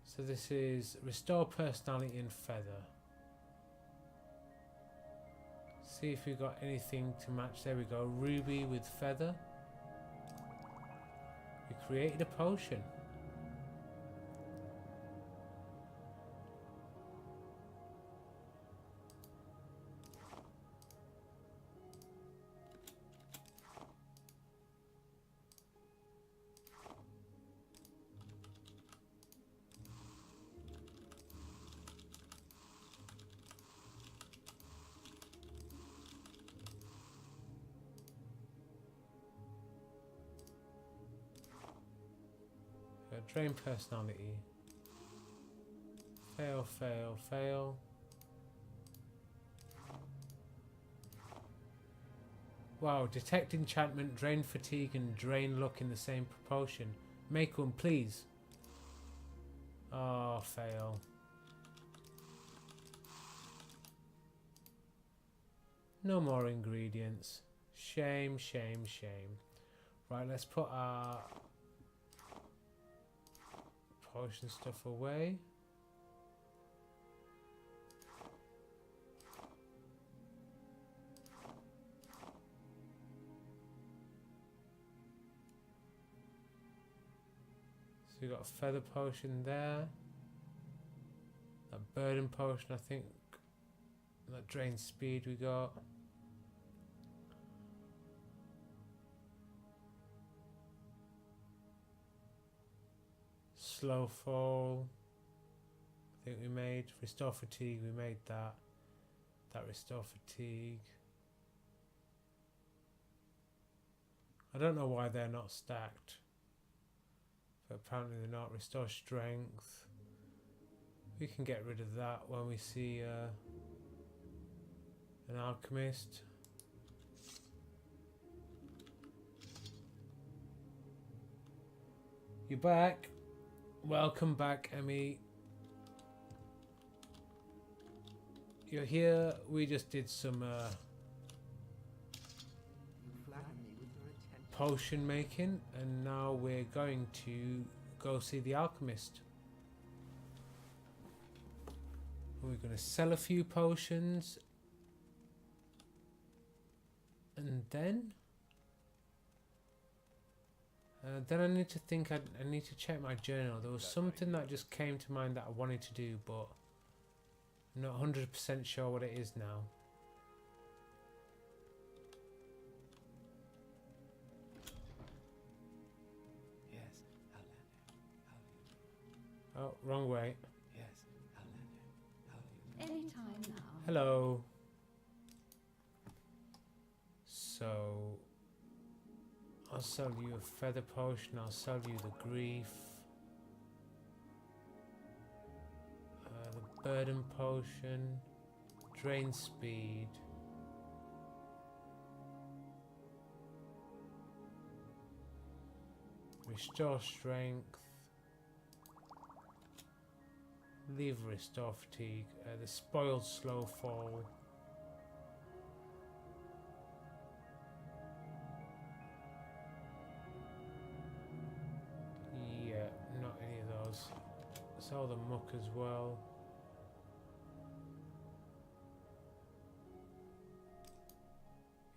So this is restore personality and feather. See if we got anything to match. There we go. Ruby with feather. We created a potion. Drain personality. Fail, fail, fail. Wow, detect enchantment, drain fatigue and drain luck in the same proportion. Make one, please. Oh, fail. No more ingredients. Shame, shame, shame. Right, let's put our potion stuff away. So we got a feather potion there. That burden potion, I think. That drain speed we got. Slow fall. I think we made. Restore fatigue, we made that. That restore fatigue. I don't know why they're not stacked. But apparently they're not. Restore strength. We can get rid of that when we see an alchemist. You're back. Welcome back, Emmy. You're here. We just did some You flatter me with your attention. potion making, and now we're going to go see the alchemist. We're going to sell a few potions, and then I need to think. I need to check my journal. There was something that just came to mind that I wanted to do, but I'm not 100% sure what it is now. Yes, Outlander. Oh, wrong way. Yes, Outlander. How are you? Anytime now. Hello. So I'll sell you a feather potion. I'll sell you the grief. The burden potion. Drain speed. Restore strength. Leave restore fatigue. The spoiled slow fall. Yeah, not any of those. Sell the muck as well.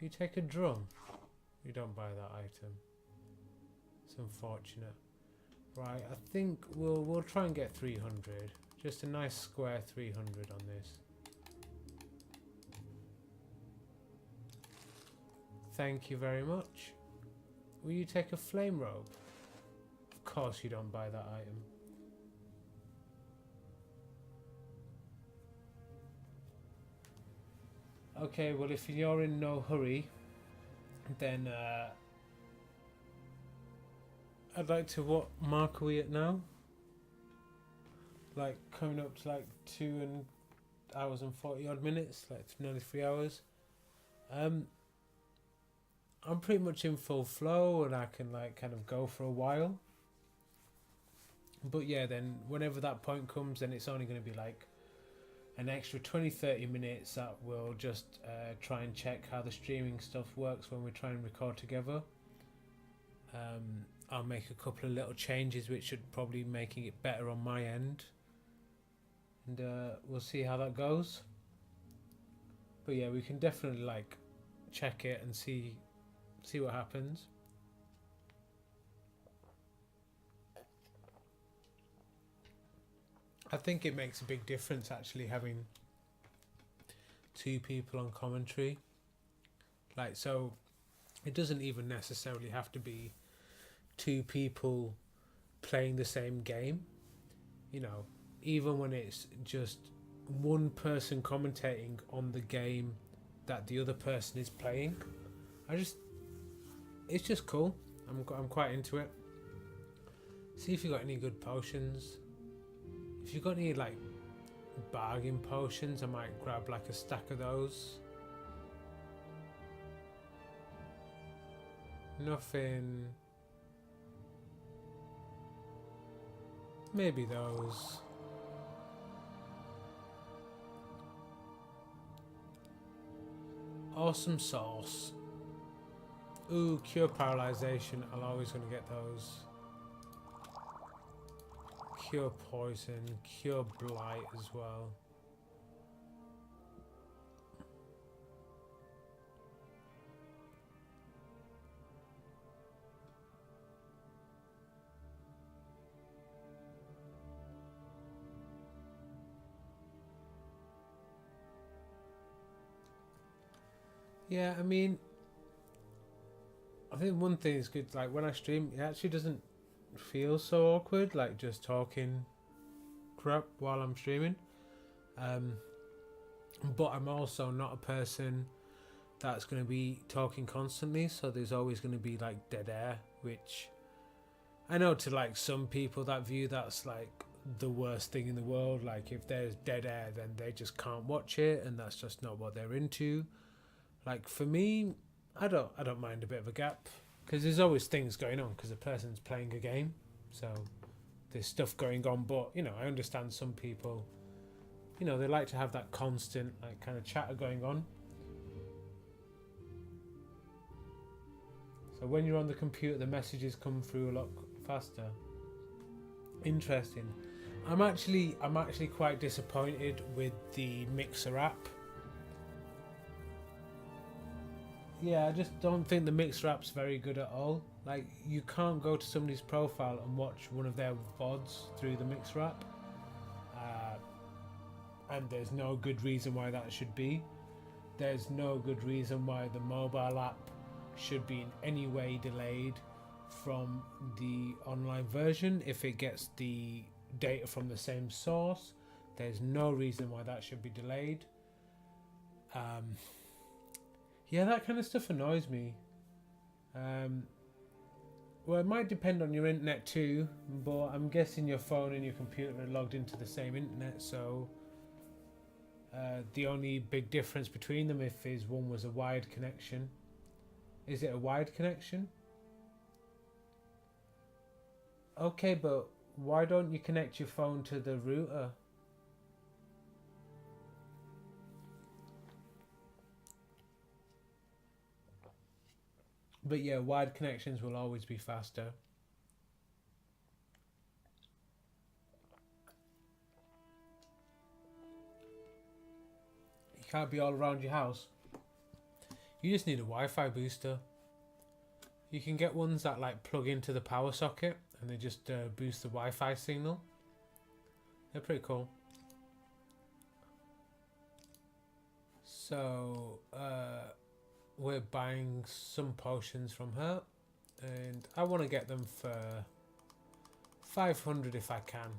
You take a drum. You don't buy that item. It's unfortunate. Right, I think we'll try and get 300. Just a nice square 300 on this. Thank you very much. Will you take a flame robe? Of course you don't buy that item. Okay, well if you're in no hurry, then I'd like to, what mark are we at now? Like coming up to like 2 hours and 40 odd minutes, like nearly 3 hours. I'm pretty much in full flow and I can like kind of go for a while. But yeah, then whenever that point comes, then it's only going to be like an extra 20-30 minutes that we'll just try and check how the streaming stuff works when we try and record together. I'll make a couple of little changes which should probably making it better on my end, and we'll see how that goes. But yeah, we can definitely like check it and see what happens. I think it makes a big difference actually having 2 people on commentary. Like, so it doesn't even necessarily have to be 2 people playing the same game. You know, even when it's just one person commentating on the game that the other person is playing, it's just cool. I'm quite into it. See if you got any good potions. If you got any like bargain potions, I might grab like a stack of those. Nothing. Maybe those. Awesome sauce. Ooh, cure paralyzation. I'm always going to get those. Cure poison, cure blight as well. Yeah, I mean, I think one thing is good, like when I stream, it actually doesn't feel so awkward, like just talking crap while I'm streaming. But I'm also not a person that's going to be talking constantly, so there's always going to be like dead air, which I know to like some people that view that's like the worst thing in the world. Like if there's dead air, then they just can't watch it, and that's just not what they're into. Like for me, I don't mind a bit of a gap, because there's always things going on, because the person's playing a game, so there's stuff going on. But you know, I understand some people, you know, they like to have that constant like kind of chatter going on. So when you're on the computer, the messages come through a lot faster. Interesting. I'm actually quite disappointed with the Mixer app. Yeah, I just don't think the Mixer app's very good at all. Like, you can't go to somebody's profile and watch one of their VODs through the Mixer app. And there's no good reason why that should be. There's no good reason why the mobile app should be in any way delayed from the online version if it gets the data from the same source. There's no reason why that should be delayed. Yeah, that kind of stuff annoys me. Well, it might depend on your internet too, but I'm guessing your phone and your computer are logged into the same internet, so the only big difference between them is one was a wired connection. Is it a wired connection? Okay, but why don't you connect your phone to the router? But yeah, wired connections will always be faster. can't be all around your house. You just need a Wi-Fi booster. You can get ones that like plug into the power socket and they just boost the Wi-Fi signal. They're pretty cool. So we're buying some potions from her, and I want to get them for 500 if I can.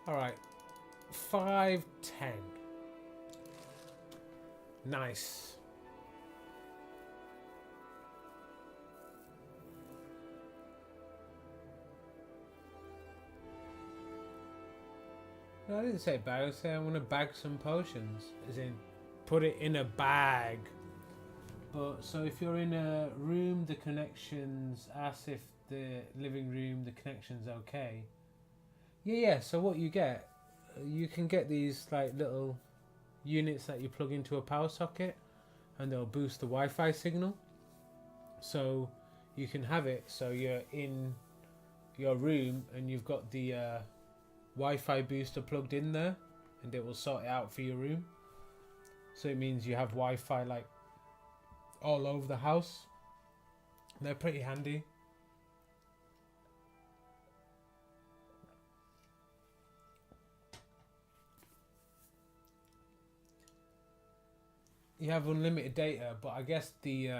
Alright, 510. Nice. No, I didn't say bag. I said I want to bag some potions, as in put it in a bag. But so if you're in a room, the connections, ask if the living room, the connection's okay. Yeah. So what you get, you can get these like little units that you plug into a power socket, and they'll boost the Wi-Fi signal. So you can have it so you're in your room and you've got the Wi-Fi booster plugged in there, and it will sort it out for your room. So it means you have Wi-Fi like all over the house. They're pretty handy. You have unlimited data, but I guess the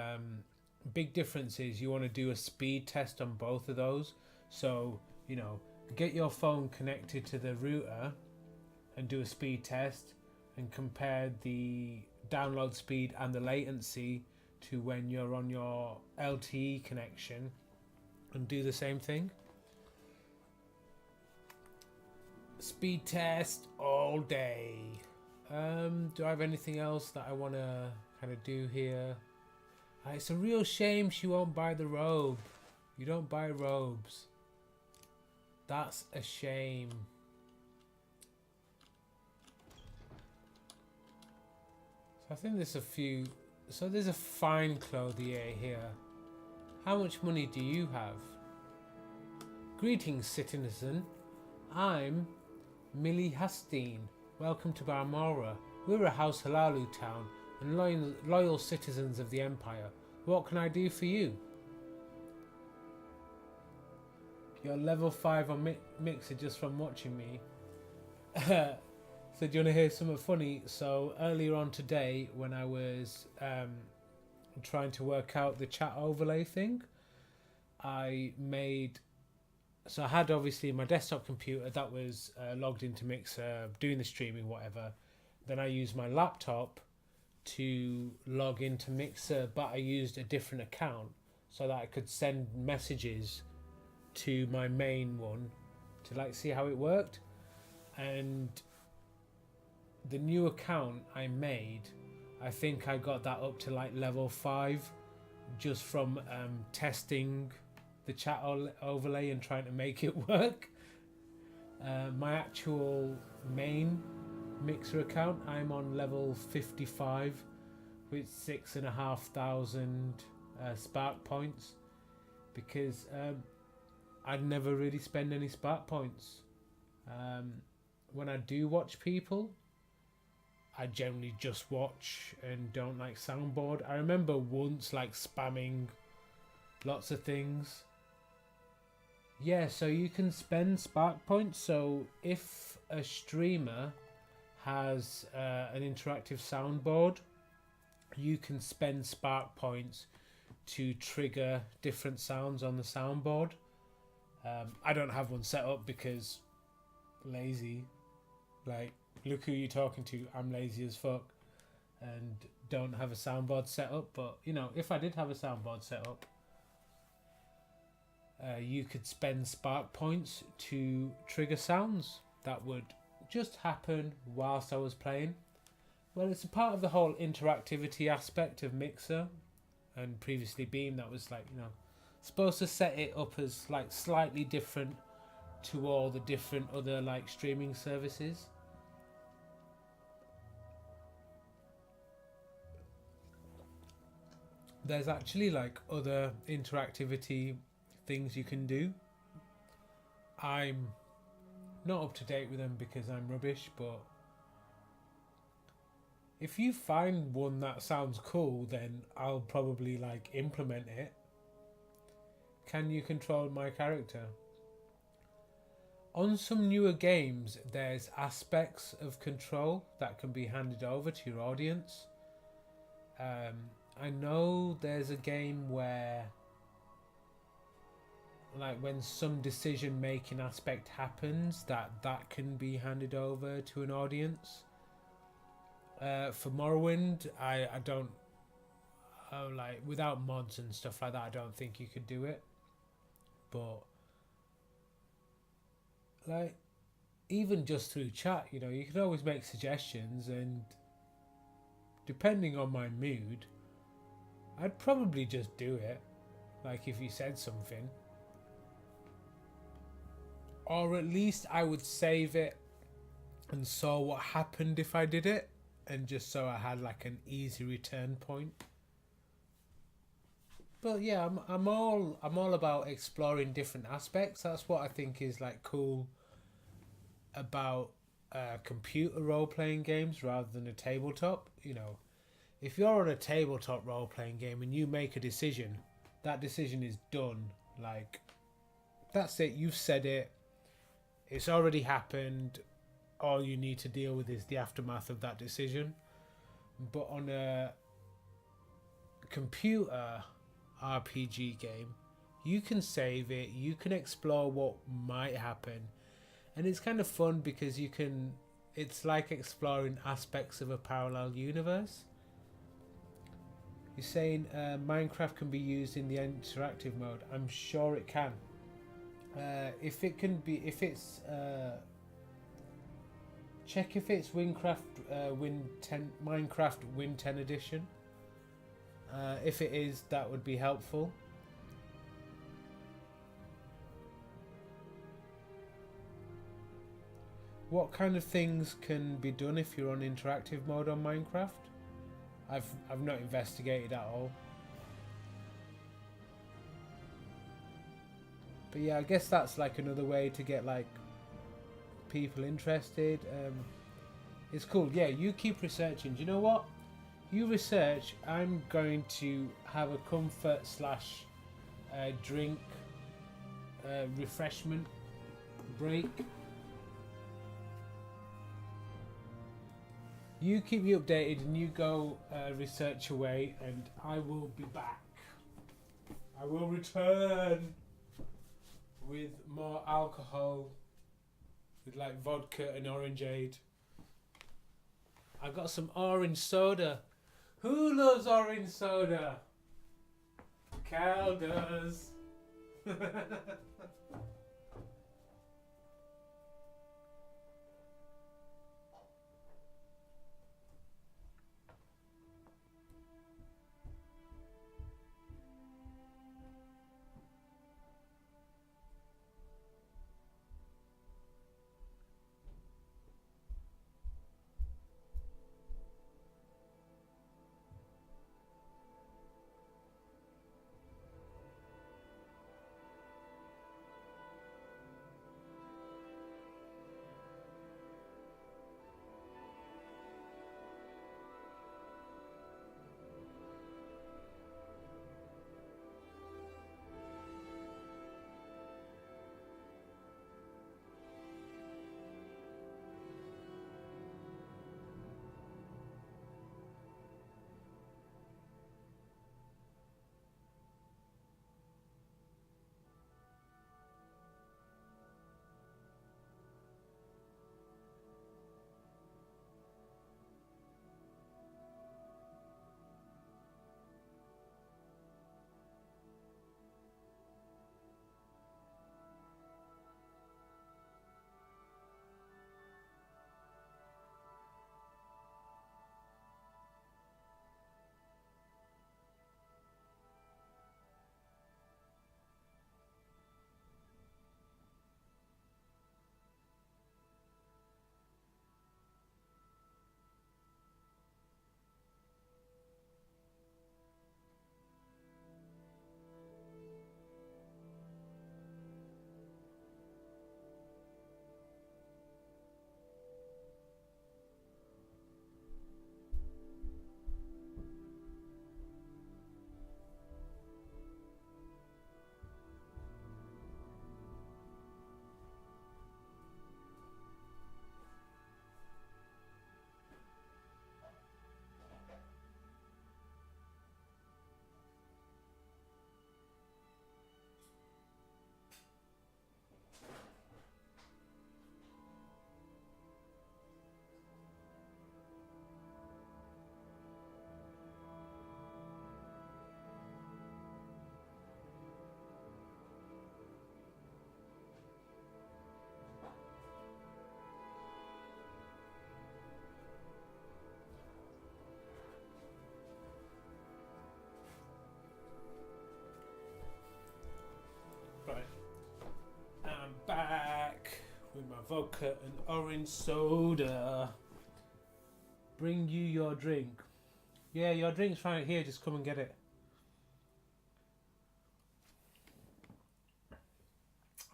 big difference is you want to do a speed test on both of those. So, you know, get your phone connected to the router and do a speed test and compare the download speed and the latency to when you're on your LTE connection, and do the same thing. Speed test all day. Do I have anything else that I want to kind of do here? It's a real shame she won't buy the robe. You don't buy robes. That's a shame. So I think there's a few. So there's a fine clothier here. How much money do you have? Greetings, citizen. I'm Millie Hastine. Welcome to Balmora. We're a House Halalu town and loyal citizens of the Empire. What can I do for you? You're level 5 on Mixer just from watching me. So do you want to hear something funny? So earlier on today, when I was trying to work out the chat overlay thing, I had obviously my desktop computer that was logged into Mixer, doing the streaming, whatever. Then I used my laptop to log into Mixer, but I used a different account so that I could send messages to my main one to like see how it worked. And the new account I made, I think I got that up to like level 5 just from testing the chat overlay and trying to make it work. My actual main Mixer account, I'm on level 55 with 6,500 spark points, because I'd never really spend any spark points. When I do watch people, I generally just watch and don't like soundboard. I remember once like spamming lots of things. Yeah, so you can spend spark points. So if a streamer has an interactive soundboard, you can spend spark points to trigger different sounds on the soundboard. I don't have one set up because lazy. Like, look who you're talking to. I'm lazy as fuck and don't have a soundboard set up. But you know, if I did have a soundboard set up, you could spend spark points to trigger sounds that would just happen whilst I was playing. Well, it's a part of the whole interactivity aspect of Mixer and previously Beam that was like, you know, supposed to set it up as like slightly different to all the different other like streaming services. There's actually like other interactivity things you can do. I'm not up to date with them because I'm rubbish, but if you find one that sounds cool, then I'll probably like implement it. Can you control my character? On some newer games, there's aspects of control that can be handed over to your audience. I know there's a game where, like, when some decision making aspect happens, that can be handed over to an audience. For Morrowind, I don't, like, without mods and stuff like that, I don't think you could do it. But like, even just through chat, you know, you can always make suggestions, and depending on my mood, I'd probably just do it. Like, if you said something, or at least I would save it and saw what happened if I did it, and just so I had like an easy return point. But yeah, I'm all about exploring different aspects. That's what I think is like cool about computer role-playing games rather than a tabletop. You know, if you're on a tabletop role-playing game and you make a decision, that decision is done. Like, that's it, you've said it, it's already happened, all you need to deal with is the aftermath of that decision. But on a computer RPG game, you can save it, you can explore what might happen, and it's kind of fun because you can, it's like exploring aspects of a parallel universe. You're saying Minecraft can be used in the interactive mode. I'm sure it can. If it can be, if it's check if it's Minecraft Win 10 edition. If it is, that would be helpful. What kind of things can be done if you're on interactive mode on Minecraft? I've not investigated at all. But yeah, I guess that's like another way to get like people interested. It's cool. Yeah, you keep researching. Do you know what? You research. I'm going to have a comfort slash drink refreshment break. You keep me updated and you go research away, and I will be back. I will return with more alcohol, with like vodka and orangeade. I got some orange soda. Who loves orange soda? Cal does. vodka and orange soda. Bring you your drink. Yeah, your drink's right here. Just come and get it.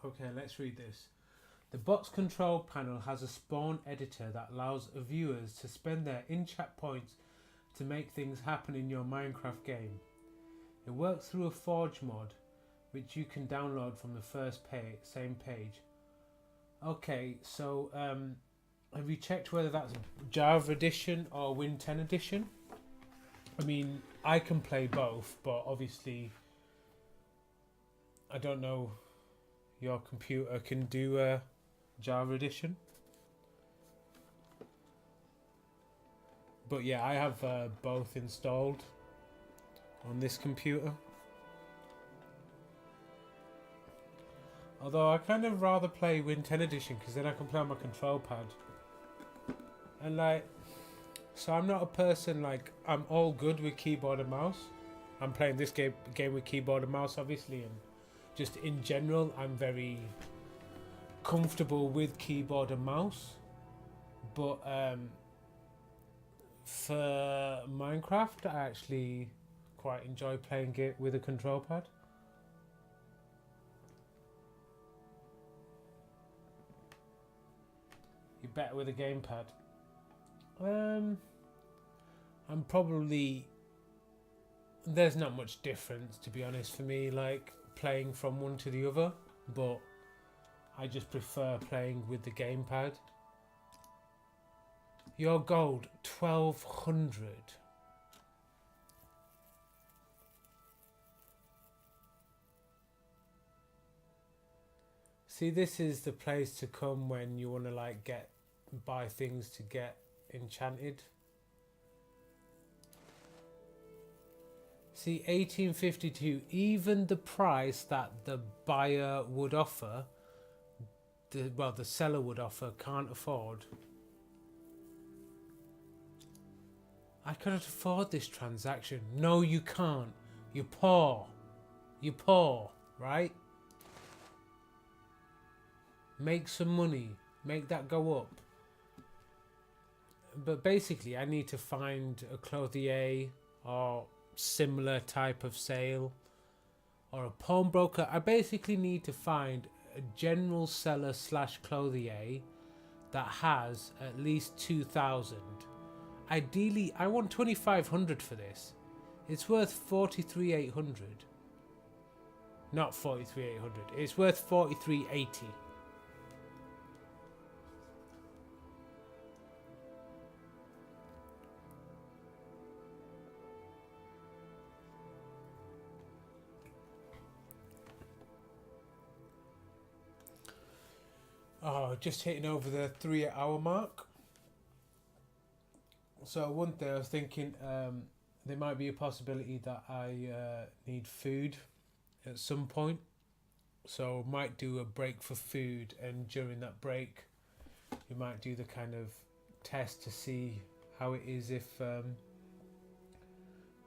Okay, let's read this. The box control panel has a spawn editor that allows viewers to spend their in-chat points to make things happen in your Minecraft game. It works through a Forge mod, which you can download from the same page. Okay, so have you checked whether that's Java Edition or Win 10 Edition? I mean, I can play both, but obviously I don't know your computer can do Java Edition. But yeah, I have both installed on this computer. Although I kind of rather play Win 10 Edition because then I can play on my control pad. And like, so I'm not a person like, I'm all good with keyboard and mouse. I'm playing this game with keyboard and mouse obviously, and just in general I'm very comfortable with keyboard and mouse. But for Minecraft I actually quite enjoy playing it with a control pad. You're better with a gamepad. I'm probably, there's not much difference to be honest for me, like playing from one to the other, but I just prefer playing with the gamepad. Your gold 1200. See, this is the place to come when you want to like buy things to get enchanted. See, 1852, even the price that the buyer would offer, the seller would offer, can't afford. I cannot afford this transaction. No, you can't. You're poor. You're poor, right? Make some money. Make that go up. But basically, I need to find a clothier or similar type of sale or a pawnbroker. I basically need to find a general seller / clothier that has at least 2,000. Ideally, I want 2,500 for this. It's worth 43,800. Not 43,800. It's worth 43,80. Oh, just hitting over the 3-hour mark. So one day I was thinking there might be a possibility that I need food at some point. So might do a break for food, and during that break we might do the kind of test to see how it is if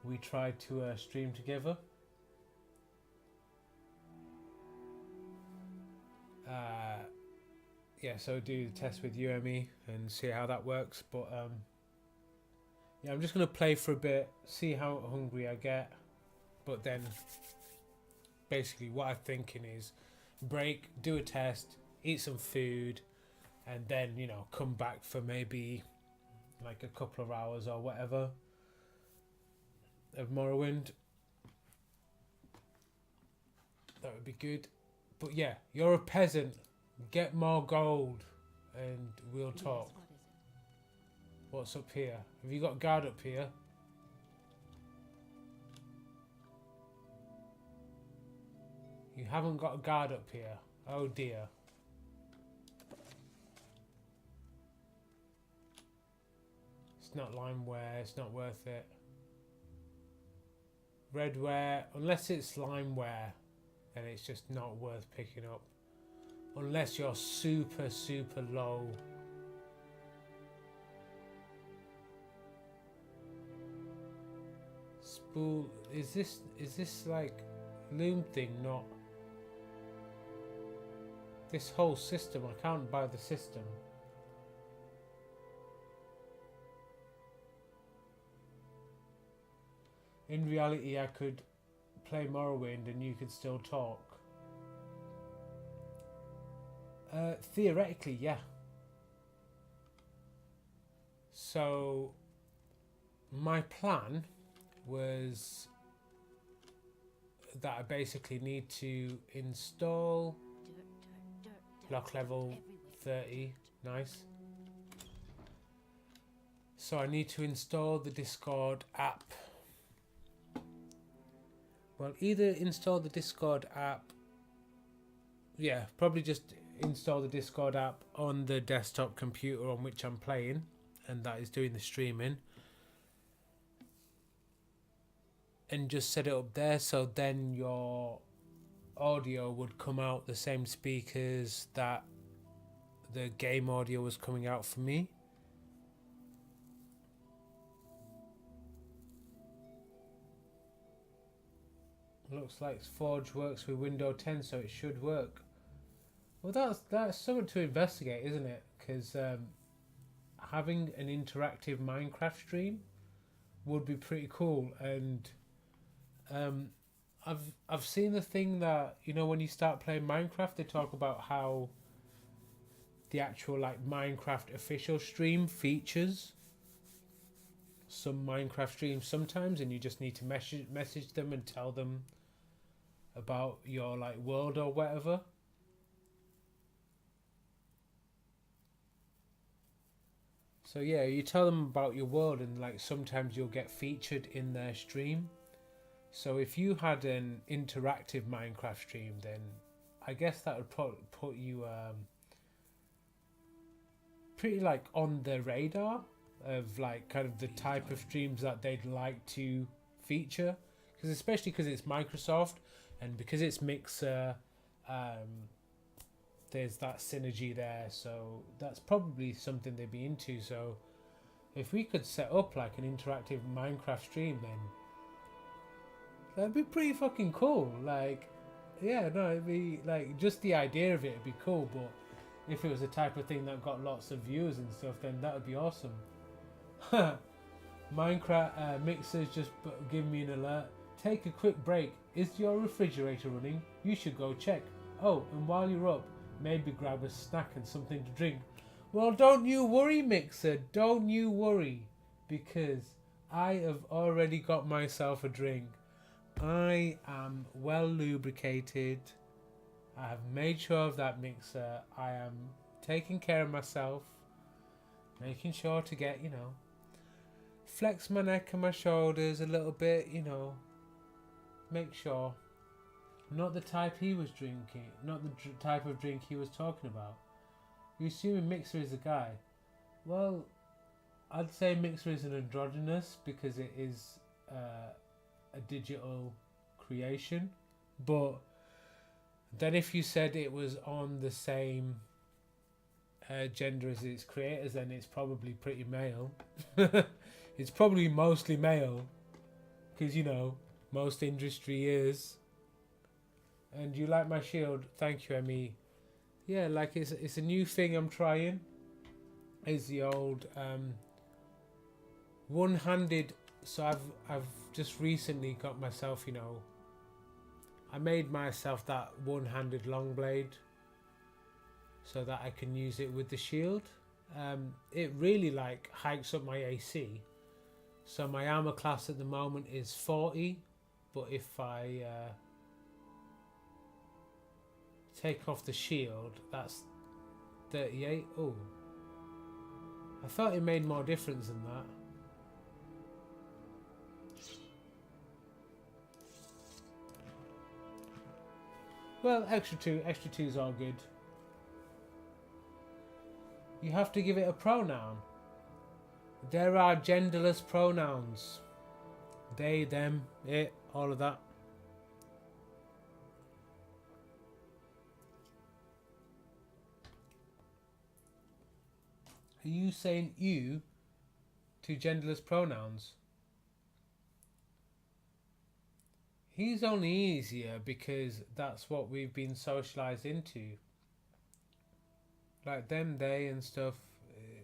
we try to stream together. Yeah, so do the test with you and me and see how that works. But yeah, I'm just going to play for a bit, see how hungry I get. But then basically what I'm thinking is break, do a test, eat some food, and then, you know, come back for maybe like a couple of hours or whatever of Morrowind. That would be good. But yeah, you're a peasant. Get more gold and we'll talk. Yes, what is it? What's up here? Have you got guard up here? You haven't got a guard up here. Oh dear. It's not limeware, it's not worth it. Redware, unless it's limeware, then it's just not worth picking up. Unless you're super, super low. Spool, is this like loom thing not? This whole system, I can't buy the system. In reality, I could play Morrowind and you could still talk. Theoretically, yeah. So, my plan was that I basically need to install lock level 30, nice. So I need to install the Discord app. Well, either install the Discord app, yeah, probably just install the Discord app on the desktop computer on which I'm playing, and that is doing the streaming, and just set it up there, so then your audio would come out the same speakers that the game audio was coming out for me. Looks like Forge works with Windows 10, so it should work. Well, that's something to investigate, isn't it? Because having an interactive Minecraft stream would be pretty cool. And I've seen the thing that, you know, when you start playing Minecraft, they talk about how the actual like Minecraft official stream features some Minecraft streams sometimes, and you just need to message them and tell them about your like world or whatever. So yeah, you tell them about your world, and like sometimes you'll get featured in their stream. So if you had an interactive Minecraft stream, then I guess that would put you pretty like on the radar of like kind of the type of streams that they'd like to feature, because especially because it's Microsoft and because it's Mixer, there's that synergy there, so that's probably something they'd be into. So if we could set up like an interactive Minecraft stream, then that'd be pretty fucking cool. Like, yeah, no, it'd be like just the idea of it'd be cool, but if it was the type of thing that got lots of views and stuff, then that would be awesome. Minecraft Mixer's just give me an alert. Take a quick break. Is your refrigerator running? You should go check. Oh, and while you're up, maybe grab a snack and something to drink. Well, don't you worry, Mixer. Don't you worry, because I have already got myself a drink. I am well lubricated. I have made sure of that, Mixer. I am taking care of myself, making sure to get, you know, flex my neck and my shoulders a little bit, you know, make sure. Not the type he was drinking, not the type of drink he was talking about. You assuming Mixer is a guy? Well, I'd say Mixer is an androgynous because it is a digital creation. But then if you said it was on the same gender as its creators, then it's probably pretty male. It's probably mostly male, because, you know, most industry is. And you like my shield? Thank you, Emmy. Yeah, like it's a new thing I'm trying. Is the old one-handed. So I've just recently got myself, you know, I made myself that one-handed long blade so that I can use it with the shield. It really like hikes up my AC. So my armor class at the moment is 40, but if I take off the shield, that's 38. Oh, I thought it made more difference than that. Well, extra two is all good. You have to give it a pronoun. There are genderless pronouns. They, them, it, all of that. Are you saying you to genderless pronouns? He's only easier because that's what we've been socialized into. like them, they, and stuff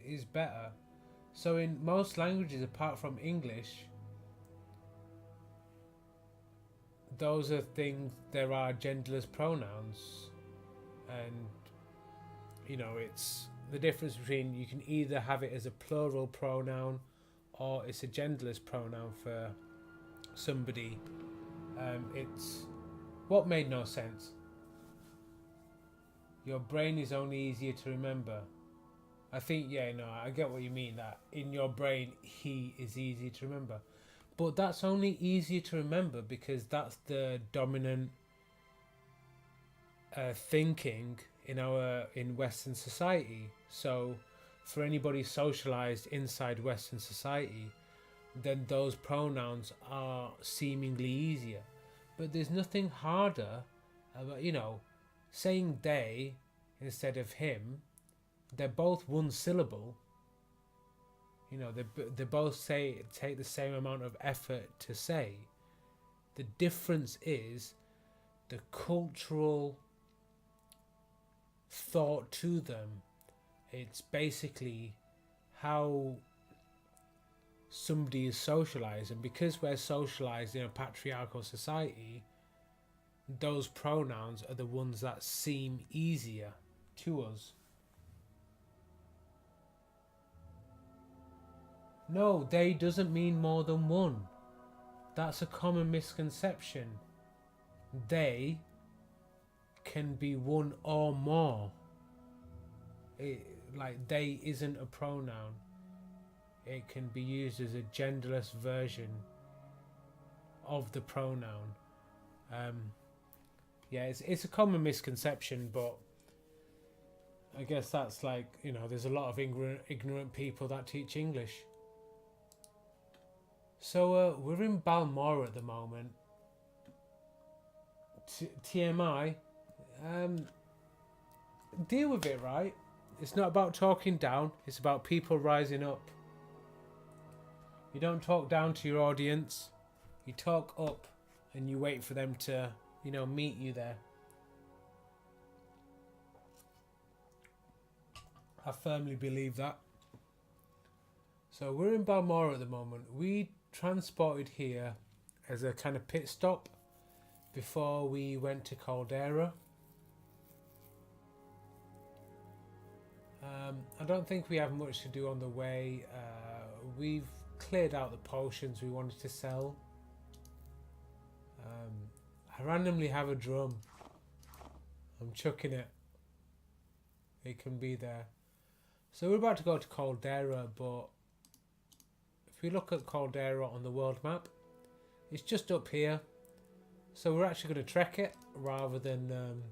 is better. So in most languages apart from English, those are things, there are genderless pronouns, and you know, it's the difference between, you can either have it as a plural pronoun or it's a genderless pronoun for somebody. It's what made no sense. Your brain is only easier to remember. I think, yeah, no, I get what you mean, that in your brain he is easy to remember. But that's only easier to remember because that's the dominant thinking in Western society. So for anybody socialized inside Western society, then those pronouns are seemingly easier. But there's nothing harder about, you know, saying they instead of him. They're both one syllable. You know, they both take the same amount of effort to say. The difference is the cultural thought to them. It's basically how somebody is socialized, and because we're socialized in a patriarchal society, those pronouns are the ones that seem easier to us. No, they doesn't mean more than one. That's a common misconception. They can be one or more. Like they isn't a pronoun. It can be used as a genderless version of the pronoun. Yeah, it's a common misconception, but I guess that's like, you know, there's a lot of ignorant people that teach English. So we're in Balmora at the moment. TMI, deal with it, right? It's not about talking down, it's about people rising up. You don't talk down to your audience, you talk up and you wait for them to, you know, meet you there. I firmly believe that. So we're in Balmora at the moment. We transported here as a kind of pit stop before we went to Caldera. I don't think we have much to do on the way. We've cleared out the potions we wanted to sell. I randomly have a drum. I'm chucking it. It can be there. So we're about to go to Caldera, but if we look at Caldera on the world map, it's just up here. So we're actually going to trek it rather than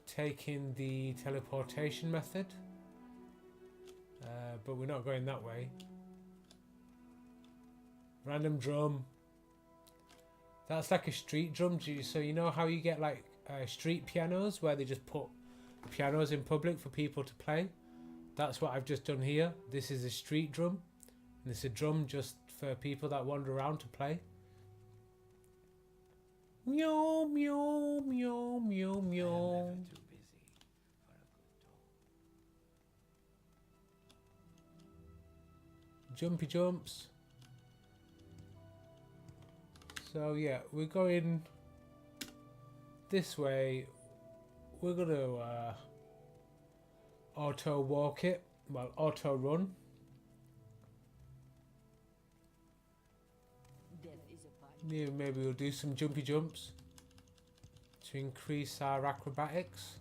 taking the teleportation method. But we're not going that way. Random drum. That's like a street drum. So you know how you get like street pianos where they just put pianos in public for people to play? That's what I've just done here. This is a street drum. And it's a drum just for people that wander around to play. Meow, meow, meow, meow, meow. I'm never too busy for a good talk. Jumpy jumps. So yeah, we're going this way. We're gonna auto walk it, well, auto run. Death is a bite. Yeah, maybe we'll do some jumpy jumps to increase our acrobatics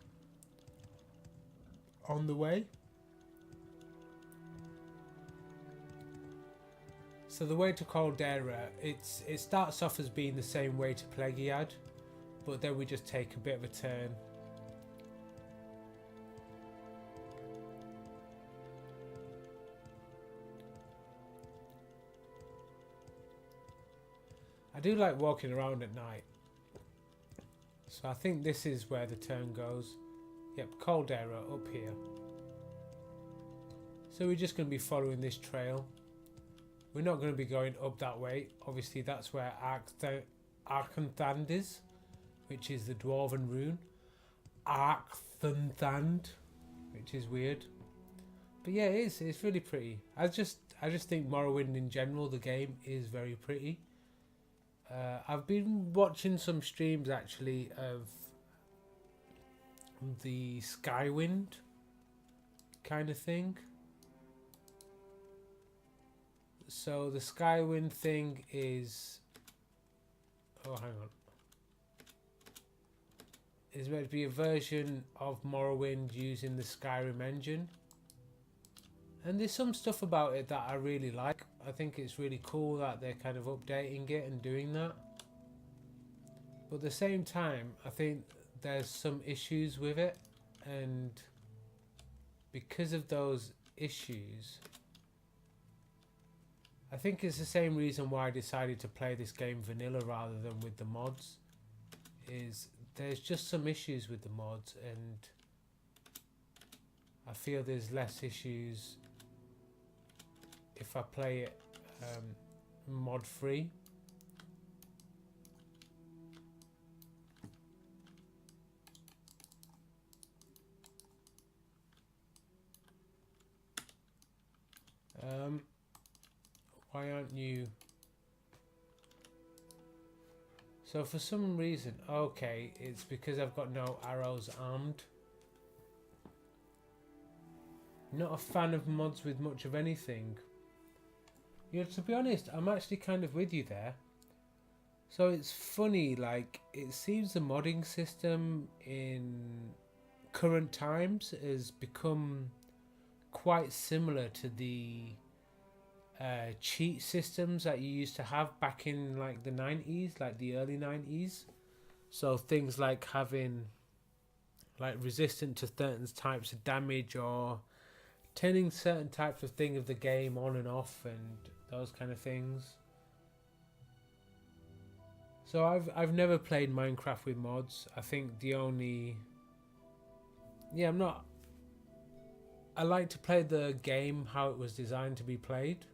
on the way. So the way to Caldera, it starts off as being the same way to Plegiad, but then we just take a bit of a turn. I do like walking around at night. So I think this is where the turn goes. Yep, Caldera up here. So we're just going to be following this trail. We're not going to be going up that way. Obviously that's where Arkanthand is, which is the Dwarven rune. Arkanthand. which is weird. But yeah, it's really pretty. I just think Morrowind in general, the game, is very pretty. I've been watching some streams actually of the Skywind kind of thing. So the Skywind thing is, oh hang on, is meant to be a version of Morrowind using the Skyrim engine. And there's some stuff about it that I really like. I think it's really cool that they're kind of updating it and doing that. But at the same time, I think there's some issues with it. And because of those issues, I think it's the same reason why I decided to play this game vanilla rather than with the mods. Is there's just some issues with the mods, and I feel there's less issues if I play it mod free. Why aren't you? So for some reason, okay, it's because I've got no arrows armed. Not a fan of mods with much of anything. You know, to be honest, I'm actually kind of with you there. So it's funny, like, it seems the modding system in current times has become quite similar to the cheat systems that you used to have back in like the 90s, like the early 90s. So things like having like resistant to certain types of damage, or turning certain types of thing of the game on and off, and those kind of things. So I've never played Minecraft with mods. I think the only, yeah, I like to play the game how it was designed to be played.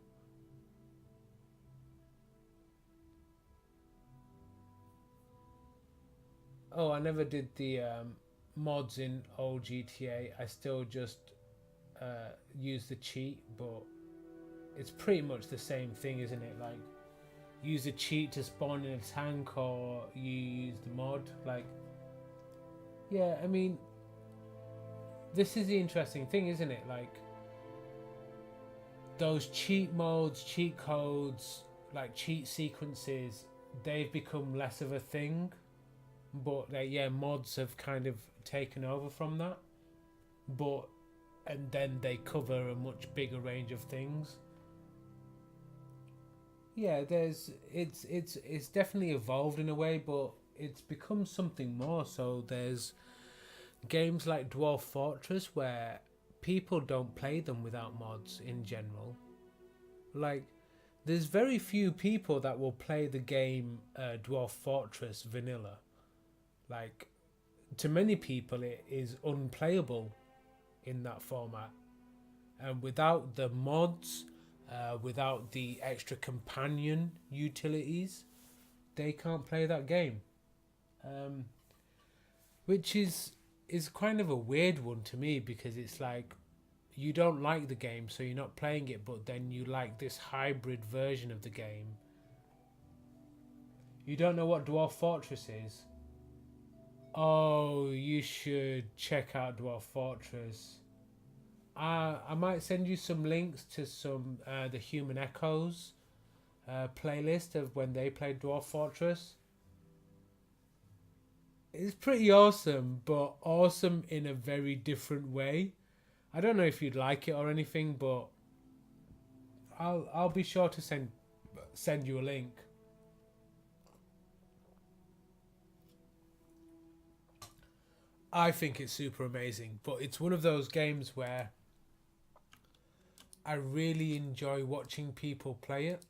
Oh, I never did the mods in old GTA. I still just use the cheat, but it's pretty much the same thing, isn't it? Like, use a cheat to spawn in a tank, or you use the mod. Like, yeah, I mean, this is the interesting thing, isn't it? Like, those cheat modes, cheat codes, like cheat sequences, they've become less of a thing. But yeah, mods have kind of taken over from that. But and then they cover a much bigger range of things. Yeah, it's definitely evolved in a way, but it's become something more. So there's games like Dwarf Fortress where people don't play them without mods in general. Like, there's very few people that will play the game Dwarf Fortress vanilla. Like, to many people it is unplayable in that format, and without the mods, without the extra companion utilities, they can't play that game, which is kind of a weird one to me, because it's like, you don't like the game, so you're not playing it, but then you like this hybrid version of the game. You don't know what Dwarf Fortress is? Oh, you should check out Dwarf Fortress. I might send you some links to some the Human Echoes playlist of when they played Dwarf Fortress. It's pretty awesome, but awesome in a very different way. I don't know if you'd like it or anything, but I'll be sure to send you a link. I think it's super amazing, but it's one of those games where I really enjoy watching people play it,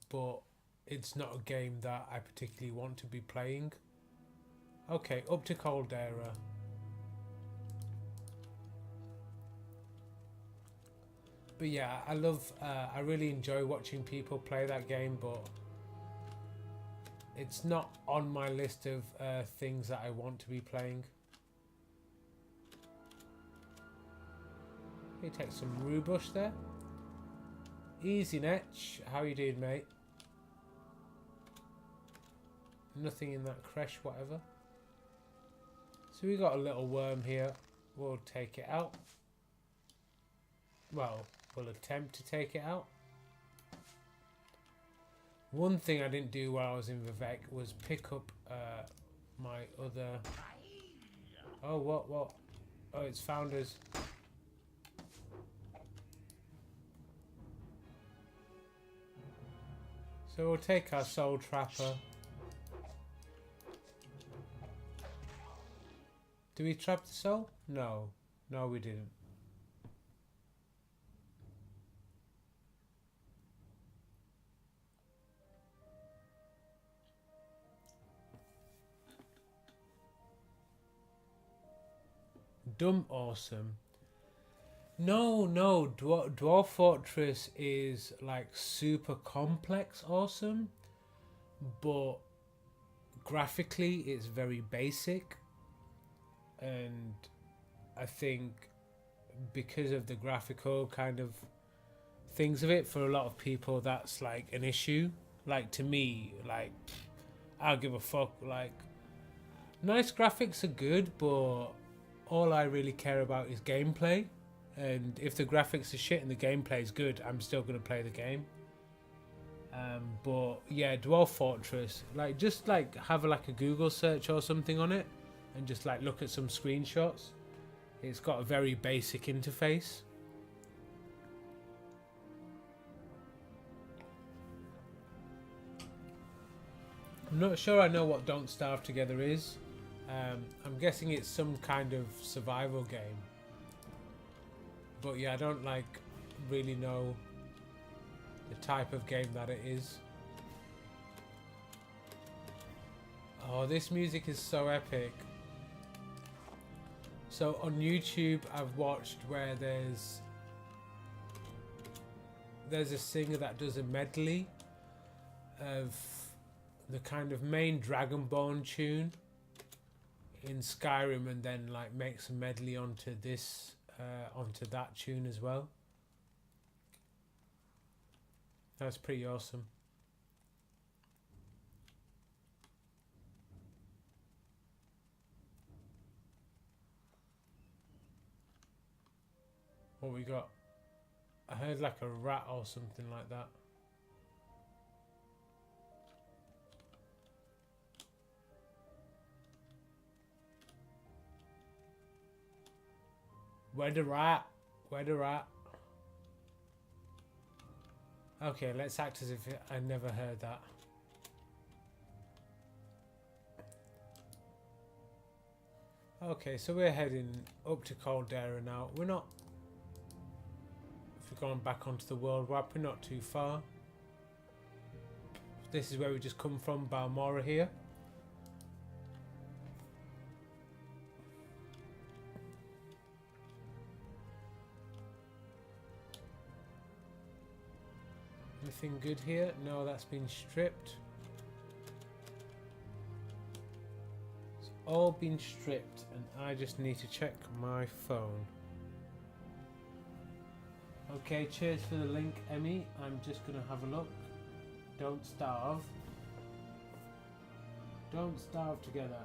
but it's not a game that I particularly want to be playing. Okay, up to Caldera. But yeah, I really enjoy watching people play that game, but it's not on my list of things that I want to be playing. He takes some rhubush there. Easy Netch. How you doing, mate? Nothing in that creche, whatever. So we got a little worm here. We'll take it out. Well, we'll attempt to take it out. One thing I didn't do while I was in Vivek was pick up my other... Oh, what? Oh, it's founders. So we'll take our soul trapper. Did we trap the soul? No. No, we didn't. Dumb awesome. No, Dwarf Fortress is like super complex awesome, but graphically it's very basic, and I think because of the graphical kind of things of it, for a lot of people that's like an issue. Like to me, like I'll give a fuck. Like nice graphics are good, but all I really care about is gameplay. And if the graphics are shit and the gameplay is good, I'm still going to play the game. But yeah, Dwarf Fortress, like just like have like a Google search or something on it and just like look at some screenshots. It's got a very basic interface. I'm not sure I know what Don't Starve Together is. I'm guessing it's some kind of survival game. But yeah, I don't like really know the type of game that it is. Oh, this music is so epic. So on YouTube I've watched where there's a singer that does a medley of the kind of main Dragonborn tune in Skyrim, and then like makes a medley onto this onto that tune as well. That's pretty awesome. What we got? I heard like a rat or something like that. Where the rat? Where the rat? Okay, let's act as if I never heard that. Okay, so we're heading up to Caldera now. We're not... If we're going back onto the world map, we're not too far. This is where we just come from, Balmora here. Anything good here? No, that's been stripped. It's all been stripped, and I just need to check my phone. Okay, cheers for the link, Emmy. I'm just gonna have a look. Don't Starve. Don't Starve Together.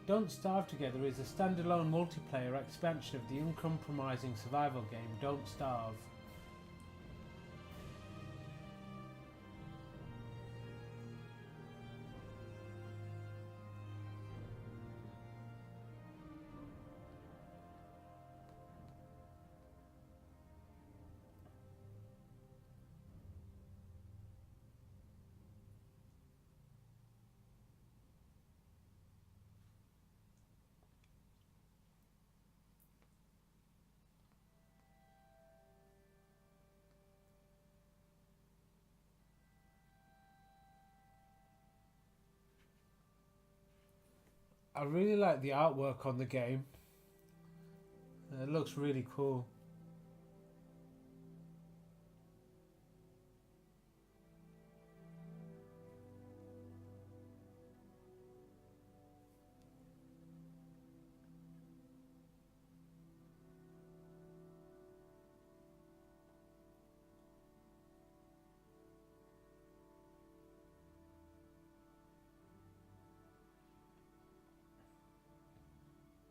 Don't Starve Together is a standalone multiplayer expansion of the uncompromising survival game Don't Starve. I really like the artwork on the game. It looks really cool.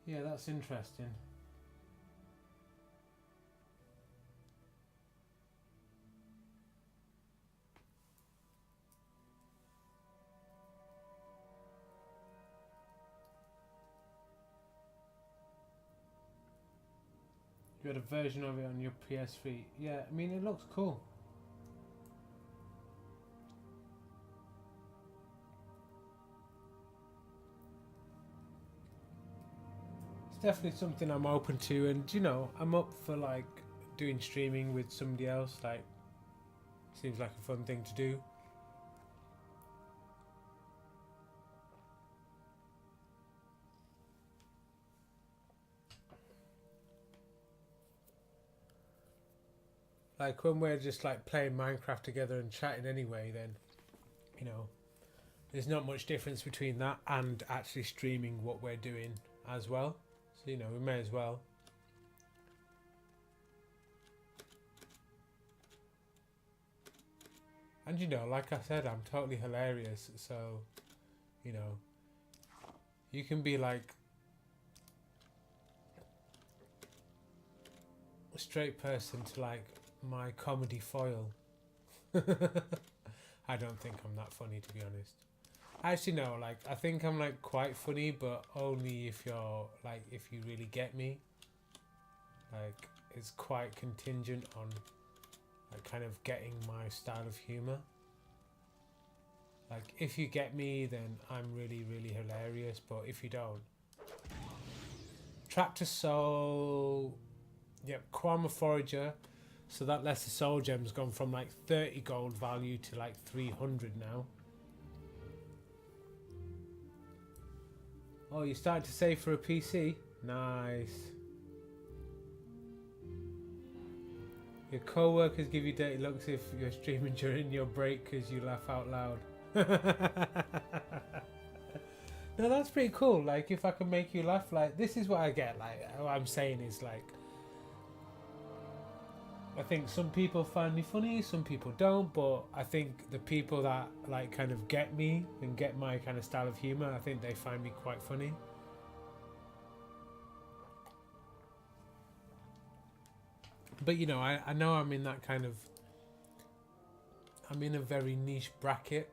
Yeah, that's interesting. You had a version of it on your PS3. Yeah, I mean, it looks cool. It's definitely something I'm open to, and you know, I'm up for like doing streaming with somebody else. Like, seems like a fun thing to do. Like when we're just like playing Minecraft together and chatting anyway, then, you know, there's not much difference between that and actually streaming what we're doing as well. So, you know, we may as well. And, you know, like I said, I'm totally hilarious. So, you know, you can be like a straight person to like my comedy foil. I don't think I'm that funny, to be honest. Actually, no, like, I think I'm like quite funny, but only if you're like, if you really get me. Like, it's quite contingent on like kind of getting my style of humor. Like, if you get me, then I'm really, really hilarious, but if you don't. Tractor Soul. Yep, Kwama Forager. So that Lesser Soul Gem's gone from like 30 gold value to like 300 now. Oh, you started to save for a PC? Nice. Your co-workers give you dirty looks if you're streaming during your break because you laugh out loud. No, that's pretty cool. Like, if I can make you laugh, like, this is what I get. Like, what I'm saying is, like, I think some people find me funny, some people don't, but I think the people that like kind of get me and get my kind of style of humor, I think they find me quite funny. But you know, I know I'm in that kind of, I'm in a very niche bracket.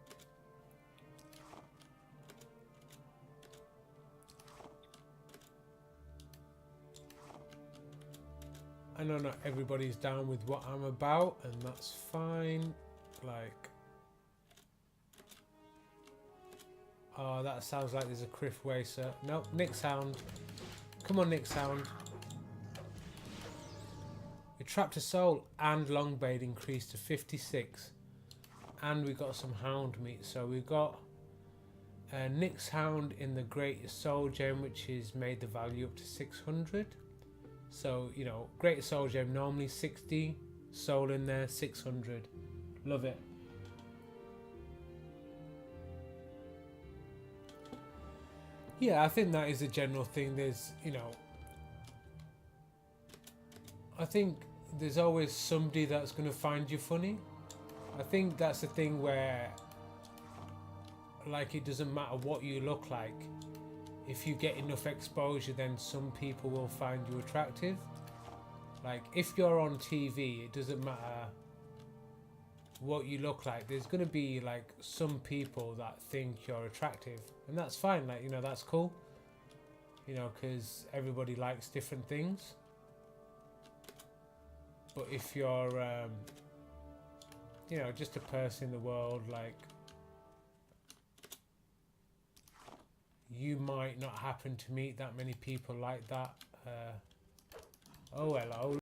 I know not everybody's down with what I'm about, and that's fine. Like, oh, that sounds like there's a Criff Wacer. Nope, Nick Sound. Come on, Nick Sound. We trapped a soul and Longbade increased to 56, and we got some hound meat. So we got Nick's Hound in the Great Soul Gem, which is made the value up to 600. So, you know, Great Soul Gem normally 60, soul in there 600. Love it. Yeah, I think that is a general thing. There's, you know, I think there's always somebody that's going to find you funny. I think that's the thing where, like, it doesn't matter what you look like. If you get enough exposure, then some people will find you attractive. Like, if you're on TV, it doesn't matter what you look like. There's going to be, like, some people that think you're attractive. And that's fine. Like, you know, that's cool. You know, because everybody likes different things. But if you're, you know, just a person in the world, like, you might not happen to meet that many people like that. Oh, hello.